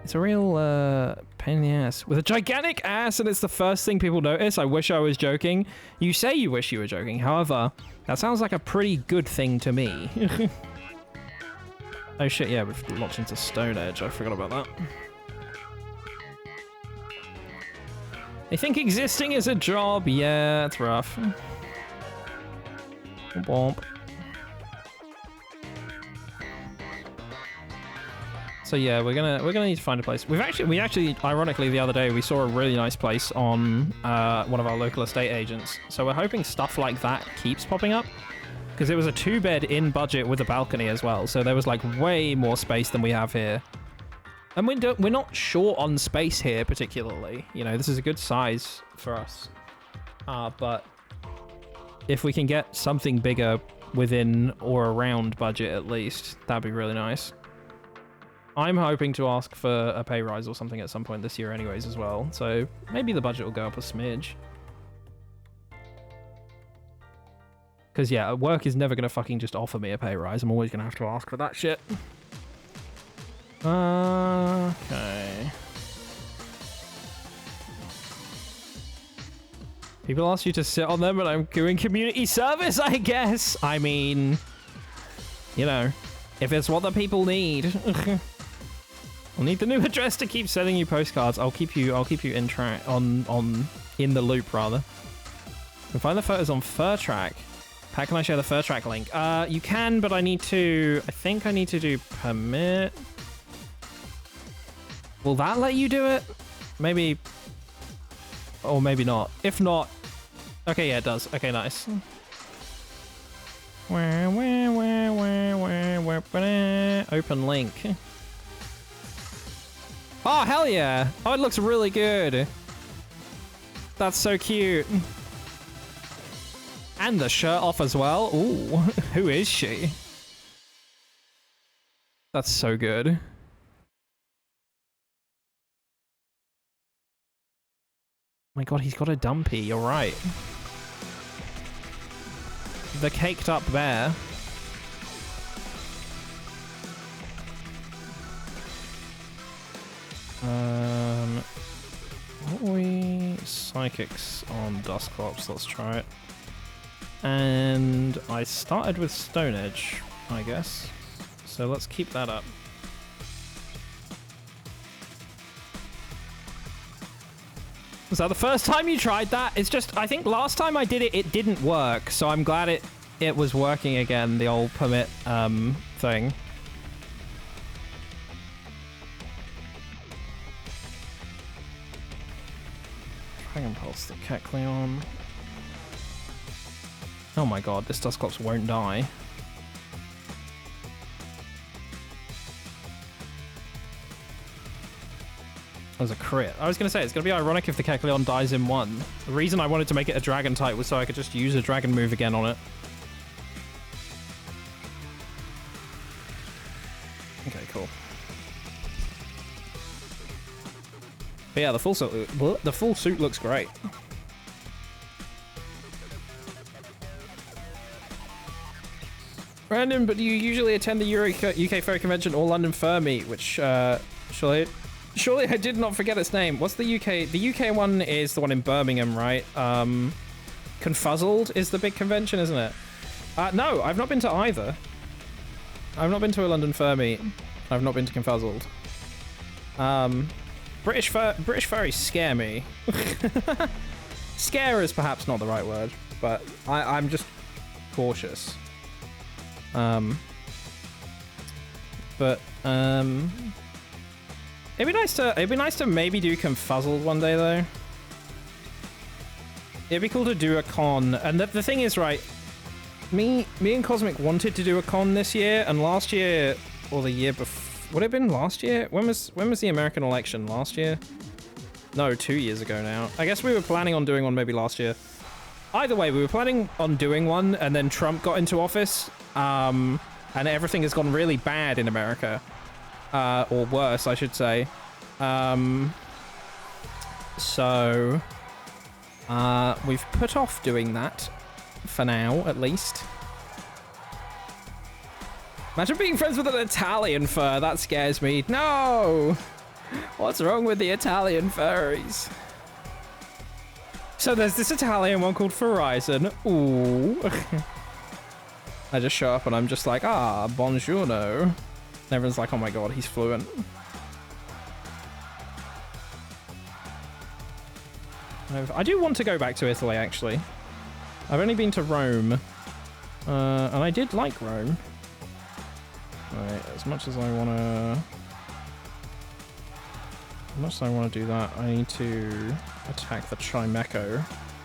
It's a real pain in the ass. With a gigantic ass, and it's the first thing people notice. I wish I was joking. You say you wish you were joking. However, that sounds like a pretty good thing to me. Oh shit, yeah, we've launched into Stone Edge. I forgot about that. They think existing is a job. Yeah, it's rough. Womp. So yeah, we're gonna need to find a place. We actually, ironically, the other day we saw a really nice place on one of our local estate agents. So we're hoping stuff like that keeps popping up, because it was a 2-bed in budget with a balcony as well. So there was like way more space than we have here, and we're not short on space here particularly. You know, this is a good size for us. But if we can get something bigger within or around budget at least, that'd be really nice. I'm hoping to ask for a pay rise or something at some point this year anyways as well, so maybe the budget will go up a smidge. Because yeah, work is never going to fucking just offer me a pay rise. I'm always going to have to ask for that shit. Okay. People ask you to sit on them and I'm doing community service, I guess. I mean, you know, if it's what the people need. I'll need the new address to keep sending you postcards. I'll keep you in track in the loop rather. You can find the photos on Furtrack. How can I share the Furtrack link? You can, but I think I need to do permit. Will that let you do it? Maybe, or maybe not. If not, okay, yeah, it does. Okay, nice. Open link. Oh, hell yeah. Oh, it looks really good. That's so cute. And the shirt off as well. Ooh, who is she? That's so good. Oh my god, he's got a dumpy. You're right. The caked up bear. What are we? Psychics on Dusclops, let's try it. And I started with Stone Edge, I guess. So let's keep that up. Was that the first time you tried that? It's just, I think last time I did it, it didn't work. So I'm glad it was working again, the old permit thing. Dragon Pulse the Kecleon. Oh my god, this Dusclops won't die. That was a crit. I was going to say, it's going to be ironic if the Kecleon dies in one. The reason I wanted to make it a dragon type was so I could just use a dragon move again on it. Okay, cool. But yeah, the full suit looks great. Random, but do you usually attend the UK Furry Convention or London Fur Meet, which surely I did not forget its name. What's the UK? The UK one is the one in Birmingham, right? Confuzzled is the big convention, isn't it? No, I've not been to either. I've not been to a London Fur Meet. I've not been to Confuzzled. British furries scare me. Scare is perhaps not the right word, but I'm just cautious. It'd be nice to maybe do Confuzzled one day though. It'd be cool to do a con, and the thing is, right, me and Cosmic wanted to do a con this year, and last year or the year before, would it have been last year? When was the American election? Last year? No, 2 years ago now. I guess we were planning on doing one maybe last year. Either way, we were planning on doing one, and then Trump got into office, and everything has gone really bad in America. Or worse, I should say. So, we've put off doing that, for now, at least. Imagine being friends with an Italian fur, that scares me. No! What's wrong with the Italian furries? So there's this Italian one called Verizon. Ooh. I just show up and I'm just like, ah, buongiorno. And everyone's like, oh my god, he's fluent. I do want to go back to Italy, actually. I've only been to Rome. And I did like Rome. Right, as much as I want to do that, I need to attack the Chimecho,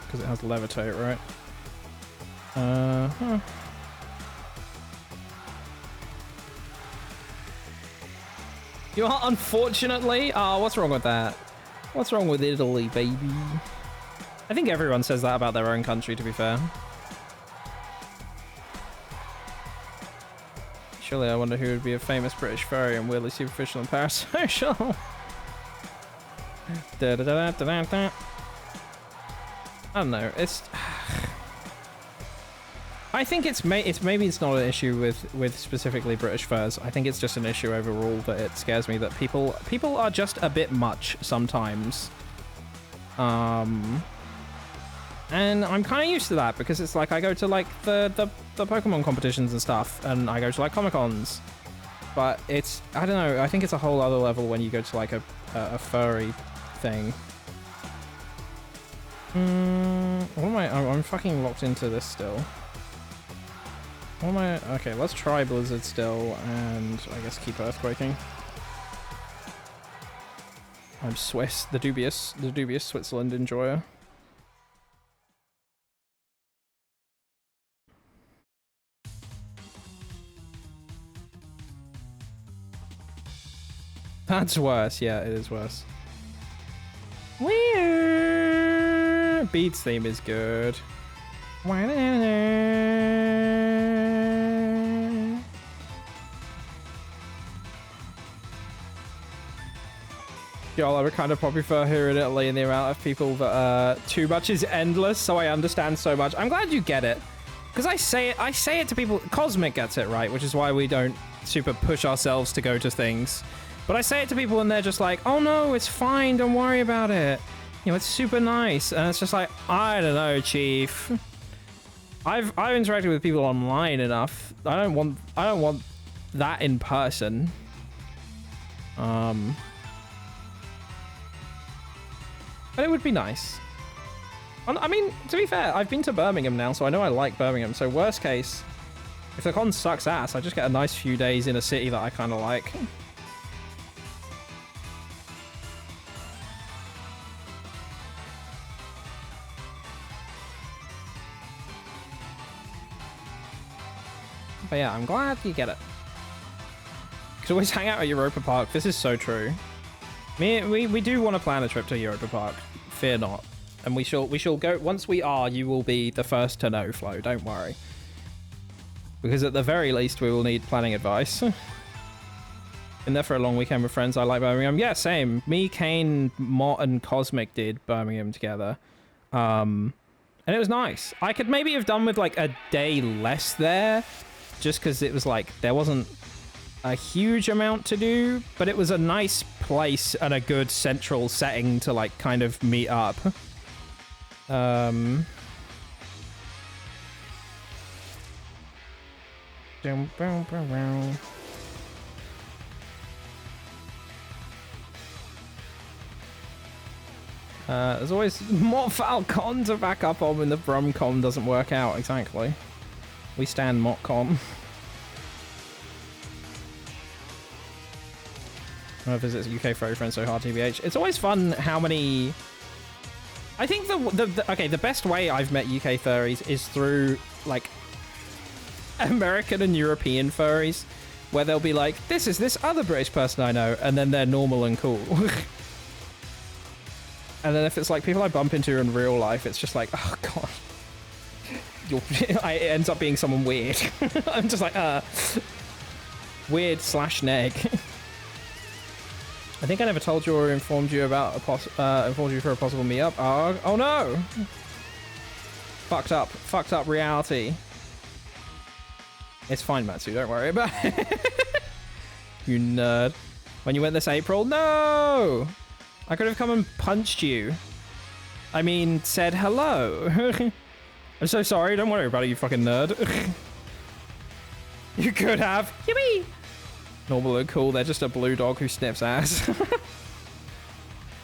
because it has levitate, right? You are, unfortunately? Oh, what's wrong with that? What's wrong with Italy, baby? I think everyone says that about their own country, to be fair. Surely I wonder who would be a famous British furry and weirdly superficial and parasocial. I don't know. It's. I think maybe it's not an issue with specifically British furs. I think it's just an issue overall that it scares me that people are just a bit much sometimes. And I'm kind of used to that because it's like I go to like the Pokemon competitions and stuff, and I go to like Comic-Cons. But it's, I don't know, I think it's a whole other level when you go to like a furry thing. What am I'm fucking locked into this still. What am I? Okay, let's try Blizzard still, and I guess keep Earthquaking. I'm Swiss, the dubious Switzerland enjoyer. That's worse. Yeah, it is worse. Weird. Beats theme is good. Y'all are a kind of poppy fur here in Italy, and the amount of people that too much is endless, so I understand so much. I'm glad you get it. Because I say it to people. Cosmic gets it right, which is why we don't super push ourselves to go to things. But I say it to people and they're just like, oh no, it's fine, don't worry about it. You know, it's super nice. And it's just like, I don't know, Chief. I've interacted with people online enough. I don't want that in person. But it would be nice. I mean, to be fair, I've been to Birmingham now, so I know I like Birmingham. So worst case, if the con sucks ass, I just get a nice few days in a city that I kind of like. But yeah, I'm glad you get it. You could always hang out at Europa Park. This is so true. We do want to plan a trip to Europa Park. Fear not. And we shall go. Once we are, you will be the first to know, Flo. Don't worry. Because at the very least, we will need planning advice. Been there for a long weekend with friends. I like Birmingham. Yeah, same. Me, Kane, Mott, and Cosmic did Birmingham together. And it was nice. I could maybe have done with like a day less there. Just because it was like, there wasn't a huge amount to do, but it was a nice place and a good central setting to like kind of meet up. There's always more Falcon to back up on when the Brumcom doesn't work out. Exactly. We stand Motcom. I visit UK furry friends so hard, TBH. It's always fun how many. I think the best way I've met UK furries is through like American and European furries, where they'll be like, "This is this other British person I know," and then they're normal and cool. And then if it's like people I bump into in real life, it's just like, oh god. it ends up being someone weird. I'm just like, weird / neg. I think I never told you or informed you about informed you for a possible meetup. Oh no! Fucked up reality. It's fine, Matsu, don't worry about it. You nerd. When you went this April? No! I could have come and punched you. I mean, said hello. I'm so sorry, don't worry about it, you fucking nerd. You could have. Yippee! Normal and cool, they're just a blue dog who sniffs ass.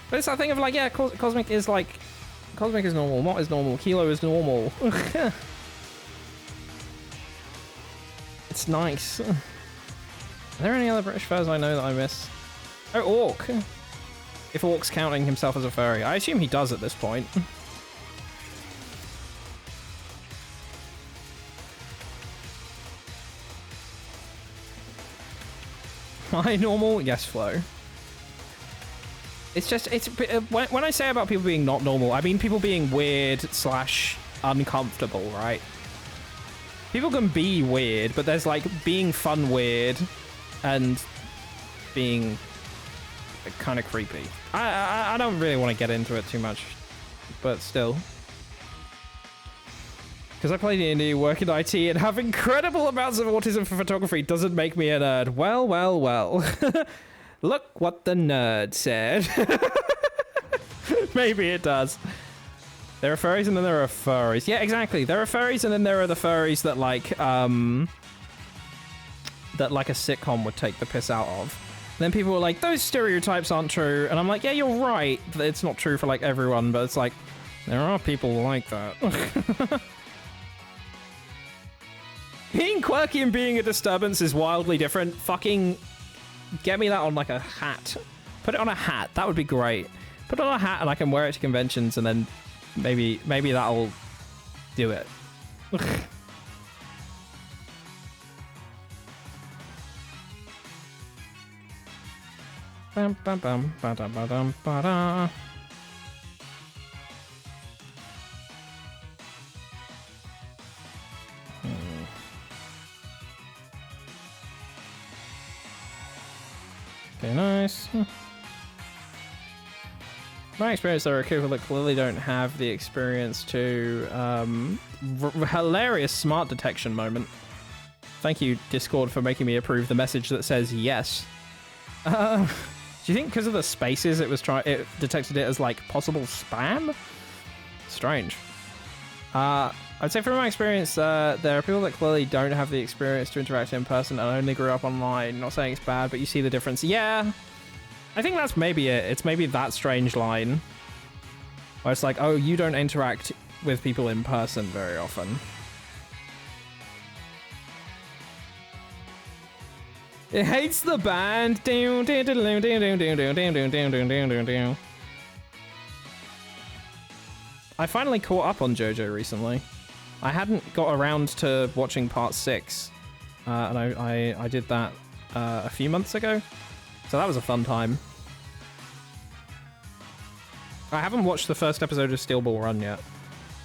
But it's that thing of like, yeah, Cosmic is like... Cosmic is normal, Mott is normal, Kilo is normal. It's nice. Are there any other British furs I know that I miss? Oh, Orc. If Orc's counting himself as a furry. I assume he does at this point. Hi, normal? Yes, Flo. It's just, when I say about people being not normal, I mean people being weird / uncomfortable, right? People can be weird, but there's like being fun weird and being kind of creepy. I don't really want to get into it too much, but still. Because I played in indie, work in IT, and have incredible amounts of autism for photography doesn't make me a nerd. Well, well, well. Look what the nerd said. Maybe it does. There are furries and then there are furries. Yeah, exactly. There are furries and then there are the furries that like a sitcom would take the piss out of. And then people are like, those stereotypes aren't true. And I'm like, yeah, you're right. It's not true for like everyone, but it's like, there are people like that. Being quirky and being a disturbance is wildly different. Fucking get me that on like a hat. Put it on a hat. That would be great. Put it on a hat and I can wear it to conventions and then maybe that'll do it. Bum, bum, bum, ba-da, ba-dum, ba-da. Okay, nice. My experience, there are people that clearly don't have the experience to hilarious smart detection moment. Thank you, Discord, for making me approve the message that says yes. Do you think because of the spaces it detected it as like possible spam? Strange. I'd say from my experience, there are people that clearly don't have the experience to interact in person and only grew up online. Not saying it's bad, but you see the difference. Yeah, I think that's maybe it. It's maybe that strange line where it's like, oh, you don't interact with people in person very often. It hates the band. I finally caught up on JoJo recently. I hadn't got around to watching part 6, and I did that a few months ago, so that was a fun time. I haven't watched the first episode of Steel Ball Run yet,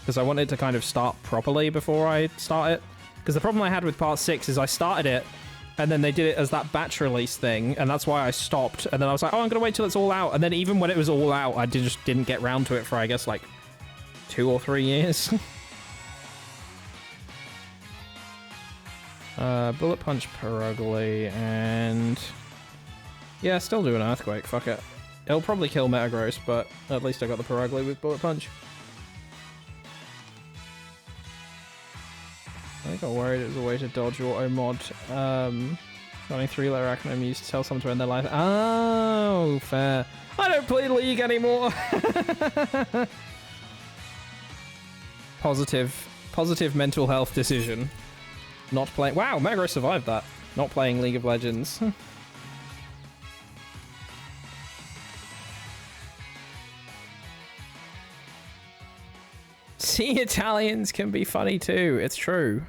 because I wanted to kind of start properly before I start it, because the problem I had with part 6 is I started it, and then they did it as that batch release thing, and that's why I stopped, and then I was like, oh, I'm gonna wait till it's all out, and then even when it was all out, I just didn't get round to it for, I guess, like 2 or 3 years. Bullet Punch Perugly, and yeah, still do an Earthquake, fuck it. It'll probably kill Metagross, but at least I got the Perugly with Bullet Punch. I got worried it was a way to dodge auto mod. Only 3-letter acronym used to tell someone to end their life. Oh, fair. I don't play League anymore. Positive mental health decision. Not playing. Wow, Metagross survived that. Not playing League of Legends. See, Italians can be funny too. It's true.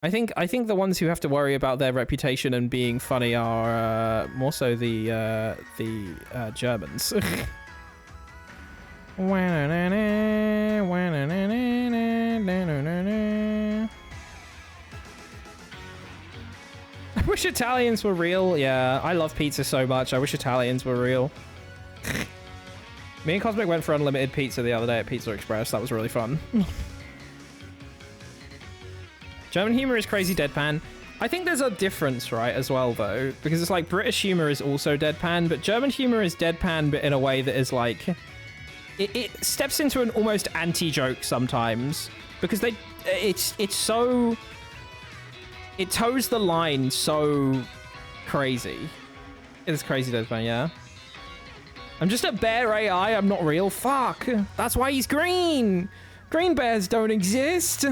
I think the ones who have to worry about their reputation and being funny are more so the Germans. I wish Italians were real. Yeah, I love pizza so much. I wish Italians were real. Me and Cosmic went for unlimited pizza the other day at Pizza Express. That was really fun. German humor is crazy deadpan. I think there's a difference, right, as well, though, because it's like British humor is also deadpan, but German humor is deadpan, but in a way that is like, it steps into an almost anti-joke sometimes, because it's so, it toes the line so crazy. It's crazy deadpan, yeah. I'm just a bear AI, I'm not real. Fuck. That's why he's green. Green bears don't exist.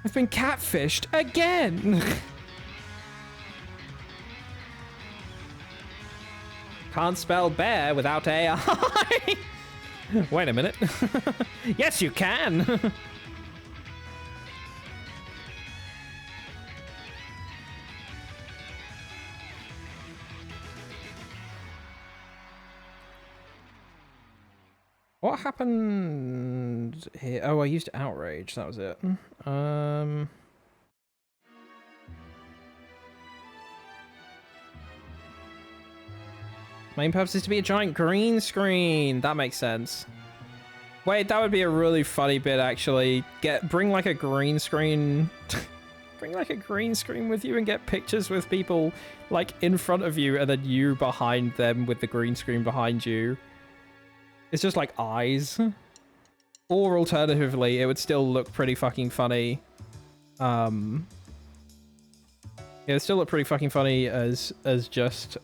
I've been catfished again. Can't spell bear without AI. Wait a minute. Yes, you can. What happened here? Oh, I used outrage. That was it. Main purpose is to be a giant green screen. That makes sense. Wait, that would be a really funny bit, actually. Bring like a green screen. Bring like a green screen with you and get pictures with people like in front of you and then you behind them with the green screen behind you. It's just like eyes. Or alternatively, it would still look pretty fucking funny. Yeah, it still look pretty fucking funny as just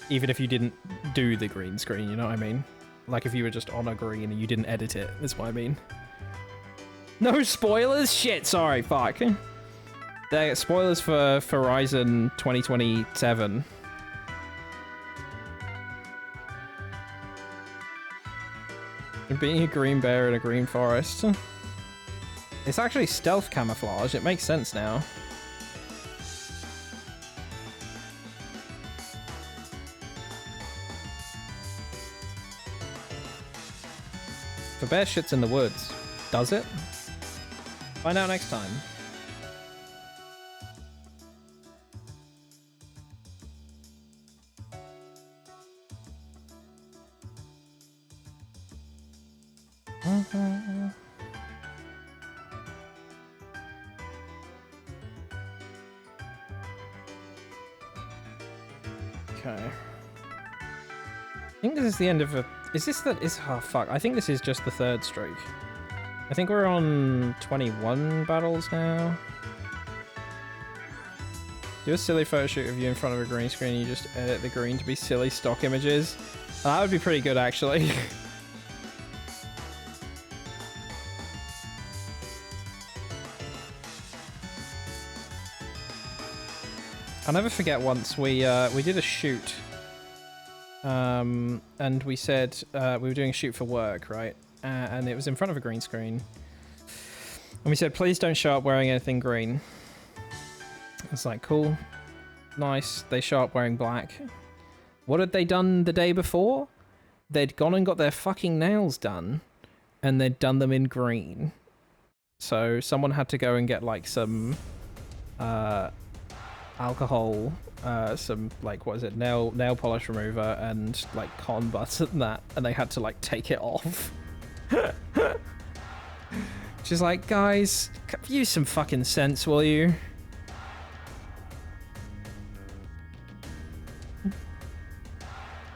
even if you didn't do the green screen, you know what I mean? Like if you were just on a green and you didn't edit it, that's what I mean. No spoilers? Shit, sorry, fuck. There, spoilers for Horizon 2027. Being a green bear in a green forest. It's actually stealth camouflage. It makes sense now. The bear shits in the woods. Does it? Find out next time. Okay. I think this is the end of a... Is this the... Oh, fuck. I think this is just the third streak. I think we're on 21 battles now. Do a silly photo shoot of you in front of a green screen and you just edit the green to be silly stock images. That would be pretty good, actually. I'll never forget once we did a shoot, and we said we were doing a shoot for work, right? And it was in front of a green screen, and we said, please don't show up wearing anything green. It's like, cool, nice. They show up wearing black. What had they done the day before? They'd gone and got their fucking nails done, and they'd done them in green. So someone had to go and get like some alcohol, some like, what is it, nail polish remover and like cotton buds and that, and they had to like take it off. She's like, guys, use some fucking sense, will you?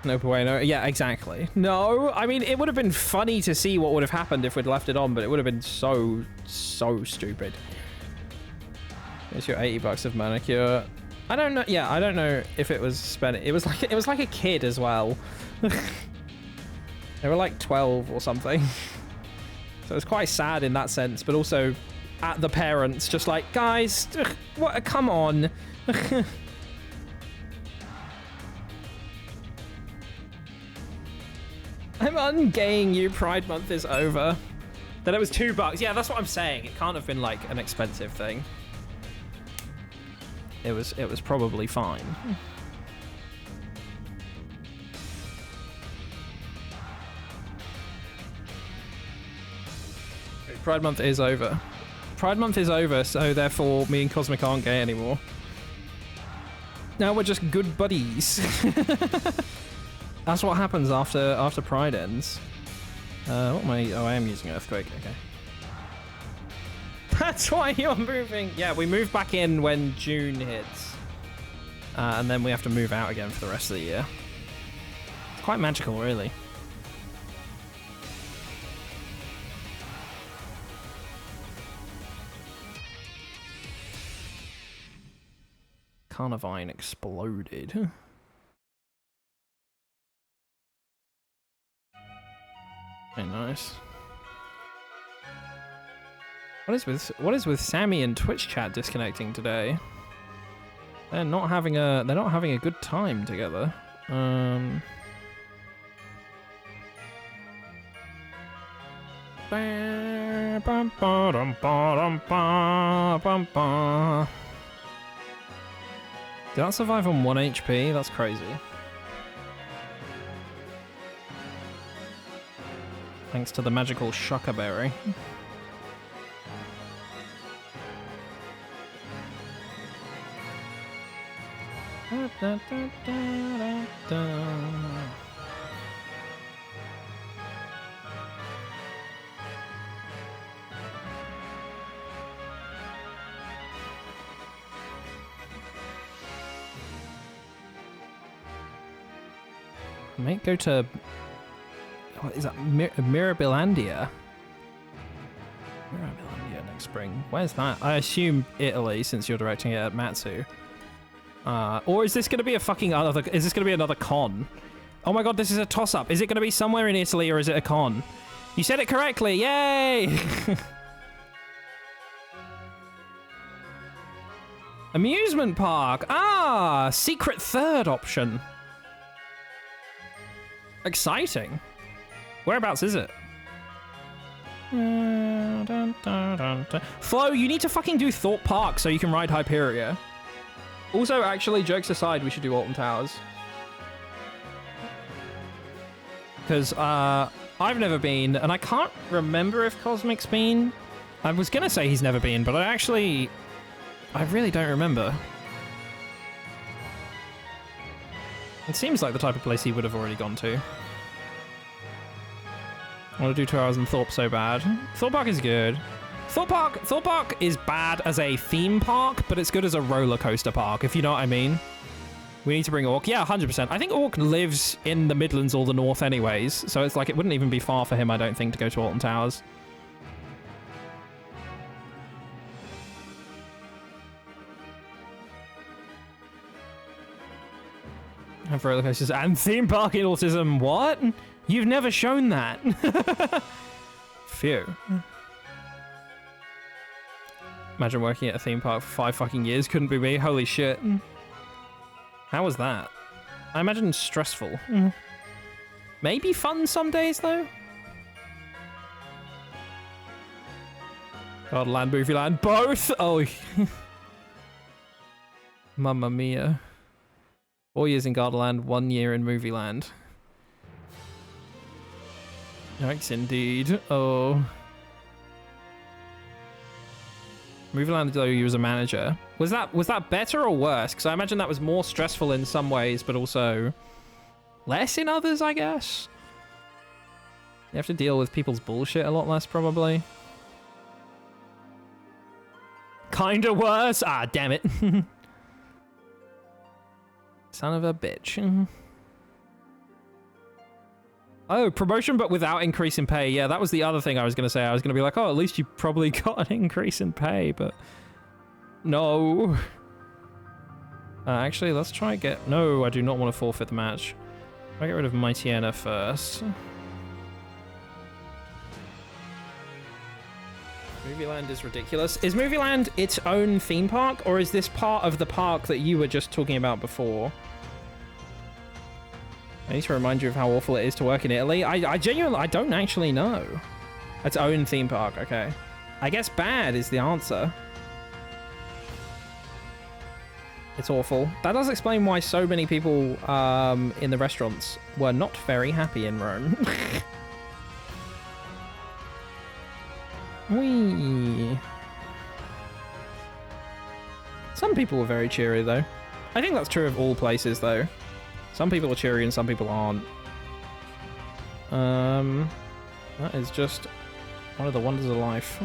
No bueno. Yeah, exactly. No, I mean, it would have been funny to see what would have happened if we'd left it on, but it would have been so stupid. It's your $80 of manicure. I don't know. Yeah, I don't know if it was spent. It was like a kid as well. They were like 12 or something. So it's quite sad in that sense, but also at the parents, just like, guys, what? Come on. I'm ungaying you. Pride Month is over. Then it was $2. Yeah, that's what I'm saying. It can't have been like an expensive thing. It was probably fine. Pride Month is over. Pride Month is over, so therefore me and Cosmic aren't gay anymore. Now we're just good buddies. That's what happens after Pride ends. What am I? Oh, I am using Earthquake. Okay. That's why you're moving. Yeah, we move back in when June hits. And then we have to move out again for the rest of the year. It's quite magical, really. Carnivine exploded. Very nice. What is with Sammy and Twitch chat disconnecting today? They're not having a good time together. Did that survive on 1 HP? That's crazy. Thanks to the magical Shaka Berry. I might go to... What is that? Mirabilandia? Mirabilandia next spring. Where's that? I assume Italy, since you're directing it at Matsu. Or is this going to be a fucking other... Is this going to be another con? Oh my god, this is a toss-up. Is it going to be somewhere in Italy or is it a con? You said it correctly. Yay! Amusement park. Ah, secret third option. Exciting. Whereabouts is it? Flo, you need to fucking do Thorpe Park so you can ride Hyperia. Also, actually, jokes aside, we should do Alton Towers. Because I've never been, and I can't remember if Cosmic's been. I was going to say he's never been, but I really don't remember. It seems like the type of place he would have already gone to. I want to do 2 hours in Thorpe so bad. Thorpe Park is good. Thorpe Park is bad as a theme park, but it's good as a roller coaster park, if you know what I mean. We need to bring Orc. Yeah, 100%. I think Orc lives in the Midlands or the North anyways, so it's like it wouldn't even be far for him, I don't think, to go to Alton Towers. Have roller coasters and theme park in autism. What? You've never shown that. Phew. Imagine working at a theme park for 5 fucking years. Couldn't be me. Holy shit. How was that? I imagine stressful. Maybe fun some days, though? God, Land, Movie Land. Both! Oh. Mamma mia. 4 years in Gardaland, 1 year in Movie Land. Yikes, indeed. Oh. Movie Land, though, you was a manager. Was that better or worse? Because I imagine that was more stressful in some ways, but also less in others, I guess. You have to deal with people's bullshit a lot less, probably. Kinda worse. Ah, damn it. Son of a bitch. Oh, promotion but without increase in pay. Yeah, that was the other thing I was going to say. I was going to be like, oh, at least you probably got an increase in pay, but no. Actually, let's try get... No, I do not want to forfeit the match. I'll get rid of Mightyena first. Movie Land is ridiculous. Is Movie Land its own theme park, or is this part of the park that you were just talking about before? I need to remind you of how awful it is to work in Italy. I genuinely, I don't actually know. Its own theme park, okay. I guess bad is the answer. It's awful. That does explain why so many people in the restaurants were not very happy in Rome. Whee! Some people were very cheery, though. I think that's true of all places, though. Some people are cheery and some people aren't. That is just one of the wonders of life.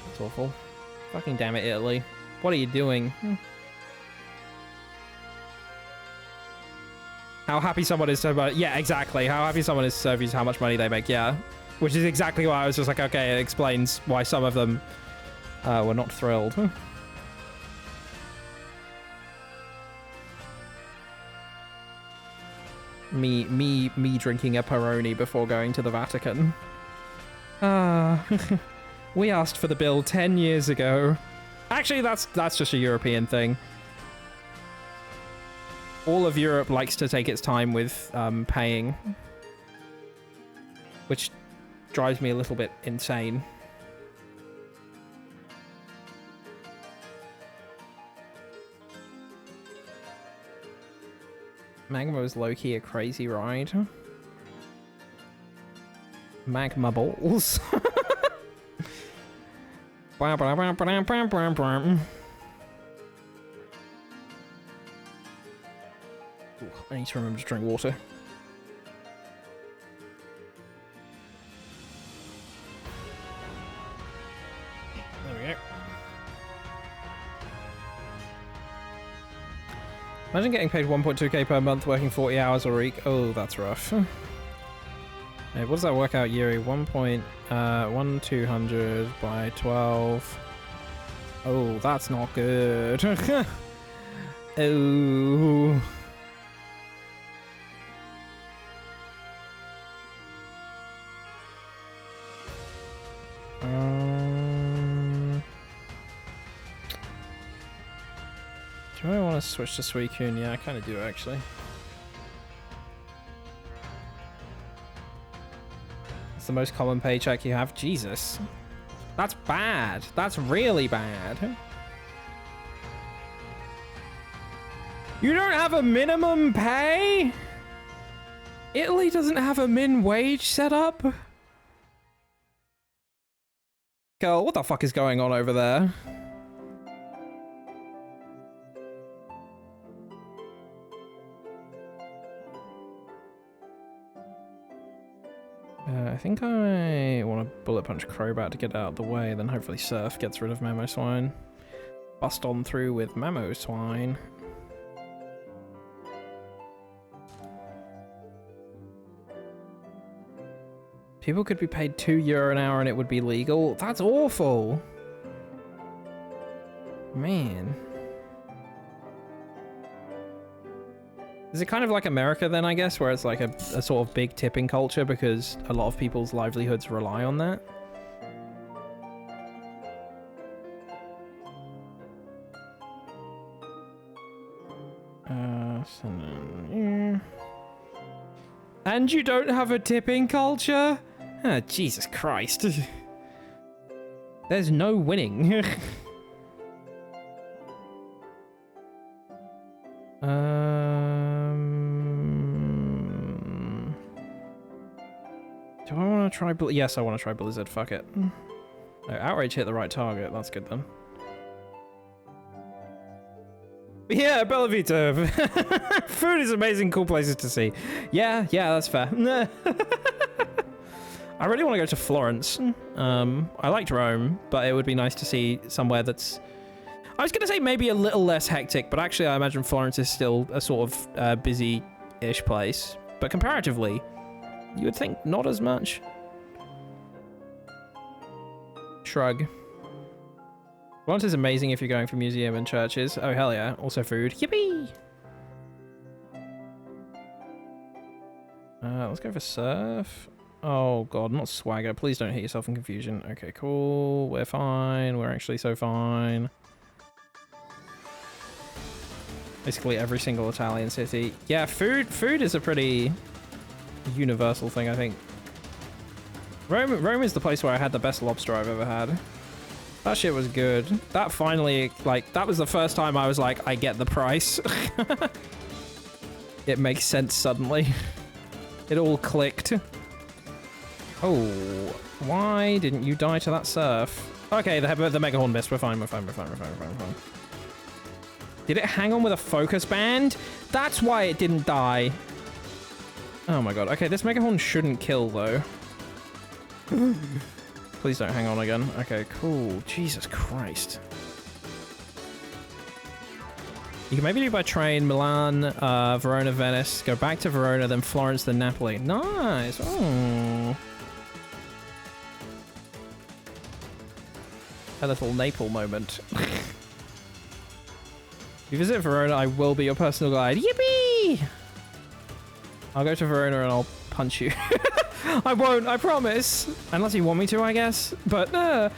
That's awful. Fucking damn it, Italy. What are you doing? How happy someone is to... Yeah, exactly. How happy someone is to serve you is how much money they make, yeah. Which is exactly why I was just like, okay, it explains why some of them were not thrilled. Me drinking a Peroni before going to the Vatican. We asked for the bill 10 years ago. Actually, that's just a European thing. All of Europe likes to take its time with paying, which drives me a little bit insane. Magma was low-key a crazy ride. Magma balls. Ooh, I need to remember to drink water. There we go. Imagine getting paid 1.2k per month working 40 hours a week. Oh, that's rough. Hey, what does that work out, Yuri? 1.1200 by 12. Oh, that's not good. Oh. Do I want to switch to Suicune? Yeah, I kind of do, actually. It's the most common paycheck you have. Jesus. That's bad. That's really bad. You don't have a minimum pay? Italy doesn't have a min wage set up? Girl, what the fuck is going on over there? I think I want to bullet punch Crobat to get out of the way, then hopefully Surf gets rid of Mamoswine. Bust on through with Mamoswine. People could be paid €2 an hour and it would be legal. That's awful. Man. Is it kind of like America then, I guess, where it's like a sort of big tipping culture because a lot of people's livelihoods rely on that? And you don't have a tipping culture? Ah, Jesus Christ. There's no winning. Do I want to try yes, I want to try Blizzard. Fuck it. No, Outrage hit the right target. That's good then. Yeah, Bella Vita. Food is amazing, cool places to see. Yeah, that's fair. I really want to go to Florence. I liked Rome, but it would be nice to see somewhere that's... I was going to say maybe a little less hectic, but actually I imagine Florence is still a sort of busy-ish place. But comparatively, you would think not as much. Shrug. Florence is amazing if you're going for museum and churches. Oh, hell yeah. Also food. Yippee! Let's go for Surf. Oh, God, not Swagger. Please don't hit yourself in confusion. Okay, cool. We're fine. We're actually so fine. Basically every single Italian city. Yeah, food is a pretty universal thing, I think. Rome is the place where I had the best lobster I've ever had. That shit was good. That finally, like, that was the first time I was like, I get the price. It makes sense suddenly. It all clicked. Oh, why didn't you die to that surf? Okay, the Mega Horn missed. We're fine. Did it hang on with a focus band? That's why it didn't die. Oh my god. Okay, this Mega Horn shouldn't kill, though. Please don't hang on again. Okay, cool. Jesus Christ. You can maybe do by train, Milan, Verona, Venice, go back to Verona, then Florence, then Napoli. Nice. Oh. A little Naples moment. If you visit Verona, I will be your personal guide. Yippee! I'll go to Verona and I'll punch you. I won't, I promise. Unless you want me to, I guess. But, a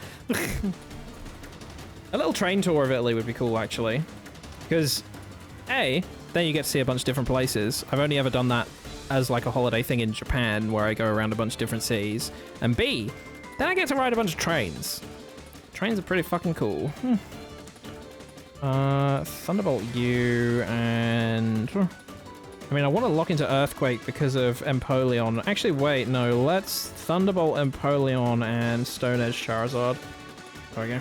little train tour of Italy would be cool, actually. Because, A, then you get to see a bunch of different places. I've only ever done that as like a holiday thing in Japan, where I go around a bunch of different cities. And B, then I get to ride a bunch of trains. Trains are pretty fucking cool. Thunderbolt you and... I mean, I want to lock into Earthquake because of Empoleon. Actually, wait, no. Let's Thunderbolt Empoleon and Stone Edge Charizard. There we go.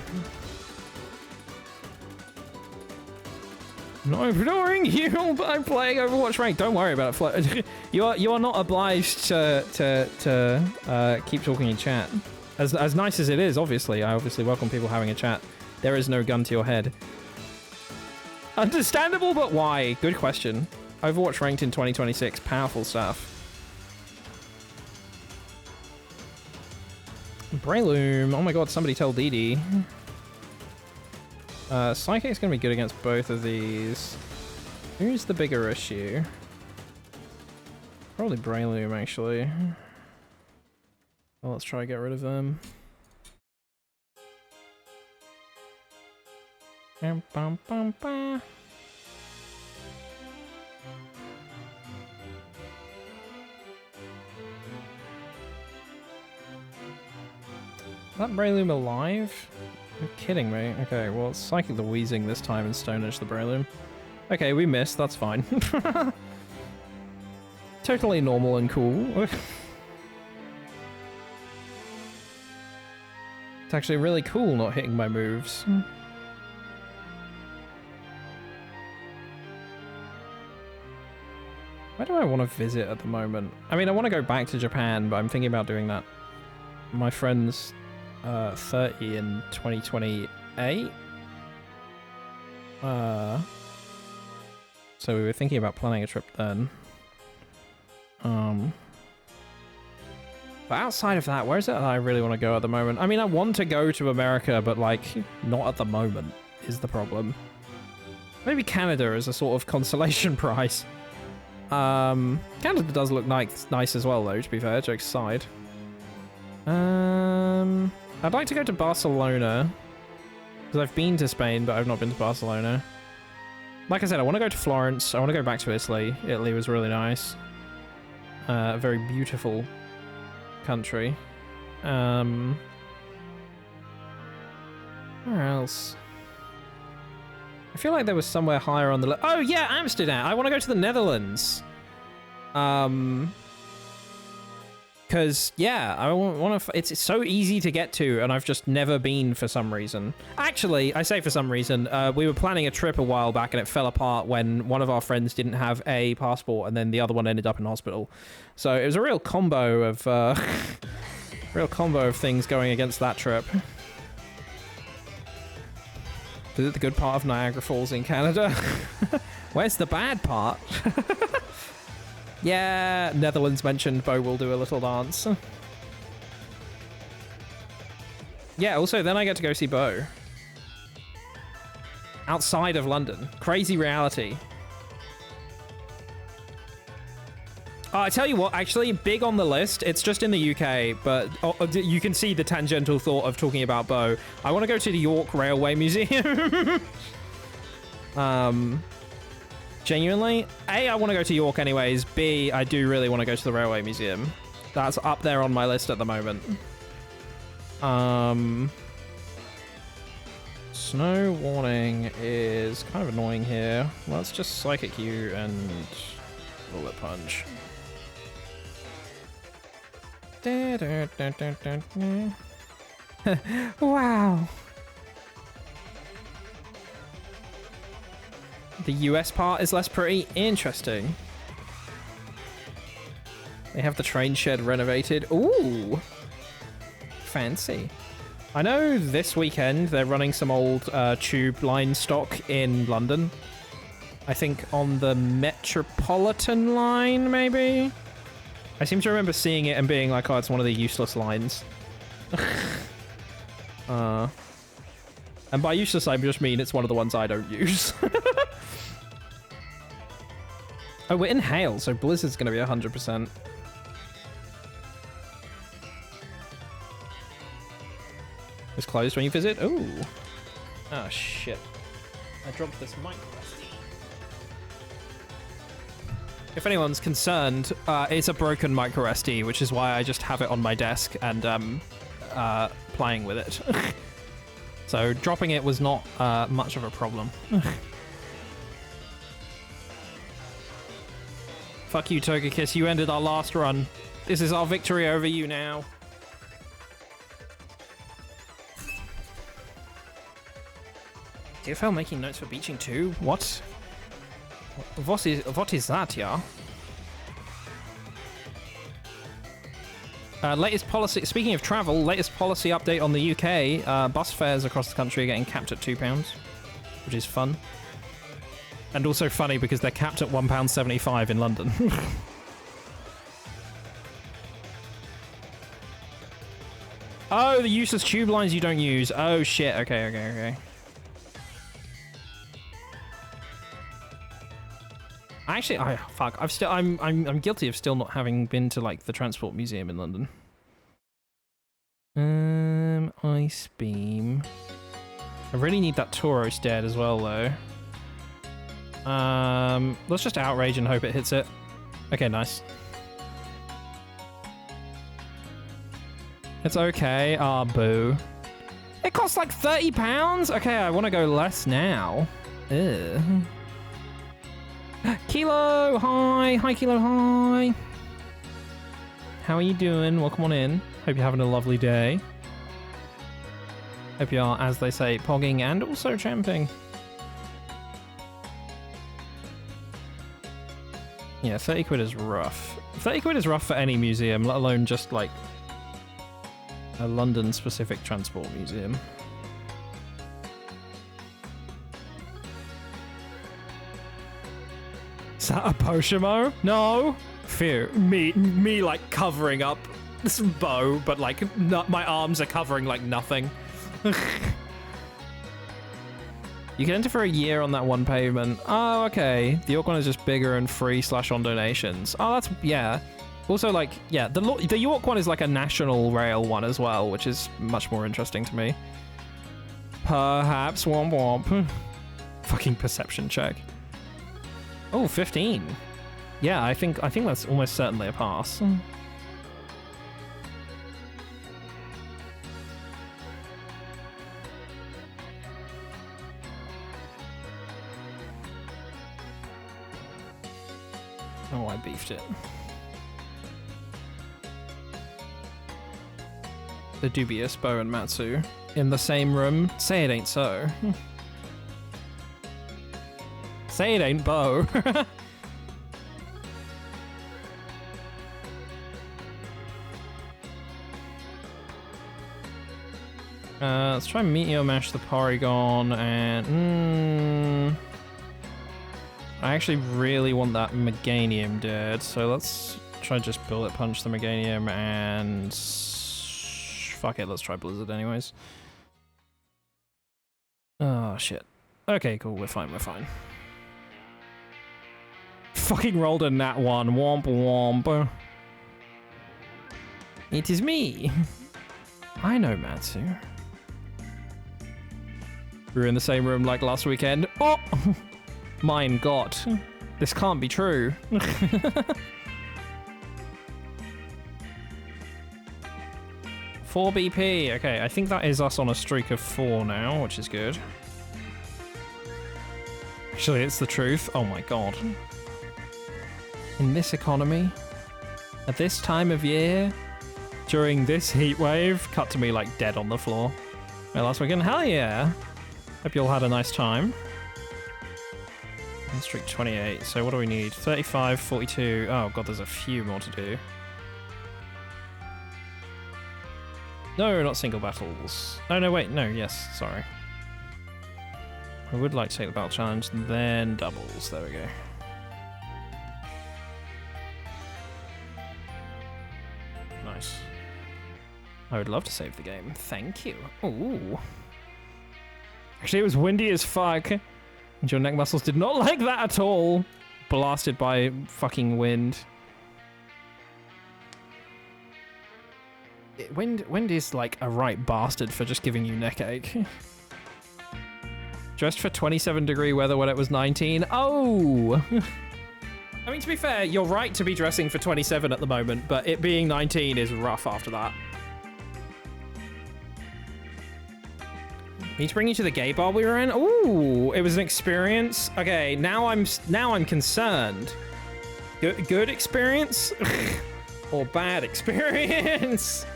Not ignoring you by playing Overwatch Rank. Don't worry about it. You are not obliged to keep talking in chat. As nice as it is, obviously. I obviously welcome people having a chat. There is no gun to your head. Understandable, but why? Good question. Overwatch Ranked in 2026. Powerful stuff. Breloom. Oh my god, somebody tell Dee Dee. Psychic's gonna be good against both of these. Who's the bigger issue? Probably Breloom, actually. Well, let's try to get rid of them. Bum, bum, bum, bum. Is that Breloom alive? You're kidding me. Okay, well, it's Psychic the Wheezing this time and Stone Edge the Breloom. Okay, we missed. That's fine. Totally normal and cool. It's actually really cool not hitting my moves. Where do I want to visit at the moment? I mean, I want to go back to Japan, but I'm thinking about doing that. My friend's 30 in 2028. So we were thinking about planning a trip then. But outside of that, where is it that I really want to go at the moment? I mean, I want to go to America, but like, not at the moment is the problem. Maybe Canada as a sort of consolation prize. Canada does look nice as well, though, to be fair, jokes aside. I'd like to go to Barcelona, because I've been to Spain, but I've not been to Barcelona. Like I said, I want to go to Florence. I want to go back to Italy. Italy was really nice. A very beautiful country. Where else? I feel like there was somewhere higher on the list. Oh yeah, Amsterdam. I want to go to the Netherlands. Because yeah, I want to. It's so easy to get to, and I've just never been for some reason. Actually, I say for some reason. We were planning a trip a while back, and it fell apart when one of our friends didn't have a passport, and then the other one ended up in hospital. So it was a real combo of things going against that trip. Visit the good part of Niagara Falls in Canada. Where's the bad part? Yeah, Netherlands mentioned. Bo will do a little dance. Yeah, also then I get to go see Bo. Outside of London. Crazy reality. I tell you what, actually, big on the list. It's just in the UK, but you can see the tangential thought of talking about Bo. I want to go to the York Railway Museum. Genuinely, A, I want to go to York anyways. B, I do really want to go to the Railway Museum. That's up there on my list at the moment. Snow warning is kind of annoying here. Let's just Psychic you and Bullet Punch. Wow. The US part is less pretty. Interesting. They have the train shed renovated. Ooh. Fancy. I know this weekend they're running some old tube line stock in London. I think on the Metropolitan line, maybe? I seem to remember seeing it and being like, oh, it's one of the useless lines. And by useless, I just mean it's one of the ones I don't use. Oh, we're in hail, so Blizzard's going to be 100%. It's closed when you visit? Ooh. Oh, shit. I dropped this mic. If anyone's concerned, it's a broken micro SD, which is why I just have it on my desk and playing with it. So dropping it was not much of a problem. Fuck you, Togekiss. You ended our last run. This is our victory over you now. TFL making notes for beaching too? What? What is that, yeah? Latest policy... Speaking of travel, latest policy update on the UK. Bus fares across the country are getting capped at £2, which is fun. And also funny because they're capped at £1.75 in London. Oh, the useless tube lines you don't use. Oh, shit. Okay. Actually, fuck. I'm guilty of still not having been to like the Transport Museum in London. Ice beam. I really need that Tauros dead as well, though. Let's just outrage and hope it hits it. Okay, nice. It's okay. Ah, boo. It costs like £30? Okay, I want to go less now. Ugh. Kilo, hi. Hi, Kilo, hi. How are you doing? Welcome on in. Hope you're having a lovely day. Hope you are, as they say, pogging and also champing. Yeah, 30 quid is rough. 30 quid is rough for any museum, let alone just like a London-specific transport museum. Is that a Poshimo? No. Fear. Me like covering up this bow, but like my arms are covering like nothing. You can enter for a year on that one payment. Oh, okay. The York one is just bigger and free / on donations. Oh, that's, yeah. Also, like, yeah, the York one is like a national rail one as well, which is much more interesting to me. Perhaps womp womp. Fucking perception check. Oh, 15. Yeah, I think that's almost certainly a pass. Oh, I beefed it. The dubious Bo and Matsu in the same room. Say it ain't so. Say it ain't Bo. Let's try Meteor Mash the Porygon and... I actually really want that Meganium dead, so let's try just Bullet Punch the Meganium and... Fuck it, let's try Blizzard anyways. Oh, shit. Okay, cool, we're fine. Fucking rolled a nat 1, womp womp. It is me. I know Matsu. We were in the same room like last weekend. Oh! Mein Gott. This can't be true. 4 BP. Okay, I think that is us on a streak of 4 now, which is good. Actually, it's the truth. Oh my god. In this economy, at this time of year, during this heat wave. Cut to me like dead on the floor. My last weekend, hell yeah. Hope you all had a nice time. Streak 28, so what do we need? 35, 42, oh god, there's a few more to do. No, not single battles. Oh no, wait, no, yes, sorry. I would like to take the battle challenge, then doubles, there we go. Nice. I would love to save the game, thank you. Ooh. Actually, it was windy as fuck. And your neck muscles did not like that at all. Blasted by fucking wind. Wind is like a right bastard for just giving you neck ache. Dressed for 27-degree weather when it was 19. Oh! I mean, to be fair, you're right to be dressing for 27 at the moment, but it being 19 is rough after that. Need to bring you to the gay bar we were in. Ooh, it was an experience. Okay, now I'm concerned. Good experience or bad experience?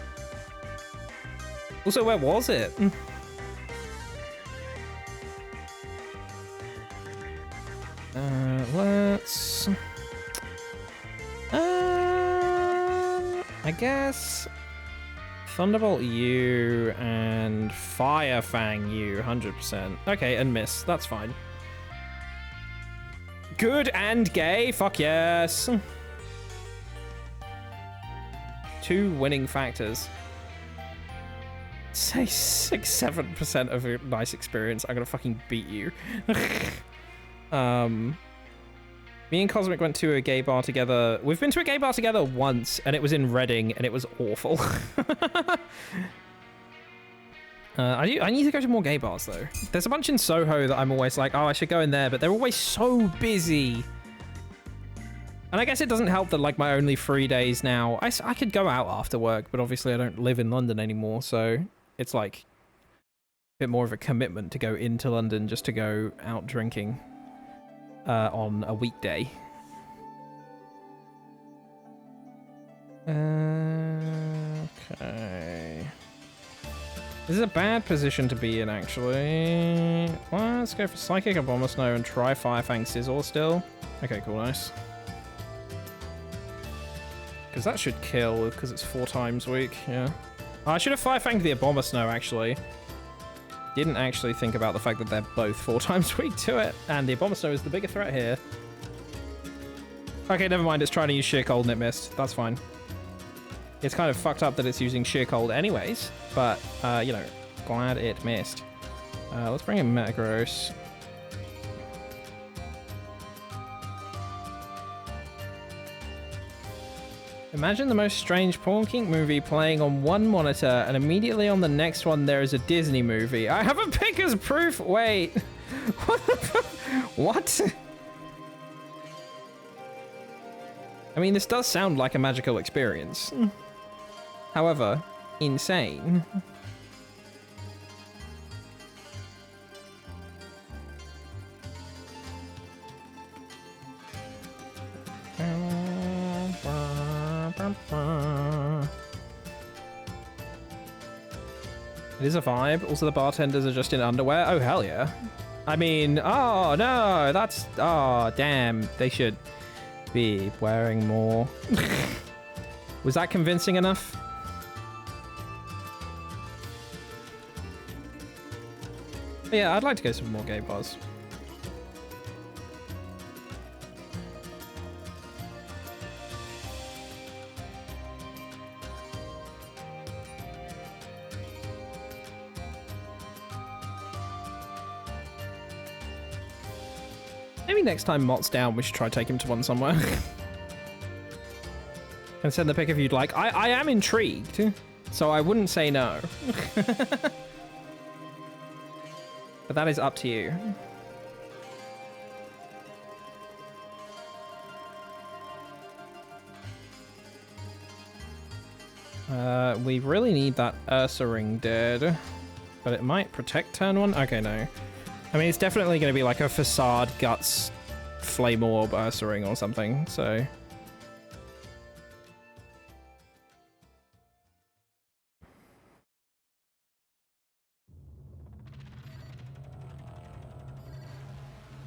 Also, where was it? Let's. I guess. Thunderbolt U and Fire Fang U, 100%. Okay, and miss. That's fine. Good and gay. Fuck yes. 2 winning factors. Say 6-7% of a nice experience. I'm gonna fucking beat you. Me and Cosmic went to a gay bar together. We've been to a gay bar together once, and it was in Reading, and it was awful. I need to go to more gay bars, though. There's a bunch in Soho that I'm always like, oh, I should go in there, but they're always so busy. And I guess it doesn't help that, like, my only free days now, I could go out after work, but obviously I don't live in London anymore, so it's, like, a bit more of a commitment to go into London just to go out drinking. On a weekday. Okay. This is a bad position to be in, actually. Well, let's go for Psychic Bomber Snow and try Firefang Sizzle still. Okay, cool, nice. Because that should kill, because it's 4 times weak, yeah. I should have Firefanged the Bomber Snow, actually. Didn't actually think about the fact that they're both 4 times weak to it, and the Abomasnow is the bigger threat here. Okay, never mind, it's trying to use Sheer Cold and it missed. That's fine. It's kind of fucked up that it's using Sheer Cold anyways, but, you know, glad it missed. Let's bring in Metagross. Imagine the most strange Pawn King movie playing on one monitor, and immediately on the next one there is a Disney movie. I have a pic as proof. Wait. What? I mean, this does sound like a magical experience. However, insane. It is a vibe. Also, the bartenders are just in underwear. Oh, hell yeah. I mean, oh, no, that's... Oh, damn. They should be wearing more. Was that convincing enough? But yeah, I'd like to go to some more gay bars. Maybe next time Mott's down, we should try take him to one somewhere. Can send the pic if you'd like. I am intrigued, so I wouldn't say no. But that is up to you. We really need that Ursa ring dead. But it might protect turn 1? Okay, no. I mean, it's definitely going to be like a Facade, Guts, Flame Orb, Ursa ring or something, so...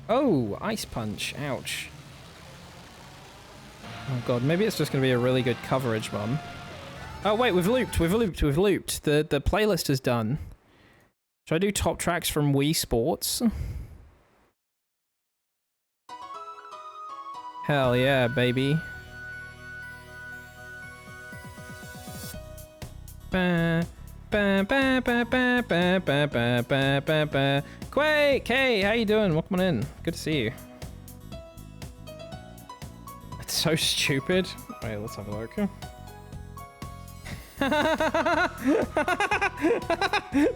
Oh, Ice Punch. Ouch. Oh god, maybe it's just going to be a really good coverage one. Oh wait, we've looped. The playlist is done. Should I do top tracks from Wii Sports? Hell yeah, baby. Ba, ba, ba, ba, ba, ba, ba, ba, ba, ba, ba. Quake! Hey, how you doing? Welcome on in. Good to see you. It's so stupid. Wait, let's have a look.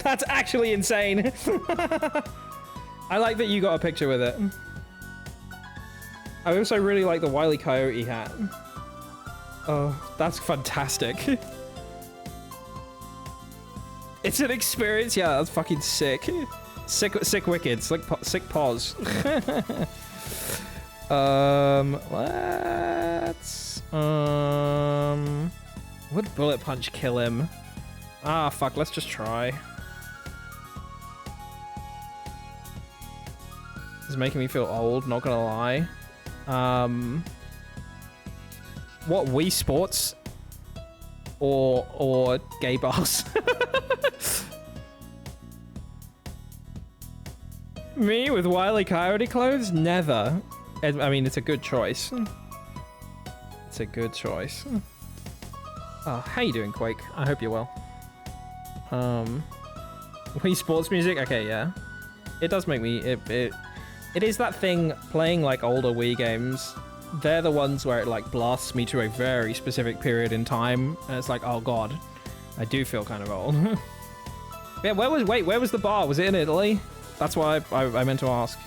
That's actually insane. I like that you got a picture with it. I also really like the Wile E. Coyote hat. Oh, that's fantastic. It's an experience. Yeah, that's fucking sick. Sick wicked. Sick pause. Let's would Bullet Punch kill him? Ah, fuck, let's just try. This is making me feel old, not gonna lie. What, Wii Sports? Or gay bars? Me with Wile E. Coyote clothes? Never. I mean, it's a good choice. It's a good choice. Oh, how you doing, Quake? I hope you're well. Wii Sports music? Okay, yeah. It does make me... It is that thing, playing like older Wii games. They're the ones where it like blasts me to a very specific period in time. And it's like, oh god. I do feel kind of old. Yeah, where was the bar? Was it in Italy? That's why I meant to ask.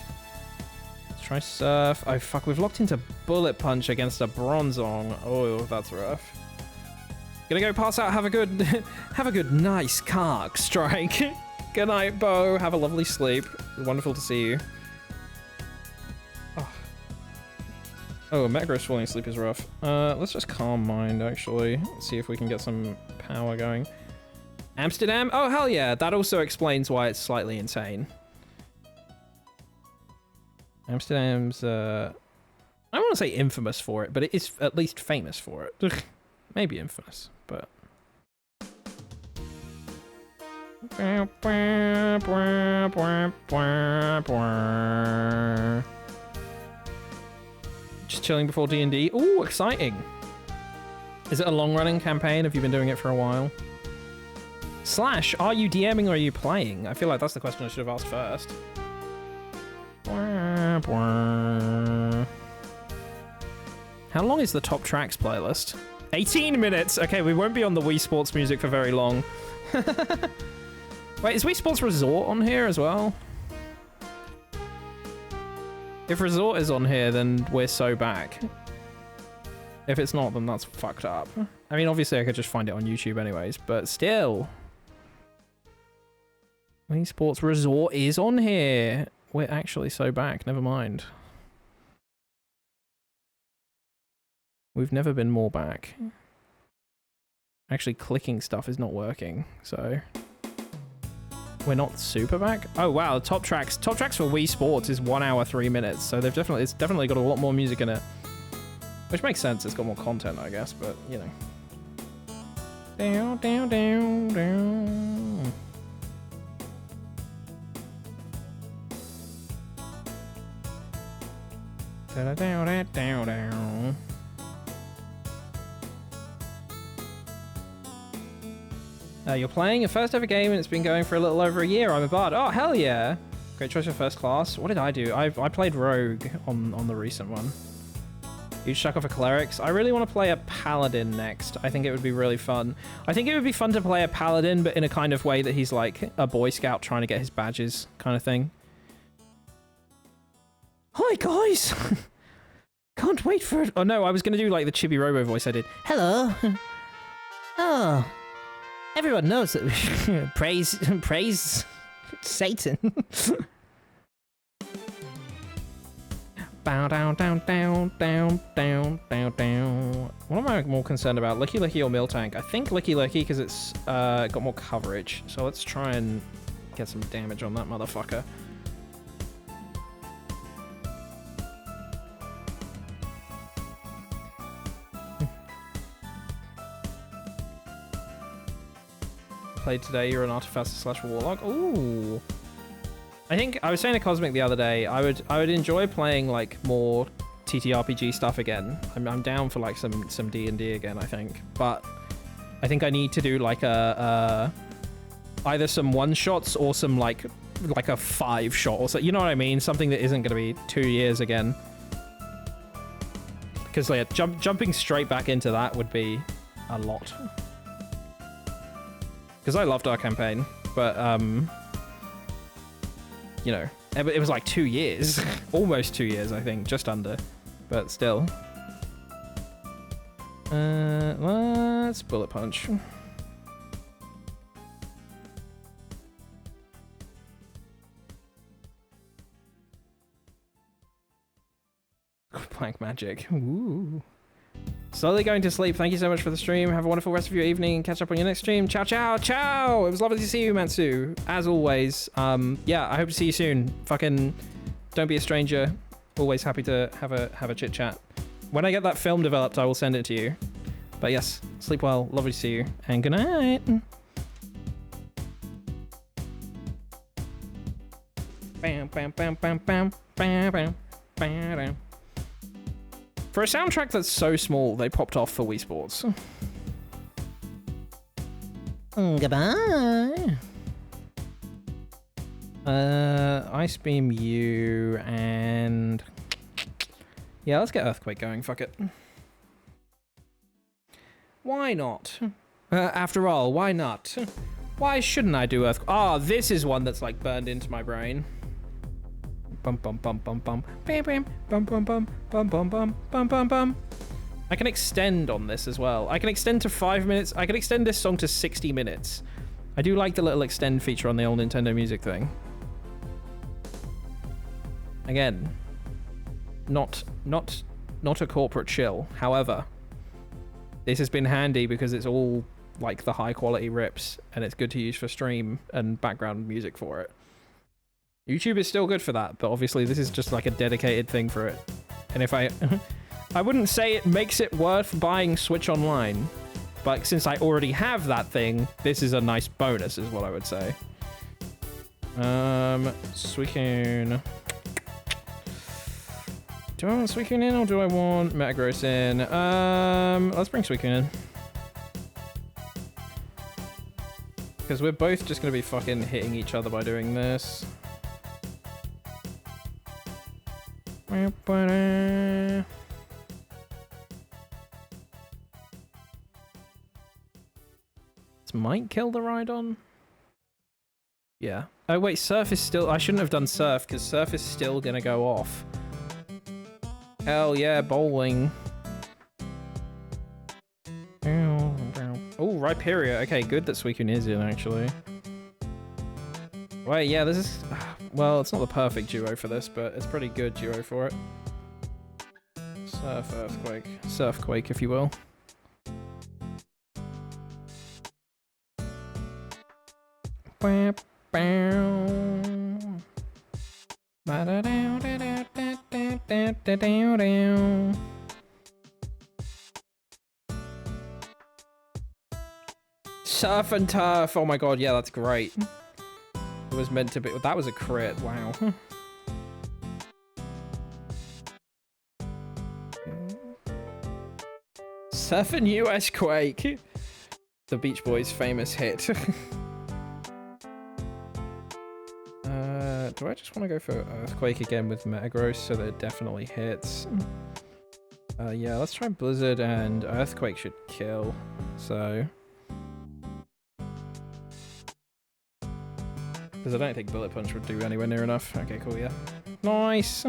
Let's try Surf. Oh fuck, we've locked into Bullet Punch against a Bronzong. Oh, that's rough. Gonna go pass out, have a good nice cark strike. Good night, Bo. Have a lovely sleep. Wonderful to see you. Oh, Megaros falling asleep is rough. Let's just calm mind, actually. Let's see if we can get some power going. Amsterdam? Oh, hell yeah. That also explains why it's slightly insane. Amsterdam's, I don't want to say infamous for it, but it is at least famous for it. Maybe infamous, but... Just chilling before D&D. Ooh, exciting. Is it a long-running campaign? Have you been doing it for a while? Slash, are you DMing or are you playing? I feel like that's the question I should have asked first. How long is the top tracks playlist? 18 minutes! Okay, we won't be on the Wii Sports music for very long. Wait, is Wii Sports Resort on here as well? If Resort is on here, then we're so back. If it's not, then that's fucked up. I mean, obviously I could just find it on YouTube anyways, but still. Wii Sports Resort is on here. We're actually so back, never mind. We've never been more back. Actually, clicking stuff is not working, so... We're not super back? Oh wow, top tracks for Wii Sports is 1 hour 3 minutes, so it's definitely got a lot more music in it. Which makes sense, it's got more content, I guess, but you know. Down, down, down, down. Down, down, down, down. You're playing your first ever game and it's been going for a little over a year. I'm a bard. Oh, hell yeah. Great choice for first class. What did I do? I played Rogue on the recent one. You chuck off a clerics. I really want to play a paladin next. I think it would be really fun. I think it would be fun to play a paladin, but in a kind of way that he's like a Boy Scout trying to get his badges kind of thing. Hi, guys. Can't wait for it. Oh, no, I was going to do like the Chibi Robo voice I did. Hello. Oh. Everyone knows that praise Satan. Bow down, down, down, down, down, down, down. What am I more concerned about? Licky Licky or Miltank? I think Licky Licky because it's got more coverage. So let's try and get some damage on that motherfucker. played today. You're an artificer / warlock. Ooh. I think I was saying to Cosmic the other day, I would enjoy playing like more TTRPG stuff again. I'm down for like some D&D again, I think. But I think I need to do like either some one-shots or some like a 5-shot or so. You know what I mean? Something that isn't going to be 2 years again. Because like, jumping straight back into that would be a lot. Because I loved our campaign, but you know, it was like 2 years, almost 2 years, I think, just under, but still. Let's bullet punch. Blank magic. Ooh. Slowly going to sleep. Thank you so much for the stream. Have a wonderful rest of your evening. Catch up on your next stream. Ciao, ciao, ciao. It was lovely to see you, Matsu. As always. Yeah, I hope to see you soon. Fucking don't be a stranger. Always happy to have a chit chat. When I get that film developed, I will send it to you. But yes, sleep well. Lovely to see you. And good night. Bam, bam, bam, bam, bam, bam, bam, bam. For a soundtrack that's so small, they popped off for Wii Sports. Goodbye. Ice Beam you and... Yeah, let's get Earthquake going, fuck it. Why not? After all, why not? Why shouldn't I do Earthquake? Ah, this is one that's like burned into my brain. Bum bum bum bum bum bam bam bum bum bum bum bum bum bum bum bum. I can extend on this as well. I can extend to 5 minutes. I can extend this song to 60 minutes. I do like the little extend feature on the old Nintendo Music thing. Again, not a corporate shill. However, this has been handy because it's all like the high quality rips and it's good to use for stream and background music for it. YouTube is still good for that, but obviously this is just like a dedicated thing for it. And if I wouldn't say it makes it worth buying Switch Online, but since I already have that thing, this is a nice bonus is what I would say. Suicune. Do I want Suicune in or do I want Metagross in? Let's bring Suicune in. Because we're both just going to be fucking hitting each other by doing this. This might kill the Rhydon. Yeah. Oh wait, Surf is still... I shouldn't have done Surf, because Surf is still gonna go off. Hell yeah, bowling. Oh, Rhyperior. Okay, good that Suicune is in, actually. Wait, yeah, this is... Well, it's not the perfect duo for this, but it's a pretty good duo for it. Surf, Earthquake. Surfquake, if you will. Surf and Turf. Oh my god, yeah, that's great. It was meant to be. That was a crit. Wow. Surf and US Quake. The Beach Boys' famous hit. Do I just want to go for Earthquake again with Metagross so that it definitely hits? Yeah, let's try Blizzard and Earthquake should kill. So... Because I don't think Bullet Punch would do anywhere near enough. Okay, cool, yeah. Nice!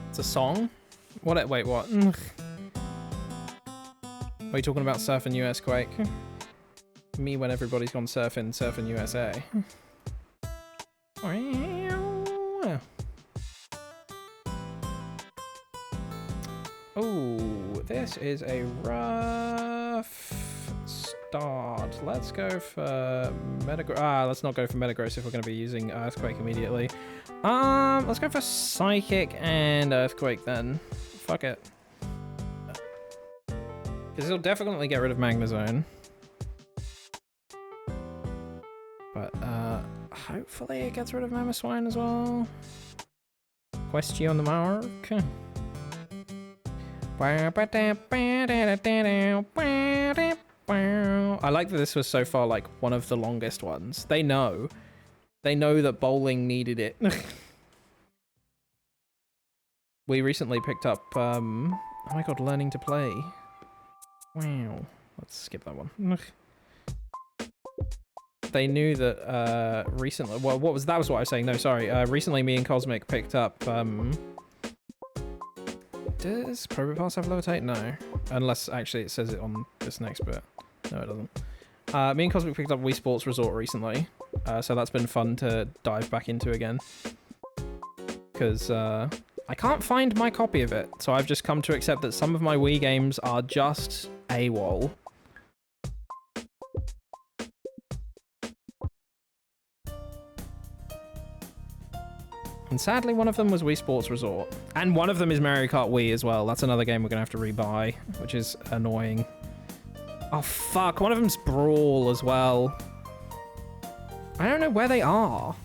It's a song? What? Wait, what? Are you talking about Surfing US Quake? Me when everybody's gone surfing USA. Oh, this is a rough start. Let's go for let's not go for Metagross if we're going to be using Earthquake immediately. Let's go for Psychic and Earthquake then. Fuck it. Because it'll definitely get rid of Magnezone. But, hopefully it gets rid of Mamoswine as well. Question mark. I like that this was so far like one of the longest ones. They know that bowling needed it. We recently picked up, oh my god, Learning to Play. Wow. Let's skip that one. They knew that, recently, well, that was what I was saying, no, sorry. Recently me and Cosmic picked up, does Probopass have Levitate? No. Unless, actually, it says it on this next bit. No, it doesn't. Me and Cosmic picked up Wii Sports Resort recently. So that's been fun to dive back into again. Because, I can't find my copy of it. So I've just come to accept that some of my Wii games are just AWOL. And sadly, one of them was Wii Sports Resort. And one of them is Mario Kart Wii as well. That's another game we're going to have to rebuy, which is annoying. Oh, fuck. One of them's Brawl as well. I don't know where they are.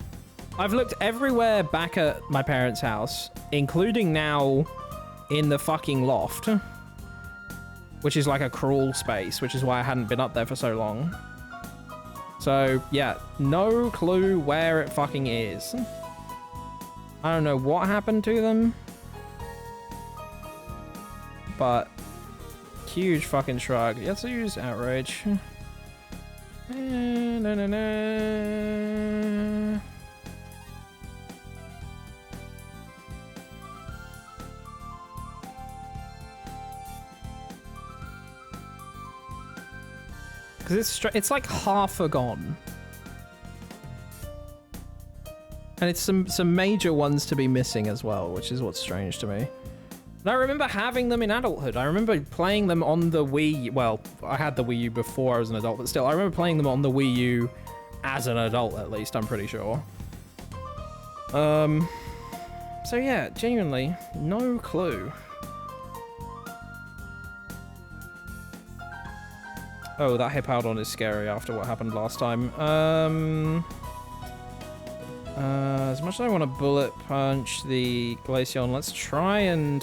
I've looked everywhere back at my parents' house, including now in the fucking loft, which is like a crawl space, which is why I hadn't been up there for so long. So, yeah, no clue where it fucking is. I don't know what happened to them, but huge fucking shrug. Let's use Outrage. Because it's like half a gone. And it's some major ones to be missing as well, which is what's strange to me. And I remember having them in adulthood. I remember playing them on the Wii. Well, I had the Wii U before I was an adult, but still, I remember playing them on the Wii U as an adult, at least, I'm pretty sure. So yeah, genuinely, no clue. Oh, that Hippowdon is scary after what happened last time. As much as I want to bullet punch the Glaceon, let's try and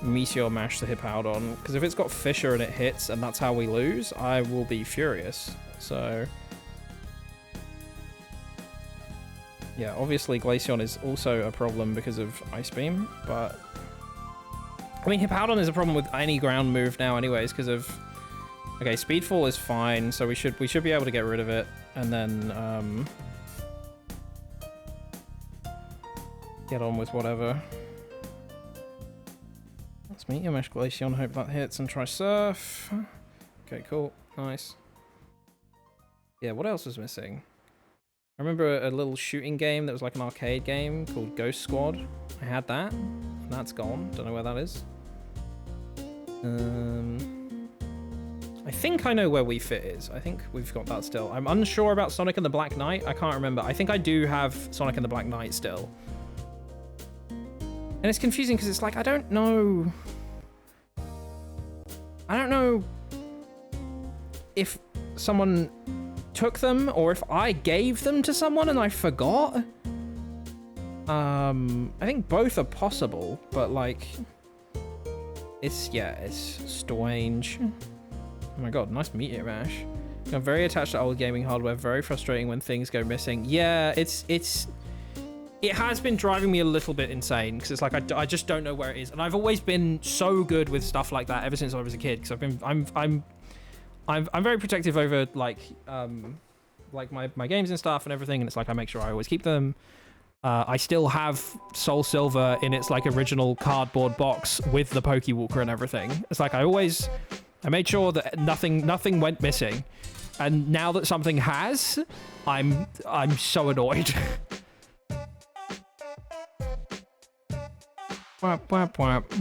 Meteor Mash the Hippowdon, because if it's got Fissure and it hits and that's how we lose, I will be furious. So yeah, obviously Glaceon is also a problem because of Ice Beam, but I mean Hippowdon is a problem with any ground move now anyways because of okay, Speedfall is fine, so we should be able to get rid of it, and then get on with whatever. Let's meet your Mesh Glaceon, hope that hits, and try Surf. Okay, cool. Nice. Yeah, what else was missing? I remember a little shooting game that was like an arcade game called Ghost Squad. I had that, and that's gone. Don't know where that is. I think I know where Wii Fit is. I think we've got that still. I'm unsure about Sonic and the Black Knight. I can't remember. I think I do have Sonic and the Black Knight still. And it's confusing because it's like, I don't know if someone took them or if I gave them to someone and I forgot. I think both are possible, but like, it's strange. Oh my god, nice Meteor Mash. I'm very attached to old gaming hardware, very frustrating when things go missing. Yeah, it has been driving me a little bit insane because it's like I just don't know where it is, and I've always been so good with stuff like that ever since I was a kid because I'm very protective over like my games and stuff and everything, and it's like I make sure I always keep them. I still have Soul Silver in its like original cardboard box with the Pokewalker and everything. It's like I made sure that nothing went missing, and now that something has, I'm so annoyed. Whap, whap, whap.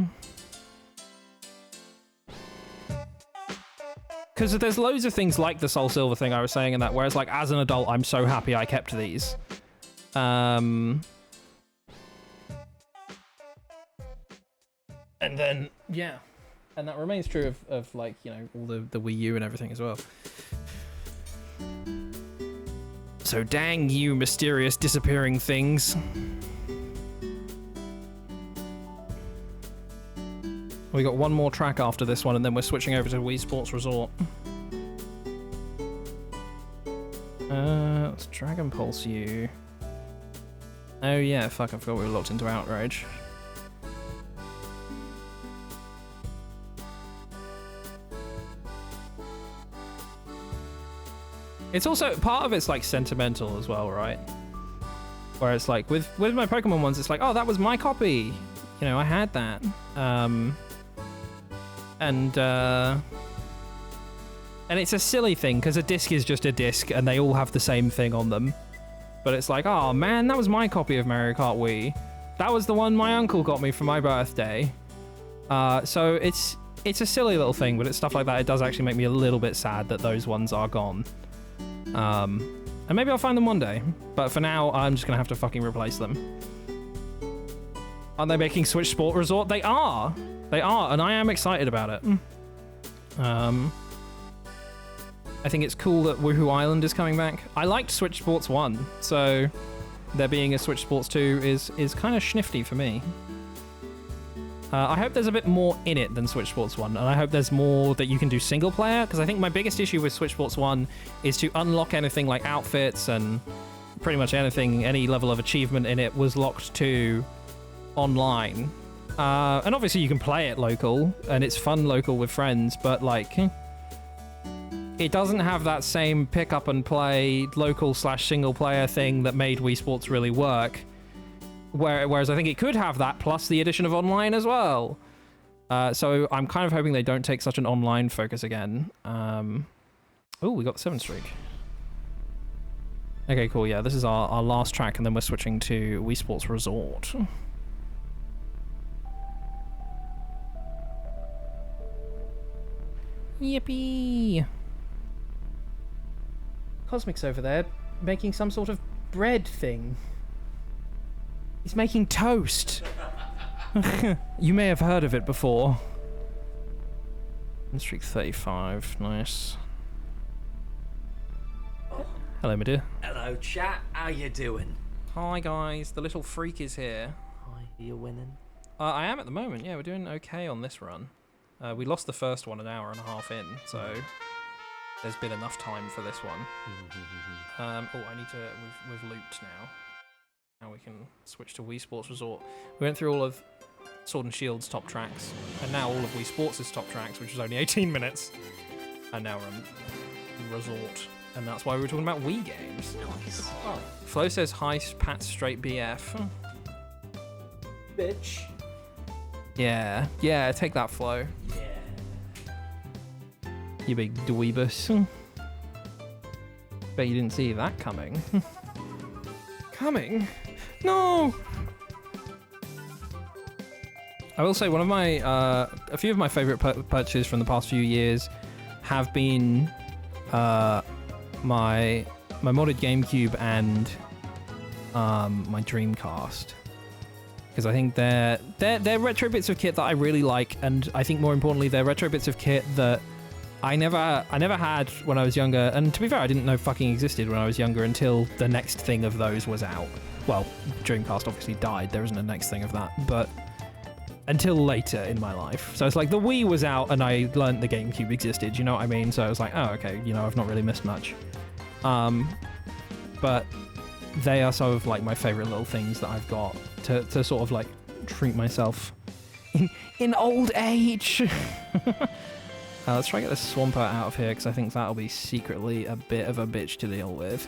because there's loads of things like the Soul Silver thing I was saying in that, whereas like as an adult, I'm so happy I kept these. And then, yeah. And that remains true of like, you know, all the Wii U and everything as well. So dang you mysterious disappearing things. We got one more track after this one, and then we're switching over to Wii Sports Resort. Let's Dragon Pulse you. Oh yeah, fuck, I forgot we were locked into Outrage. It's also, part of it's like sentimental as well, right? Where it's like, with my Pokemon ones, it's like, oh, that was my copy. You know, I had that. And it's a silly thing, because a disc is just a disc, and they all have the same thing on them. But it's like, oh man, that was my copy of Mario Kart Wii. That was the one my uncle got me for my birthday. So it's a silly little thing, but it's stuff like that. It does actually make me a little bit sad that those ones are gone. And maybe I'll find them one day. But for now, I'm just going to have to fucking replace them. Aren't they making Switch Sport Resort? They are! They are, and I am excited about it. I think it's cool that Woohoo Island is coming back. I liked Switch Sports 1, so there being a Switch Sports 2 is kind of schnifty for me. I hope there's a bit more in it than Switch Sports 1, and I hope there's more that you can do single player, because I think my biggest issue with Switch Sports 1 is to unlock anything like outfits and pretty much anything, any level of achievement in it was locked to online. And obviously you can play it local, and it's fun local with friends, but like, it doesn't have that same pick up and play local / single player thing that made Wii Sports really work. Whereas I think it could have that plus the addition of online as well. So I'm kind of hoping they don't take such an online focus again. Oh, we got the 7 streak. Okay, cool. Yeah, this is our last track, and then we're switching to Wii Sports Resort. Yippee! Cosmic's over there making some sort of bread thing. He's making toast. You may have heard of it before. Streak 35, nice. Hello, my dear. Hello, chat. How you doing? Hi, guys. The little freak is here. Hi, you're winning. I am at the moment. Yeah, we're doing okay on this run. We lost the first one an hour and a half in, so there's been enough time for this one. Oh, I need to. We've looped now. Now we can switch to Wii Sports Resort. We went through all of Sword and Shield's top tracks, and now all of Wii Sports' top tracks, which was only 18 minutes. And now we're on Resort, and that's why we were talking about Wii games. Nice. Oh. Flo says, hi, Pat Straight BF. Bitch. Yeah, take that, Flo. Yeah. You big dweebus. Bet you didn't see that coming. Coming? No! I will say one of my, a few of my favorite purchases from the past few years have been my modded GameCube and my Dreamcast. Because I think they're retro bits of kit that I really like, and I think more importantly, they're retro bits of kit that I never had when I was younger. And to be fair, I didn't know fucking existed when I was younger until the next thing of those was out. Well, Dreamcast obviously died. There isn't a next thing of that, but until later in my life. So it's like the Wii was out and I learned the GameCube existed, you know what I mean? So I was like, oh, okay, you know, I've not really missed much. But they are some of like my favorite little things that I've got to sort of like treat myself in old age. Let's try and get this Swampert out of here, because I think that'll be secretly a bit of a bitch to deal with.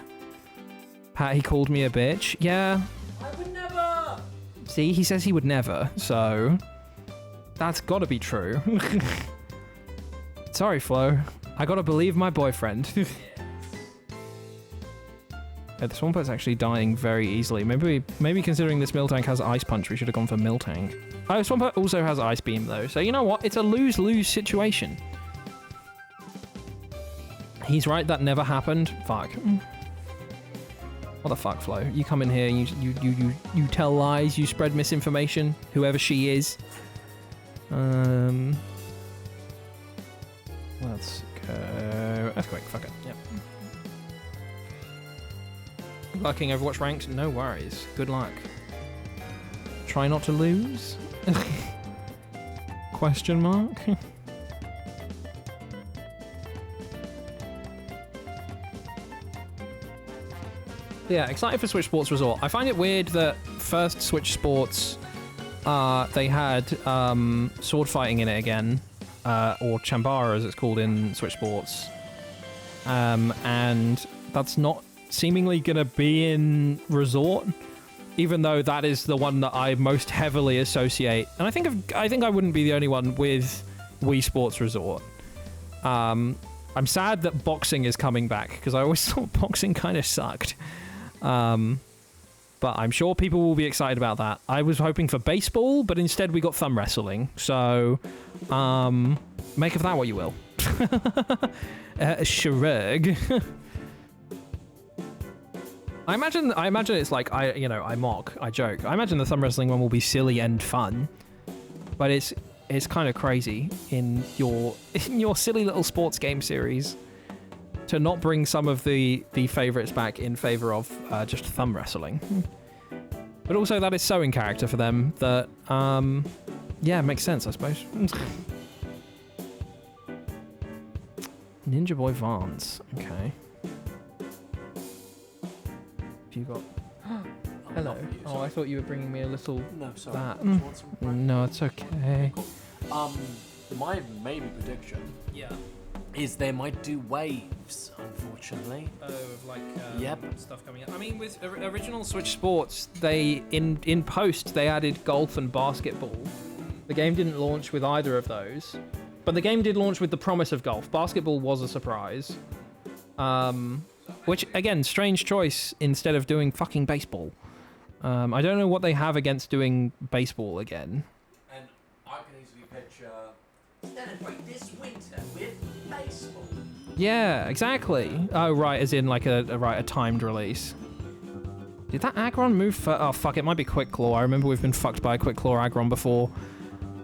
Pat, he called me a bitch. Yeah. I would never! See, he says he would never, so that's gotta be true. Sorry, Flo. I gotta believe my boyfriend. Yeah, the Swampert's actually dying very easily. Maybe considering this Miltank has Ice Punch, we should have gone for Miltank. Oh, Swampert also has Ice Beam, though, so you know what? It's a lose-lose situation. He's right, that never happened. Fuck. What the fuck, Flo? You come in here, you tell lies, you spread misinformation, whoever she is. Let's go. Earthquake, fuck it. Yep. Working Overwatch ranked? No worries. Good luck. Try not to lose? Question mark? Yeah, excited for Switch Sports Resort. I find it weird that first Switch Sports, they had sword fighting in it again, or Chambara as it's called in Switch Sports, and that's not seemingly gonna be in Resort, even though that is the one that I most heavily associate. And I think I wouldn't be the only one with Wii Sports Resort. I'm sad that boxing is coming back because I always thought boxing kind of sucked. But I'm sure people will be excited about that. I was hoping for baseball, but instead we got thumb wrestling. So, make of that what you will. Shrug. I imagine it's like, I joke. I imagine the thumb wrestling one will be silly and fun, but it's kind of crazy in your silly little sports game series to not bring some of the favorites back in favor of just thumb wrestling. But also that is so in character for them that, yeah, it makes sense, I suppose. Ninja Boy Vance. Okay. You got... Hello. Oh, I thought you were bringing me a little... No, sorry. That. Do you want some? No, it's okay. Cool. My maybe prediction is they might do waves, unfortunately. Oh, of like Yep. stuff coming up. I mean, with original Switch Sports, they in post they added golf and basketball. The game didn't launch with either of those, but the game did launch with the promise of golf. Basketball was a surprise. Which again, strange choice instead of doing fucking baseball. I don't know what they have against doing baseball again. And I can easily picture celebrate this winter with baseball. Yeah, exactly. Oh, right, as in like a timed release. Did that Aggron move for... Oh, fuck, it might be Quick Claw. I remember we've been fucked by a Quick Claw Aggron before.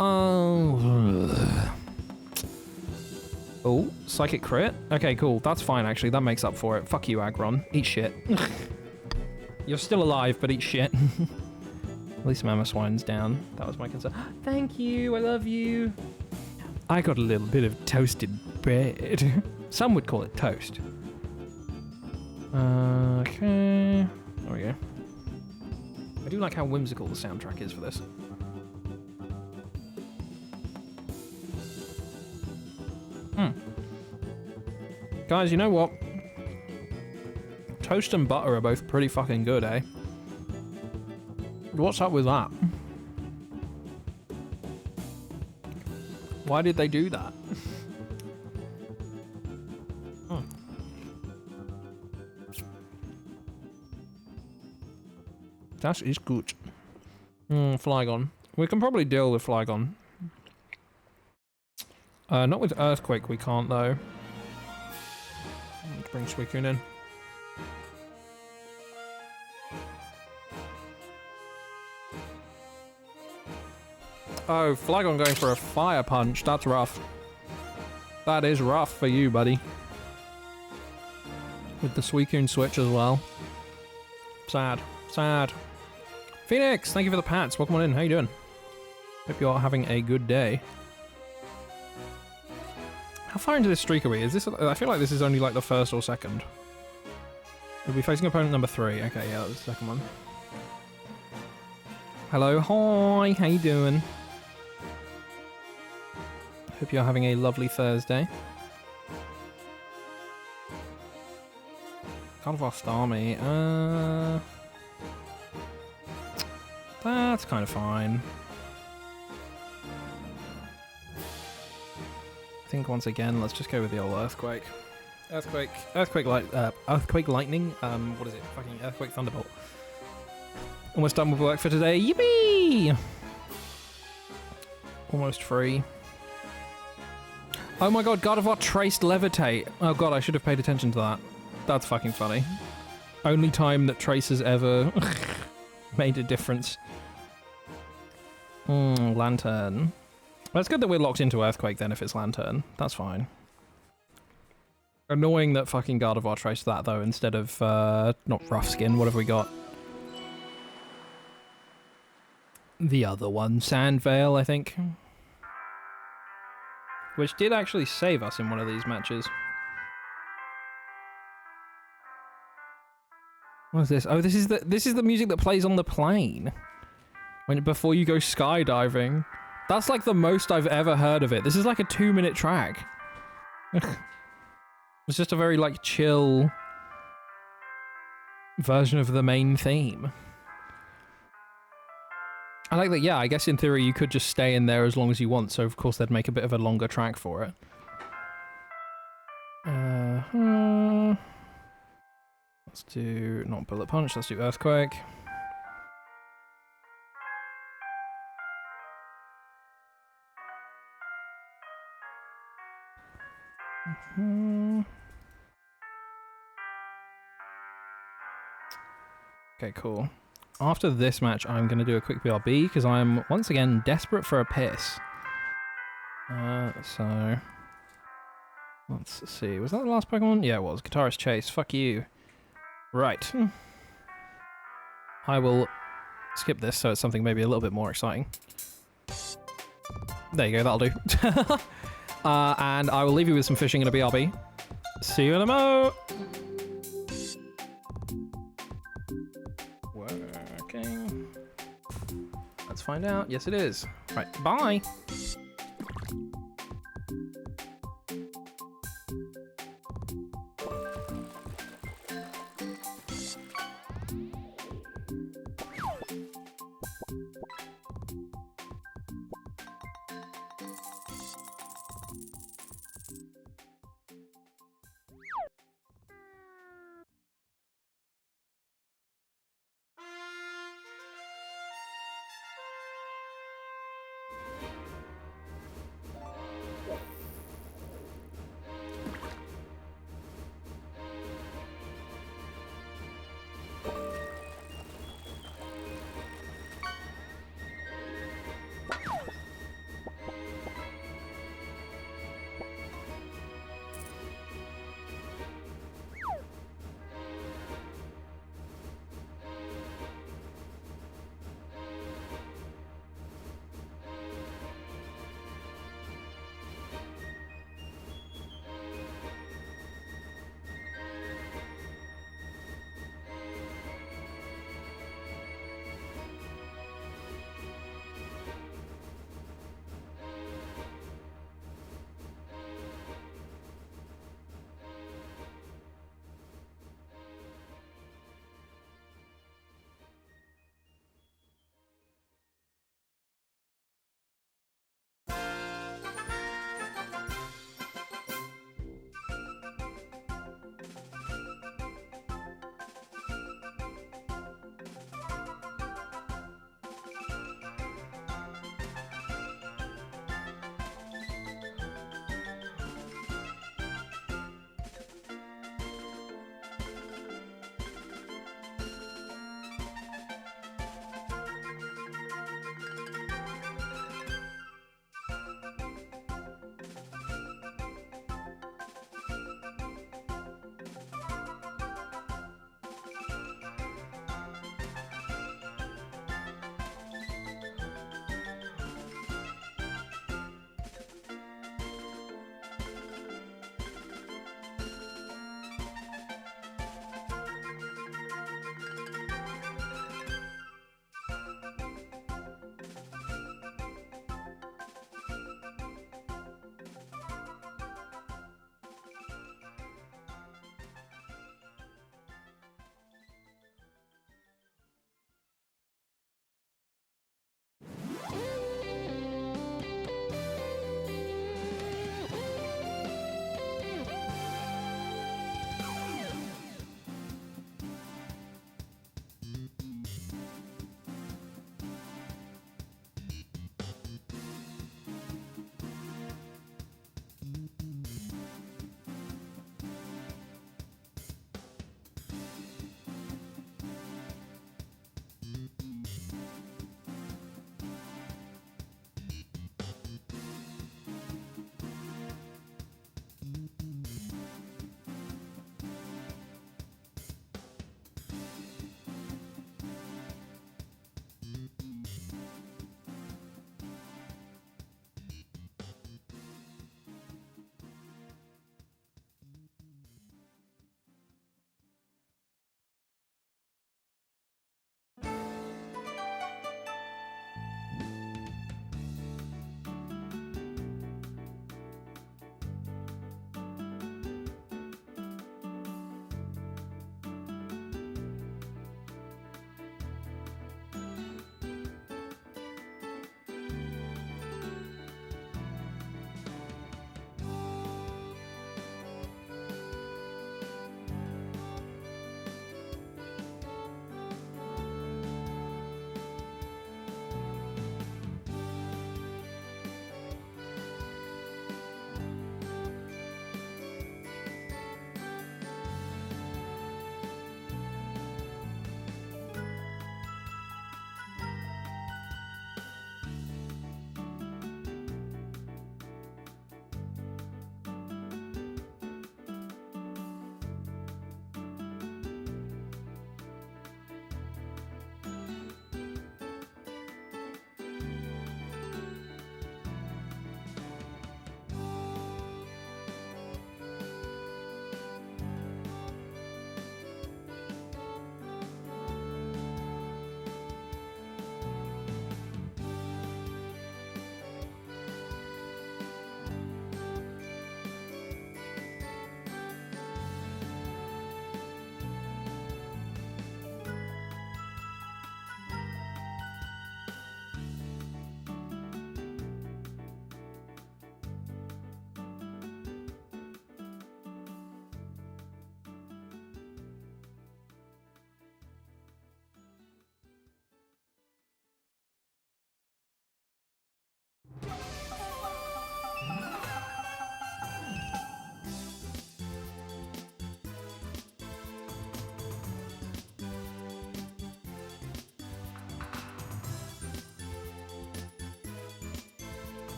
Oh... Oh, Psychic Crit? Okay, cool. That's fine, actually. That makes up for it. Fuck you, Aggron. Eat shit. You're still alive, but eat shit. At least Mamoswine's down. That was my concern. Thank you. I love you. I got a little bit of toasted bread. Some would call it toast. Okay. There we go. I do like how whimsical the soundtrack is for this. Guys, you know what? Toast and butter are both pretty fucking good, eh? What's up with that? Why did they do that? That is good. Flygon. We can probably deal with Flygon. Not with Earthquake, we can't though. Let's bring Suicune in. Oh, Flygon going for a Fire Punch. That's rough. That is rough for you, buddy. With the Suicune switch as well. Sad. Sad. Phoenix, thank you for the pats. Welcome on in. How you doing? Hope you're having a good day. How far into this streak are we? Is this? I feel like this is only like the first or second. We'll be facing opponent number 3. Okay, yeah, that was the second one. Hello, hi, how you doing? Hope you're having a lovely Thursday. God of Army. That's kind of fine. I think once again, let's just go with the old Earthquake. Earthquake Lightning. What is it? Fucking Earthquake Thunderbolt. Almost done with work for today. Yippee! Almost free. Oh my god, Gardevoir traced levitate. Oh god, I should have paid attention to that. That's fucking funny. Only time that Trace has ever made a difference. Lantern. Well, it's good that we're locked into Earthquake then if it's Lantern. That's fine. Annoying that fucking Gardevoir traced that though instead of, not Rough Skin, what have we got? The other one, Sandvale, I think. Which did actually save us in one of these matches. What is this? Oh, this is the music that plays on the plane. Before you go skydiving. That's like the most I've ever heard of it. This is like a 2-minute track. It's just a very like chill version of the main theme. I like that, yeah, I guess in theory you could just stay in there as long as you want, so of course they'd make a bit of a longer track for it. Let's do, not Bullet Punch, let's do Earthquake. Okay, cool. After this match, I'm going to do a quick BRB, because I'm, once again, desperate for a piss. So... Let's see, was that the last Pokemon? Yeah, it was. Guitarist Chase, fuck you. Right. I will skip this so it's something maybe a little bit more exciting. There you go, that'll do. And I will leave you with some fishing and a BRB. See you in a mo! Working. Let's find out. Yes, it is. Right, bye!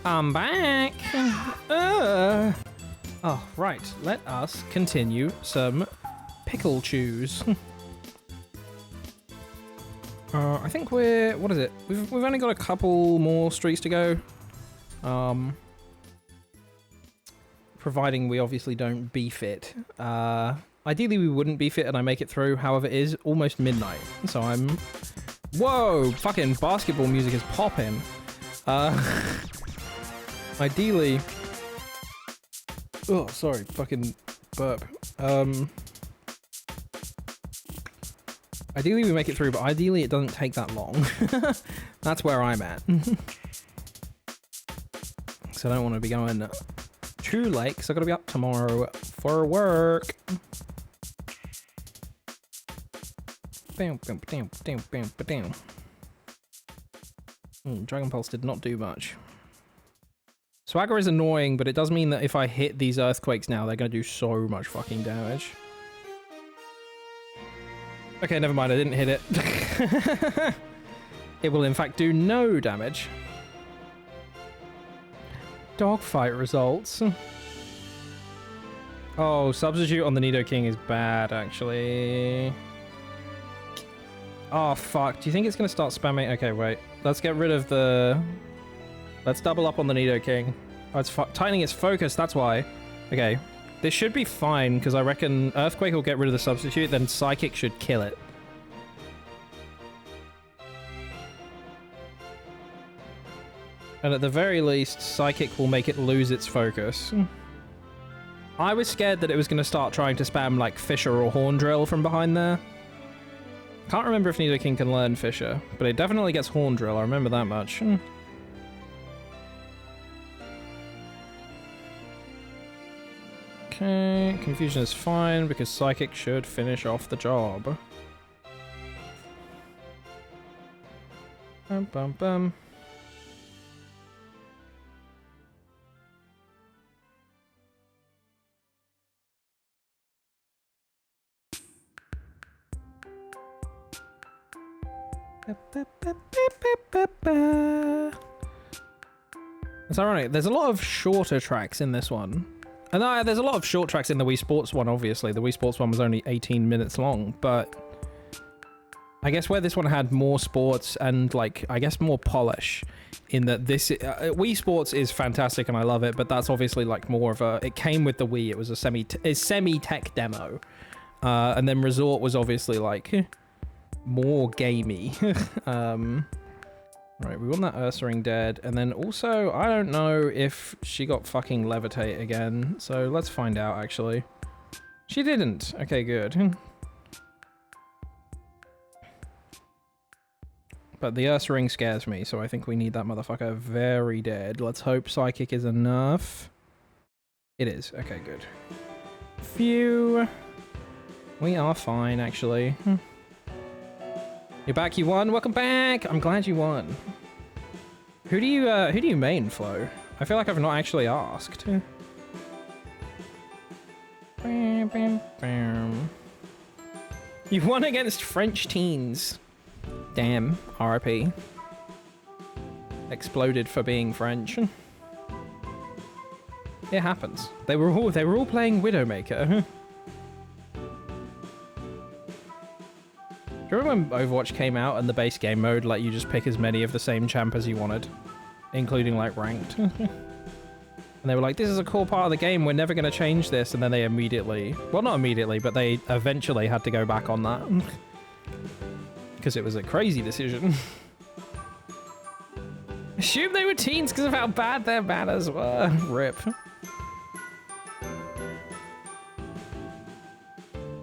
I'm back. Oh, right. Let us continue some pickle chews. I think we're... What is it? We've only got a couple more streets to go. Providing we obviously don't beef it. Ideally, we wouldn't beef it and I make it through. However, it is almost midnight. So I'm... Whoa! Fucking basketball music is popping. Ideally... Oh, sorry. Fucking burp. Ideally, we make it through, but ideally, it doesn't take that long. That's where I'm at. So I don't want to be going too late, because I've got to be up tomorrow for work. Dragon Pulse did not do much. Swagger is annoying, but it does mean that if I hit these earthquakes now, they're going to do so much fucking damage. Okay, never mind, I didn't hit it. It will in fact do no damage. Dogfight results. Oh, substitute on the Nidoking is bad, actually. Oh, fuck. Do you think it's going to start spamming? Okay, wait. Let's get rid of the... Let's double up on the Nidoking. Oh, it's tightening its focus, that's why. Okay. This should be fine, because I reckon Earthquake will get rid of the substitute, then Psychic should kill it. And at the very least, Psychic will make it lose its focus. I was scared that it was going to start trying to spam, like, Fissure or Horn Drill from behind there. Can't remember if Nidoking can learn Fissure, but it definitely gets Horn Drill, I remember that much. Okay, Confusion is fine because Psychic should finish off the job. Bum bum bum. It's ironic, there's a lot of shorter tracks in this one. And there's a lot of short tracks in the Wii Sports one, obviously. The Wii Sports one was only 18 minutes long, but I guess where this one had more sports and, like, I guess more polish in that this... Wii Sports is fantastic and I love it, but that's obviously, like, more of a... It came with the Wii. It was a semi-tech demo. And then Resort was obviously, like, more gamey. Right, we want that Ursaring dead, and then also, I don't know if she got fucking Levitate again, so let's find out, actually. She didn't. Okay, good. But the Ursaring scares me, so I think we need that motherfucker very dead. Let's hope Psychic is enough. It is. Okay, good. Phew. We are fine, actually. You're back, you won. Welcome back. I'm glad you won. Who do you main, Flo? I feel like I've not actually asked. You won against French teens. Damn. RIP. Exploded for being French. It happens. They were all playing Widowmaker. Do you remember when Overwatch came out and the base game mode let you just pick as many of the same champ as you wanted? Including, like, ranked. And they were like, this is a core part of the game, we're never going to change this. And then they immediately... Well, not immediately, but they eventually had to go back on that. Because it was a crazy decision. Assume they were teens because of how bad their manners were. RIP.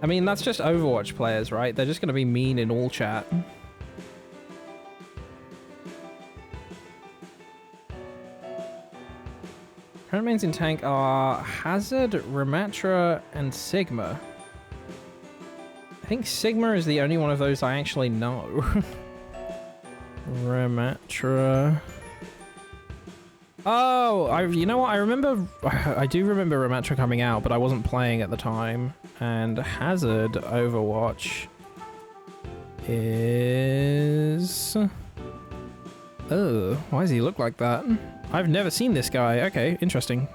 I mean, that's just Overwatch players, right? They're just going to be mean in all chat. Current mains in tank are Hazard, Ramatra, and Sigma. I think Sigma is the only one of those I actually know. Ramatra... Oh, you know what? I do remember Ramatra coming out, but I wasn't playing at the time. And Hazard Overwatch is Oh, why does he look like that? I've never seen this guy. Okay, interesting.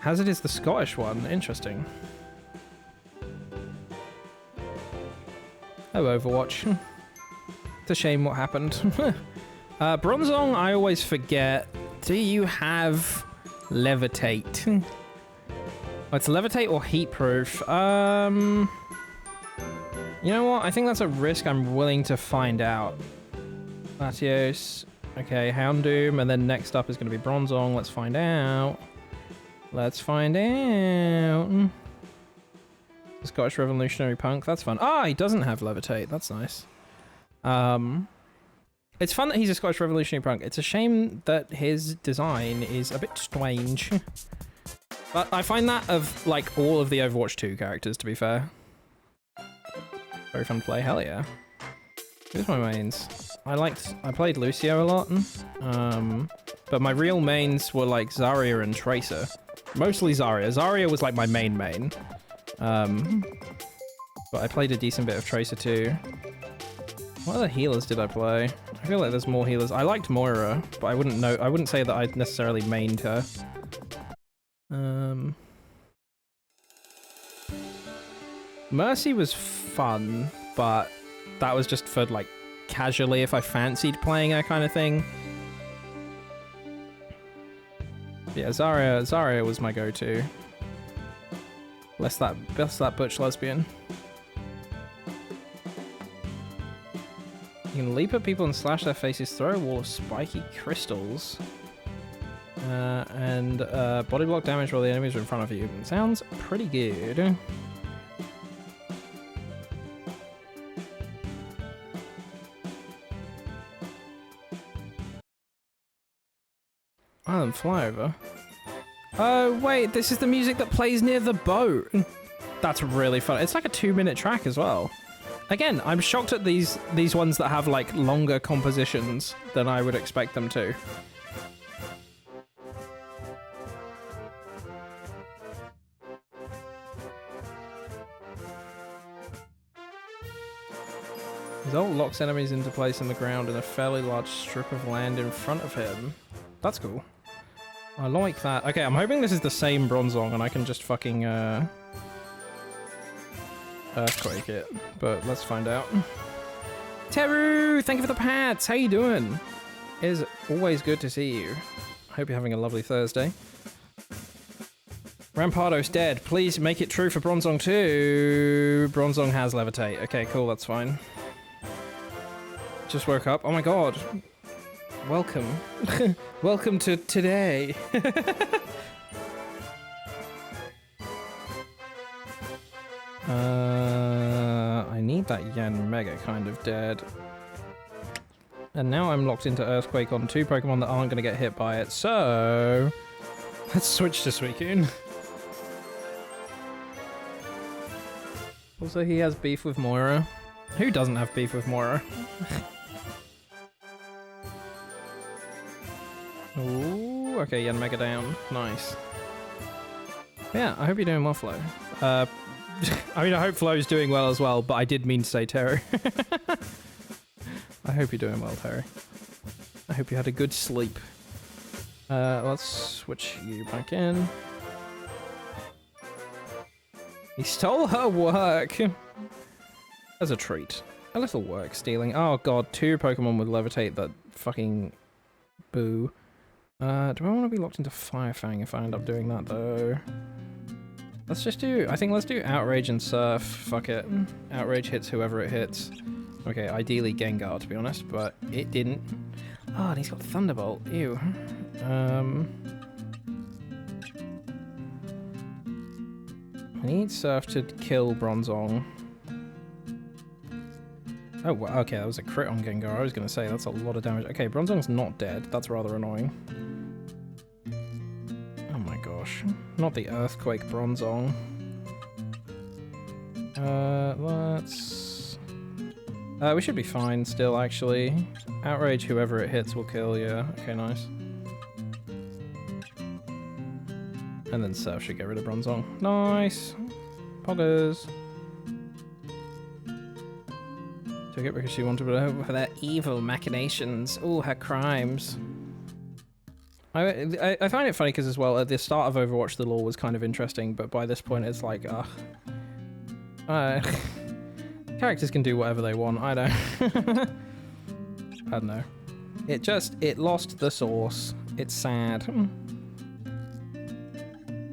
Hazard is the Scottish one. Interesting. Oh, Overwatch. It's a shame what happened. Bronzong, I always forget. Do you have Levitate? Oh, it's Levitate or Heat Proof. You know what? I think that's a risk I'm willing to find out. Latios. Okay, Houndoom. And then next up is going to be Bronzong. Let's find out. Let's find out. The Scottish Revolutionary Punk. That's fun. Ah, he doesn't have Levitate. That's nice. It's fun that he's a Scottish Revolutionary Punk. It's a shame that his design is a bit strange. But I find that of, like, all of the Overwatch 2 characters, to be fair. Very fun to play. Hell yeah. Here's my mains. I played Lucio a lot. But my real mains were, like, Zarya and Tracer. Mostly Zarya. Zarya was, like, my main. But I played a decent bit of Tracer too. What other healers did I play? I feel like there's more healers. I liked Moira, but I wouldn't say that I necessarily mained her. Mercy was fun, but that was just for like casually if I fancied playing her kind of thing. Yeah, Zarya was my go-to. Bless that butch lesbian. You can leap at people and slash their faces, throw a wall of spiky crystals, and body block damage while the enemies are in front of you. Sounds pretty good. Island flyover. Oh wait, this is the music that plays near the boat. That's really fun. It's like a 2-minute track as well. Again, I'm shocked at these ones that have like longer compositions than I would expect them to. His ult locks enemies into place on the ground in a fairly large strip of land in front of him. That's cool. I like that. Okay, I'm hoping this is the same Bronzong and I can just fucking Earthquake it, but let's find out. Teru, thank you for the pats. How you doing? It is always good to see you. Hope you're having a lovely Thursday. Rampardo's dead. Please make it true for Bronzong too. Bronzong has Levitate. Okay, cool, that's fine. Just woke up. Oh my god. Welcome. Welcome to today. I need that Yanmega kind of dead. And now I'm locked into Earthquake on 2 Pokemon that aren't going to get hit by it, so let's switch to Suicune. Also, he has beef with Moira. Who doesn't have beef with Moira? Ooh, okay, Yanmega down. Nice. Yeah, I hope you're doing well, Flo. I mean, I hope Flo's doing well as well, but I did mean to say Terry. I hope you're doing well, Terry. I hope you had a good sleep. Let's switch you back in. He stole her work! As a treat. A little work stealing. Oh god, 2 Pokemon with Levitate that fucking... Boo. Do I want to be locked into Fire Fang if I end up doing that, though? Let's just do... I think let's do Outrage and Surf. Fuck it. Outrage hits whoever it hits. Okay, ideally Gengar, to be honest, but it didn't. Oh, and he's got Thunderbolt. Ew. I need Surf to kill Bronzong. Oh, well, okay, that was a crit on Gengar. I was going to say, that's a lot of damage. Okay, Bronzong's not dead. That's rather annoying. Oh my gosh. Not the Earthquake Bronzong. Let's... we should be fine still, actually. Outrage whoever it hits will kill, yeah. Okay, nice. And then Surf should get rid of Bronzong. Nice! Poggers! Took it because she wanted to know for their evil machinations. All her crimes. I find it funny because as well, at the start of Overwatch, the lore was kind of interesting, but by this point, it's like, characters can do whatever they want. I don't. I don't know. It lost the source. It's sad.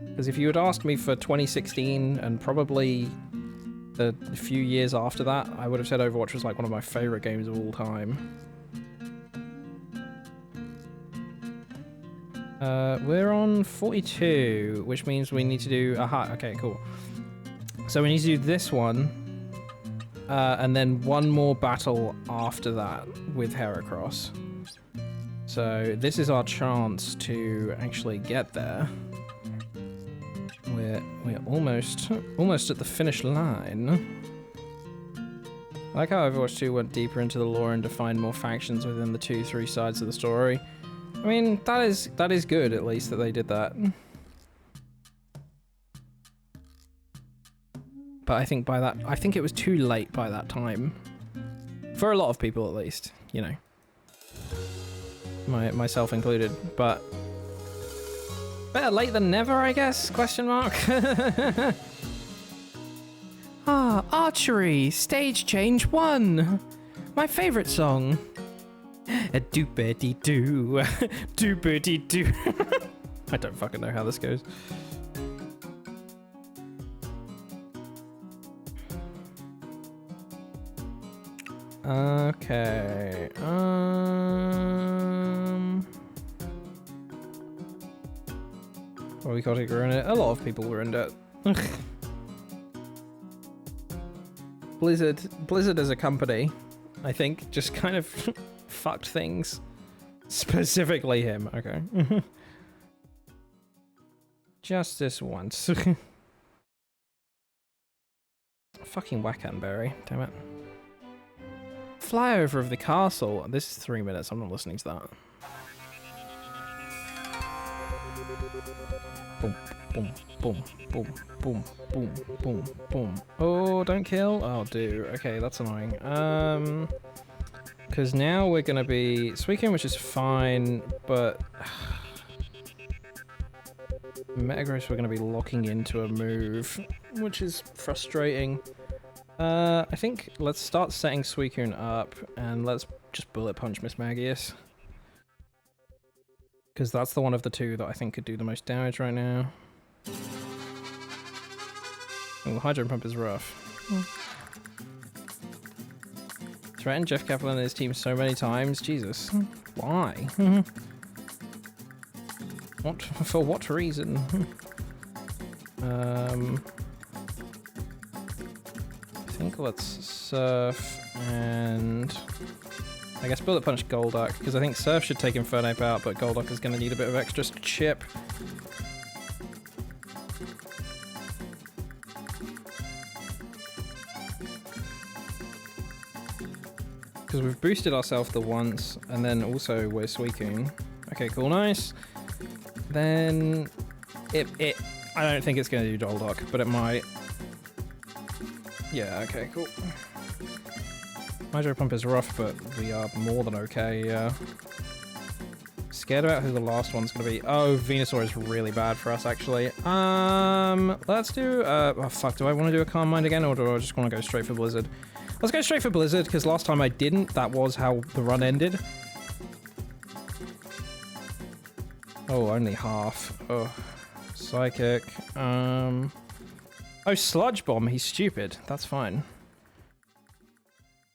Because if you had asked me for 2016 and probably the few years after that, I would have said Overwatch was like one of my favorite games of all time. We're on 42, which means we need to do... Aha, okay, cool. So we need to do this one, and then one more battle after that with Heracross. So this is our chance to actually get there. We're almost at the finish line. I like how Overwatch 2 went deeper into the lore and defined more factions within the 2-3 sides of the story. I mean, that is good, at least, that they did that. But I think I think it was too late by that time. For a lot of people, at least, you know. Myself included, but better late than never, I guess, question mark. Archery, stage change 1. My favorite song. A doopity-doo, doopity-doo. I don't fucking know how this goes. Okay. Well, we got to ruin it. A lot of people ruined it. Blizzard as a company, I think, just kind of fucked things. Specifically him. Okay. Just this once. Fucking Wackenberry. Damn it. Flyover of the castle. This is 3 minutes. I'm not listening to that. Boom, boom, boom, boom, boom, boom, boom, boom. Oh, don't kill. Oh, do. Okay, that's annoying. Because now we're gonna be Suicune, which is fine, but Metagross we're gonna be locking into a move, which is frustrating. I think let's start setting Suicune up, and let's just Bullet Punch Miss Magius. Because that's the one of the two that I think could do the most damage right now. Oh, Hydro Pump is rough. Threatened Jeff Kaplan and his team so many times. Jesus. Why? What? For what reason? I think let's Surf and... I guess Bullet Punch Golduck, because I think Surf should take Infernape out, but Golduck is going to need a bit of extra chip. Because we've boosted ourselves the once, and then also we're Suicune. Okay, cool, nice. Then... I don't think it's going to do Golduck, but it might. Yeah, okay, cool. Hydro Pump is rough, but we are more than okay, yeah. Scared about who the last one's gonna be. Oh, Venusaur is really bad for us, actually. Let's do, oh fuck, do I want to do a Calm Mind again, or do I just want to go straight for Blizzard? Let's go straight for Blizzard, because last time I didn't. That was how the run ended. Oh, only half. Oh, Psychic. Oh, Sludge Bomb, he's stupid. That's fine.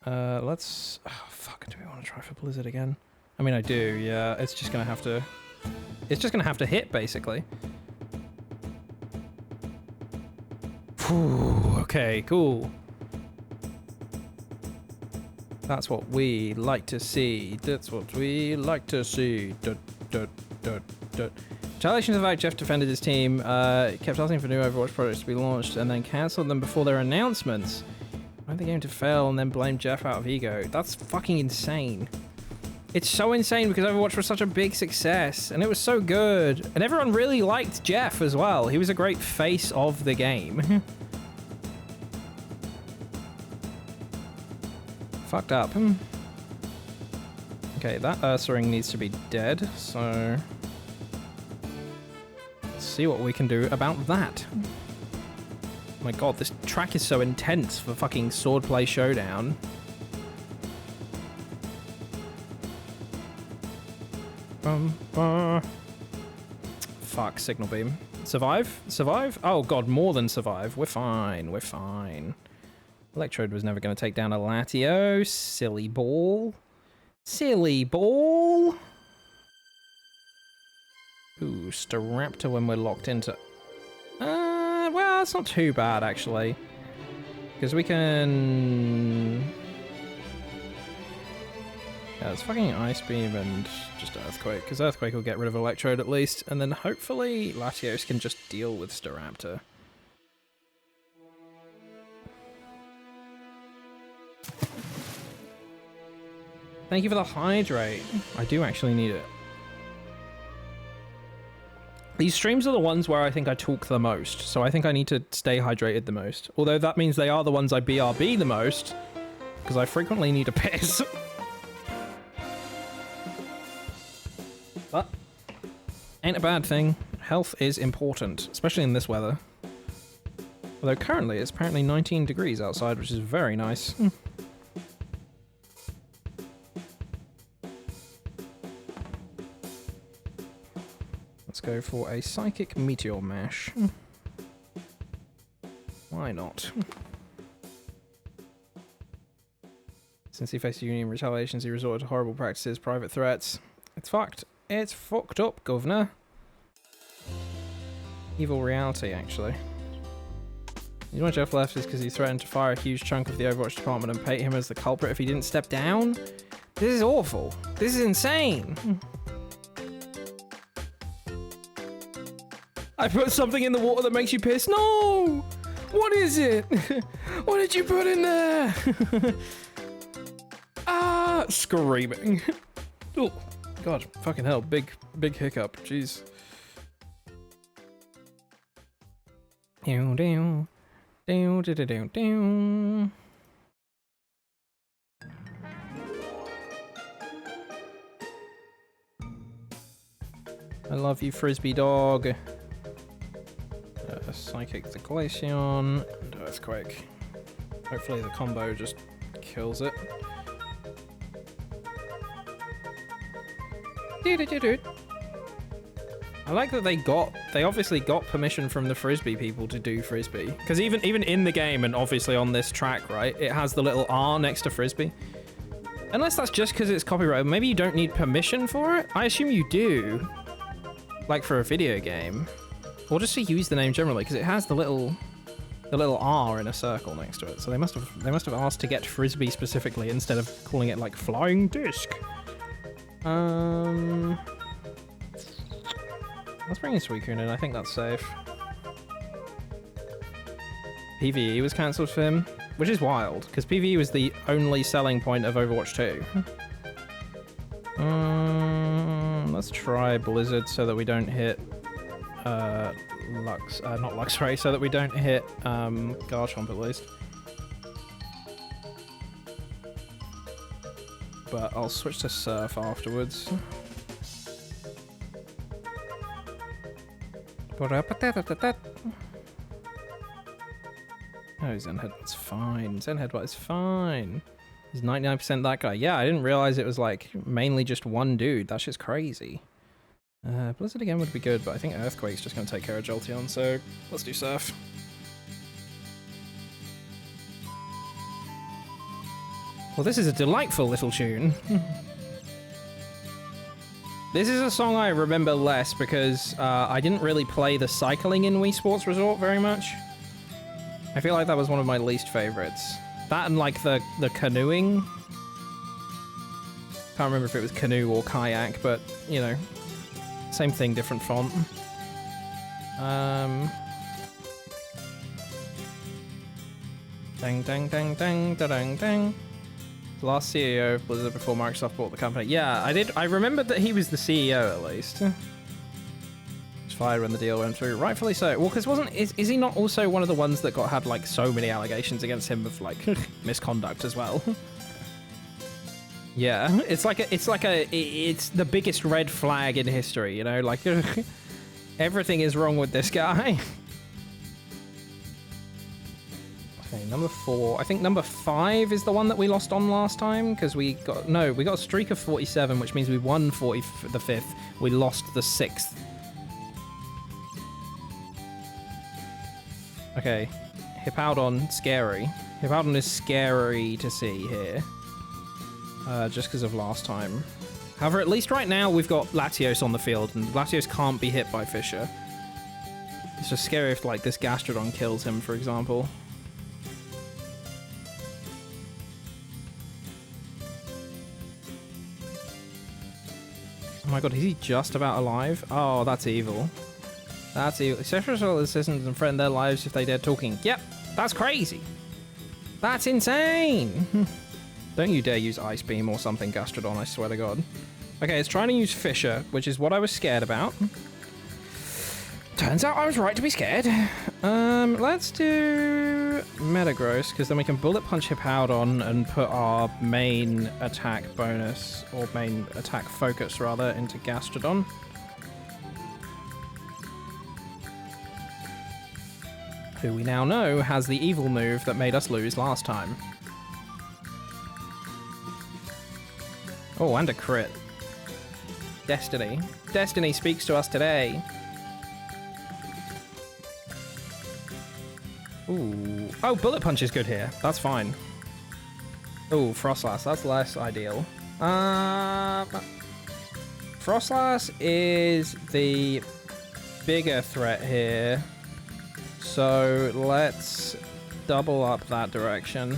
Let's... Oh, fuck, do we want to try for Blizzard again? I mean, I do, yeah. It's just gonna have to... It's just gonna have to hit, basically. Whew, okay, cool. That's what we like to see. That's what we like to see. Retaliation to the fact Jeff defended his team, kept asking for new Overwatch projects to be launched, and then cancelled them before their announcements. Wanted the game to fail and then blame Jeff out of ego. That's fucking insane. It's so insane because Overwatch was such a big success, and it was so good, and everyone really liked Jeff as well. He was a great face of the game. Fucked up. Okay, that Ursaring needs to be dead, so... Let's see what we can do about that. Oh my god, this track is so intense for fucking Swordplay Showdown. Fuck, Signal Beam. Survive? Survive? Oh god, more than survive. We're fine, we're fine. Electrode was never going to take down a Latios. Silly ball. Silly ball. Ooh, Staraptor when we're locked into... well, it's not too bad, actually. Because we can... Yeah, it's fucking Ice Beam and just Earthquake. Because Earthquake will get rid of Electrode at least. And then hopefully Latios can just deal with Staraptor. Thank you for the hydrate. I do actually need it. These streams are the ones where I think I talk the most, so I think I need to stay hydrated the most. Although that means they are the ones I BRB the most, because I frequently need a piss. But, ain't a bad thing. Health is important, especially in this weather. Although currently it's apparently 19 degrees outside, which is very nice. Let's go for a Psychic Meteor Mash. Why not? Since he faced Union retaliations, he resorted to horrible practices, private threats. It's fucked. It's fucked up, governor. Evil reality, actually. The reason why Jeff left is because he threatened to fire a huge chunk of the Overwatch department and paint him as the culprit if he didn't step down. This is awful. This is insane. I put something in the water that makes you piss. No! What is it? What did you put in there? Ah! Screaming. Oh, God. Fucking hell. Big hiccup. Jeez. Down, down. Down, down, down, down. I love you, Frisbee dog. Psychic the Glaceon and Earthquake. Hopefully the combo just kills it. I like that they obviously got permission from the Frisbee people to do Frisbee. Because even in the game and obviously on this track, right, it has the little R next to Frisbee. Unless that's just because it's copyrighted. Maybe you don't need permission for it? I assume you do. Like for a video game. Or just to use the name generally, because it has the little R in a circle next to it. So they must have asked to get Frisbee specifically instead of calling it like Flying Disc. Let's bring in Suicune in. I think that's safe. PvE was cancelled for him, which is wild because PvE was the only selling point of Overwatch 2. Let's try Blizzard so that we don't hit. Not Luxray, so that we don't hit Garchomp at least. But I'll switch to Surf afterwards. Oh, Zen Headbutt's fine. Zen Headbutt is fine. He's 99% that guy. Yeah, I didn't realize it was like mainly just one dude. That's just crazy. Blizzard again would be good, but I think Earthquake's just going to take care of Jolteon, so let's do Surf. Well, this is a delightful little tune. This is a song I remember less because I didn't really play the cycling in Wii Sports Resort very much. I feel like that was one of my least favorites. That and like the canoeing. Can't remember if it was canoe or kayak, but you know. Same thing, different font. Dang, dang, dang, dang, da, dang, dang. The last CEO of Blizzard before Microsoft bought the company. Yeah, I remembered that he was the CEO at least. Was fired when the deal went through. Rightfully so. Well, because is he not also one of the ones that had like so many allegations against him of like misconduct as well? Yeah, it's the biggest red flag in history, you know, like everything is wrong with this guy. Okay, number 4. I think number 5 is the one that we lost on last time because we got a streak of 47, which means we won the 5th. We lost the 6th. Okay, Hippowdon, scary. Hippowdon is scary to see here. Just because of last time. However, at least right now we've got Latios on the field, and Latios can't be hit by Fissure. It's just scary if, like, this Gastrodon kills him, for example. Oh my god, is he just about alive? Oh, that's evil. That's evil. Sexual assistants and threaten their lives if they dare talking. Yep, that's crazy. That's insane. Don't you dare use Ice Beam or something, Gastrodon, I swear to god. Okay, it's trying to use Fissure, which is what I was scared about. Turns out I was right to be scared. Let's do Metagross, because then we can Bullet Punch Hippowdon and put our main attack bonus, or main attack focus, rather, into Gastrodon. Who we now know has the evil move that made us lose last time. Oh, and a crit. Destiny. Destiny speaks to us today. Ooh. Oh, Bullet Punch is good here. That's fine. Ooh, Frostlass. That's less ideal. Frostlass is the bigger threat here. So let's double up that direction.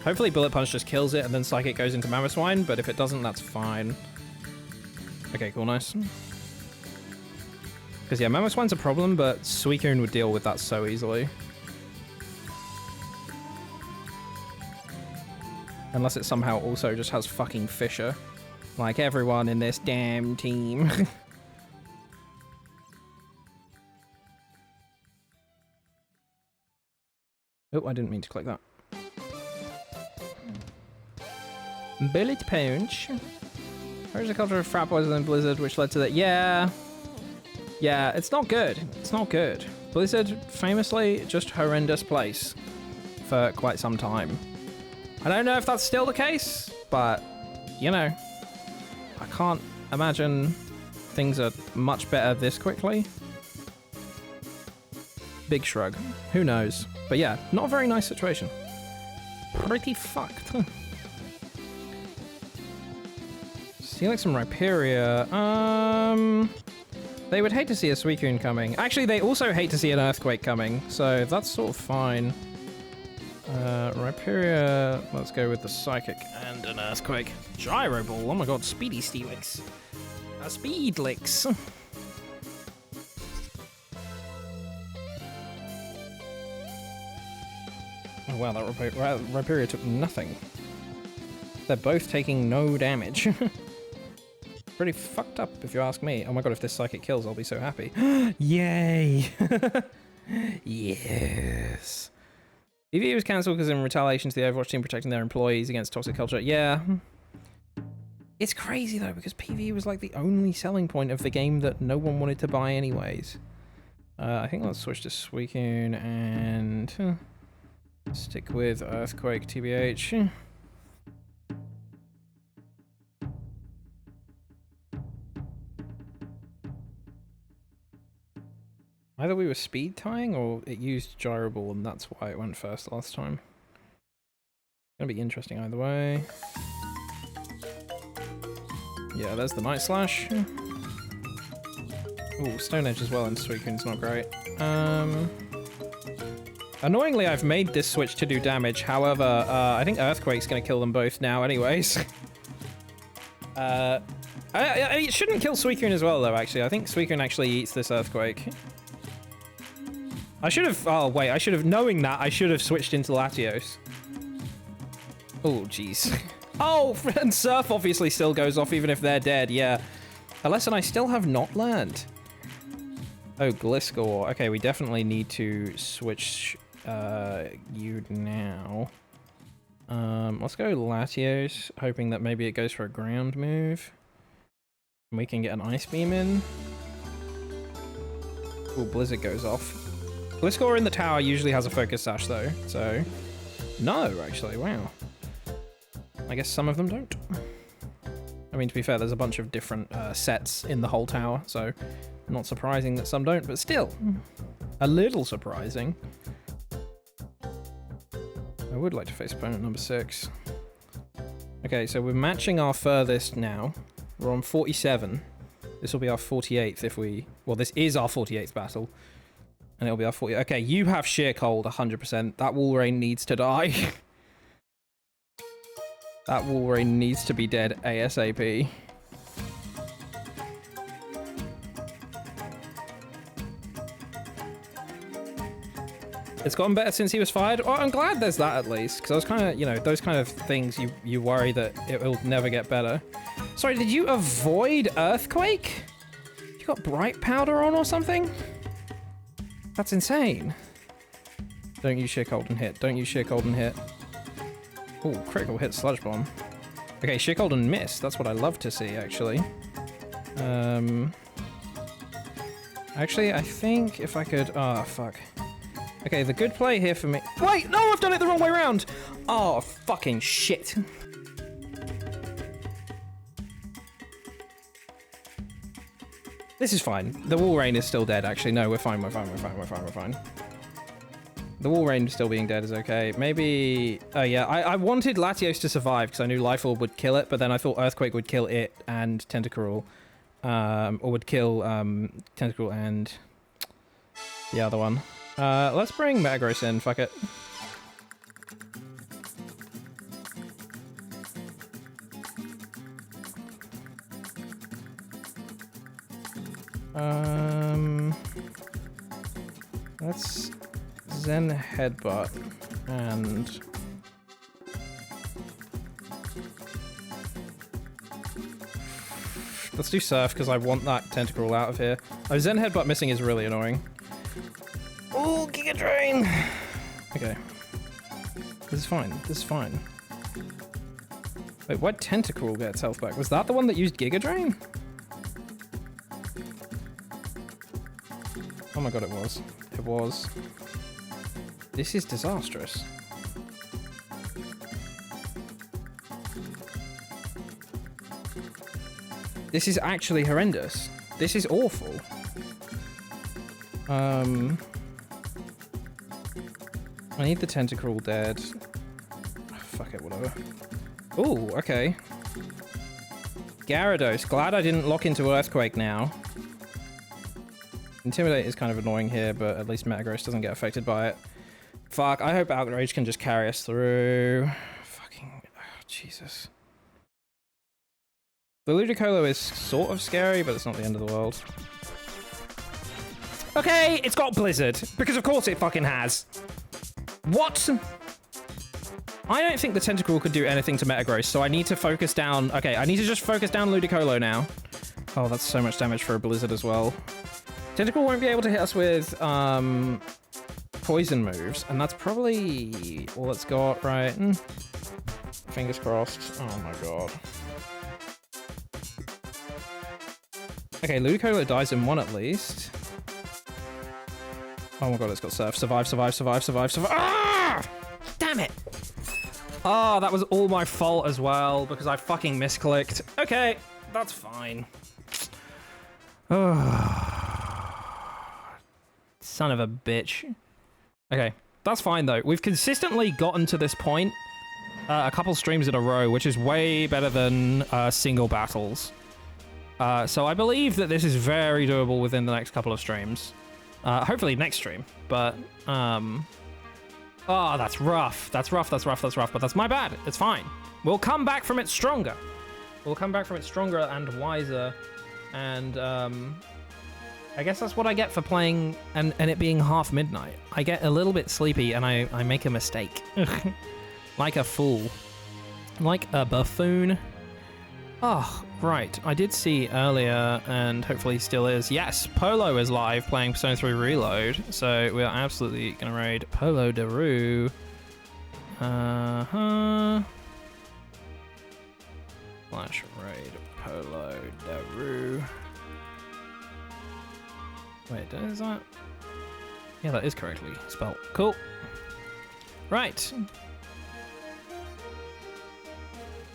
Hopefully Bullet Punch just kills it and then Psychic goes into Mamoswine, but if it doesn't, that's fine. Okay, cool, nice. Because yeah, Mamoswine's a problem, but Suicune would deal with that so easily. Unless it somehow also just has fucking Fissure. Like everyone in this damn team. Oh, I didn't mean to click that. Bullet Punch. Where's the culture of frat boys and Blizzard, which led to that? Yeah. Yeah, it's not good. It's not good. Blizzard, famously, just horrendous place for quite some time. I don't know if that's still the case, but, you know, I can't imagine things are much better this quickly. Big shrug. Who knows? But yeah, not a very nice situation. Pretty fucked. Steelix and Rhyperior. They would hate to see a Suicune coming. Actually, they also hate to see an Earthquake coming, so that's sort of fine. Rhyperior, let's go with the Psychic and an Earthquake. Gyro Ball, oh my god, Speedy Steelix. A Speedlix. Oh wow, that Rhyperior took nothing. They're both taking no damage. Pretty fucked up, if you ask me. Oh my god, if this Psychic kills, I'll be so happy. Yay! Yes. PvE was cancelled because in retaliation to the Overwatch team protecting their employees against toxic culture. Yeah. It's crazy, though, because PvE was like the only selling point of the game that no one wanted to buy anyways. I think let's switch to Suicune and stick with Earthquake, TBH. Either we were speed tying or it used Gyro Ball and that's why it went first last time. Gonna be interesting either way. Yeah, there's the Night Slash. Ooh, Stone Edge as well and Suicune's not great. Annoyingly, I've made this switch to do damage. However, I think Earthquake's gonna kill them both now anyways. It shouldn't kill Suicune as well though, actually. I think Suicune actually eats this Earthquake. I should have, oh wait, I should have, knowing that, I should have switched into Latios. Oh, jeez. Oh, and Surf obviously still goes off even if they're dead, yeah. A lesson I still have not learned. Oh, Gliscor. Okay, we definitely need to switch you now. Let's go Latios, hoping that maybe it goes for a ground move. And we can get an Ice Beam in. Ooh, Blizzard goes off. Gliscor in the tower usually has a Focus Sash though, so... No, actually, wow. I guess some of them don't. I mean, to be fair, there's a bunch of different sets in the whole tower, so not surprising that some don't, but still, a little surprising. I would like to face opponent number 6. Okay, so we're matching our furthest now. We're on 47. This will be our 48th if we... Well, this is our 48th battle. And it'll be our 40... Okay, you have Sheer Cold, 100%. That Walrein needs to die. That Walrein needs to be dead ASAP. It's gotten better since he was fired. Oh, I'm glad there's that at least, because I was kind of, you know, those kind of things you worry that it will never get better. Sorry, did you avoid Earthquake? You got Bright Powder on or something? That's insane. Don't use Sheer Cold and hit. Don't use Sheer Cold and hit. Ooh, critical hit Sludge Bomb. Okay, Sheer Cold and miss. That's what I love to see, actually. Actually, I think if I could... Oh, fuck. Okay, the good play here for me... Wait, no, I've done it the wrong way around! Oh, fucking shit. This is fine. The Walrein is still dead, actually. No, we're fine, we're fine, we're fine, we're fine, we're fine. The Walrein still being dead is okay. Maybe... Oh, yeah. I wanted Latios to survive because I knew Life Orb would kill it, but then I thought Earthquake would kill it and Tentacruel. Or would kill Tentacruel and the other one. Let's bring Metagross in. Fuck it. Let's Zen Headbutt and let's do Surf because I want that Tentacruel out of here. Oh, Zen Headbutt missing is really annoying. Oh, Giga Drain! Okay. This is fine. This is fine. Wait, why'd Tentacruel get its health back? Was that the one that used Giga Drain? Oh my god, it was. It was. This is disastrous. This is actually horrendous. This is awful. I need the Tentacruel dead. Oh, fuck it, whatever. Ooh, okay. Gyarados. Glad I didn't lock into Earthquake now. Intimidate is kind of annoying here, but at least Metagross doesn't get affected by it. Fuck, I hope Outrage can just carry us through. Fucking... Oh, Jesus. The Ludicolo is sort of scary, but it's not the end of the world. Okay, it's got Blizzard. Because of course it fucking has. What? I don't think the Tentacruel could do anything to Metagross, so I need to focus down... Okay, I need to just focus down Ludicolo now. Oh, that's so much damage for a Blizzard as well. Tentacruel won't be able to hit us with poison moves, and that's probably all it's got, right? Fingers crossed. Oh my god. Okay, Ludicolo dies in one at least. Oh my god, it's got Surf. Survive, survive, survive, survive, survive. Ah! Damn it! Oh, that was all my fault as well, because I fucking misclicked. Okay, that's fine. Oh. Son of a bitch. Okay, that's fine though. We've consistently gotten to this point a couple streams in a row, which is way better than single battles. So I believe that this is very doable within the next couple of streams. Hopefully next stream, but... Oh, that's rough. That's rough, that's rough, that's rough, but that's my bad. It's fine. We'll come back from it stronger. We'll come back from it stronger and wiser, and I guess that's what I get for playing and it being half midnight. I get a little bit sleepy and I make a mistake. Like a fool. Like a buffoon. Oh, right. I did see earlier, and hopefully still is. Yes, Polo is live playing Persona 3 Reload, so we're absolutely going to raid Polo Daru. Flash Raid Polo Daru. Wait, is that? Yeah, that is correctly spelled. Cool. Right.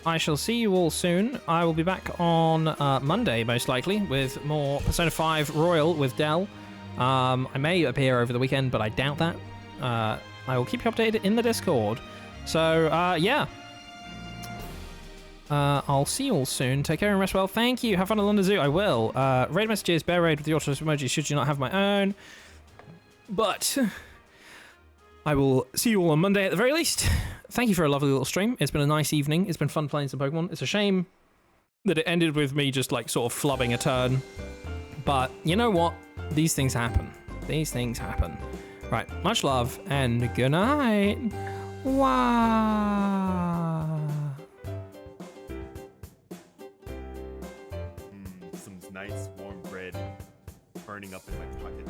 I shall see you all soon. I will be back on Monday, most likely, with more Persona 5 Royal with Dell. I may appear over the weekend, but I doubt that. I will keep you updated in the Discord. So, yeah. I'll see you all soon. Take care and rest well. Thank you. Have fun at London Zoo. I will. Raid messages, bear raid with the autonomous emoji should you not have my own. But I will see you all on Monday at the very least. Thank you for a lovely little stream. It's been a nice evening. It's been fun playing some Pokemon. It's a shame that it ended with me just like sort of flubbing a turn. But you know what? These things happen. These things happen. Right. Much love and good night. Wow. Some nice warm bread burning up in my pocket.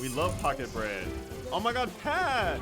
We love pocket bread. Oh my god, Pat!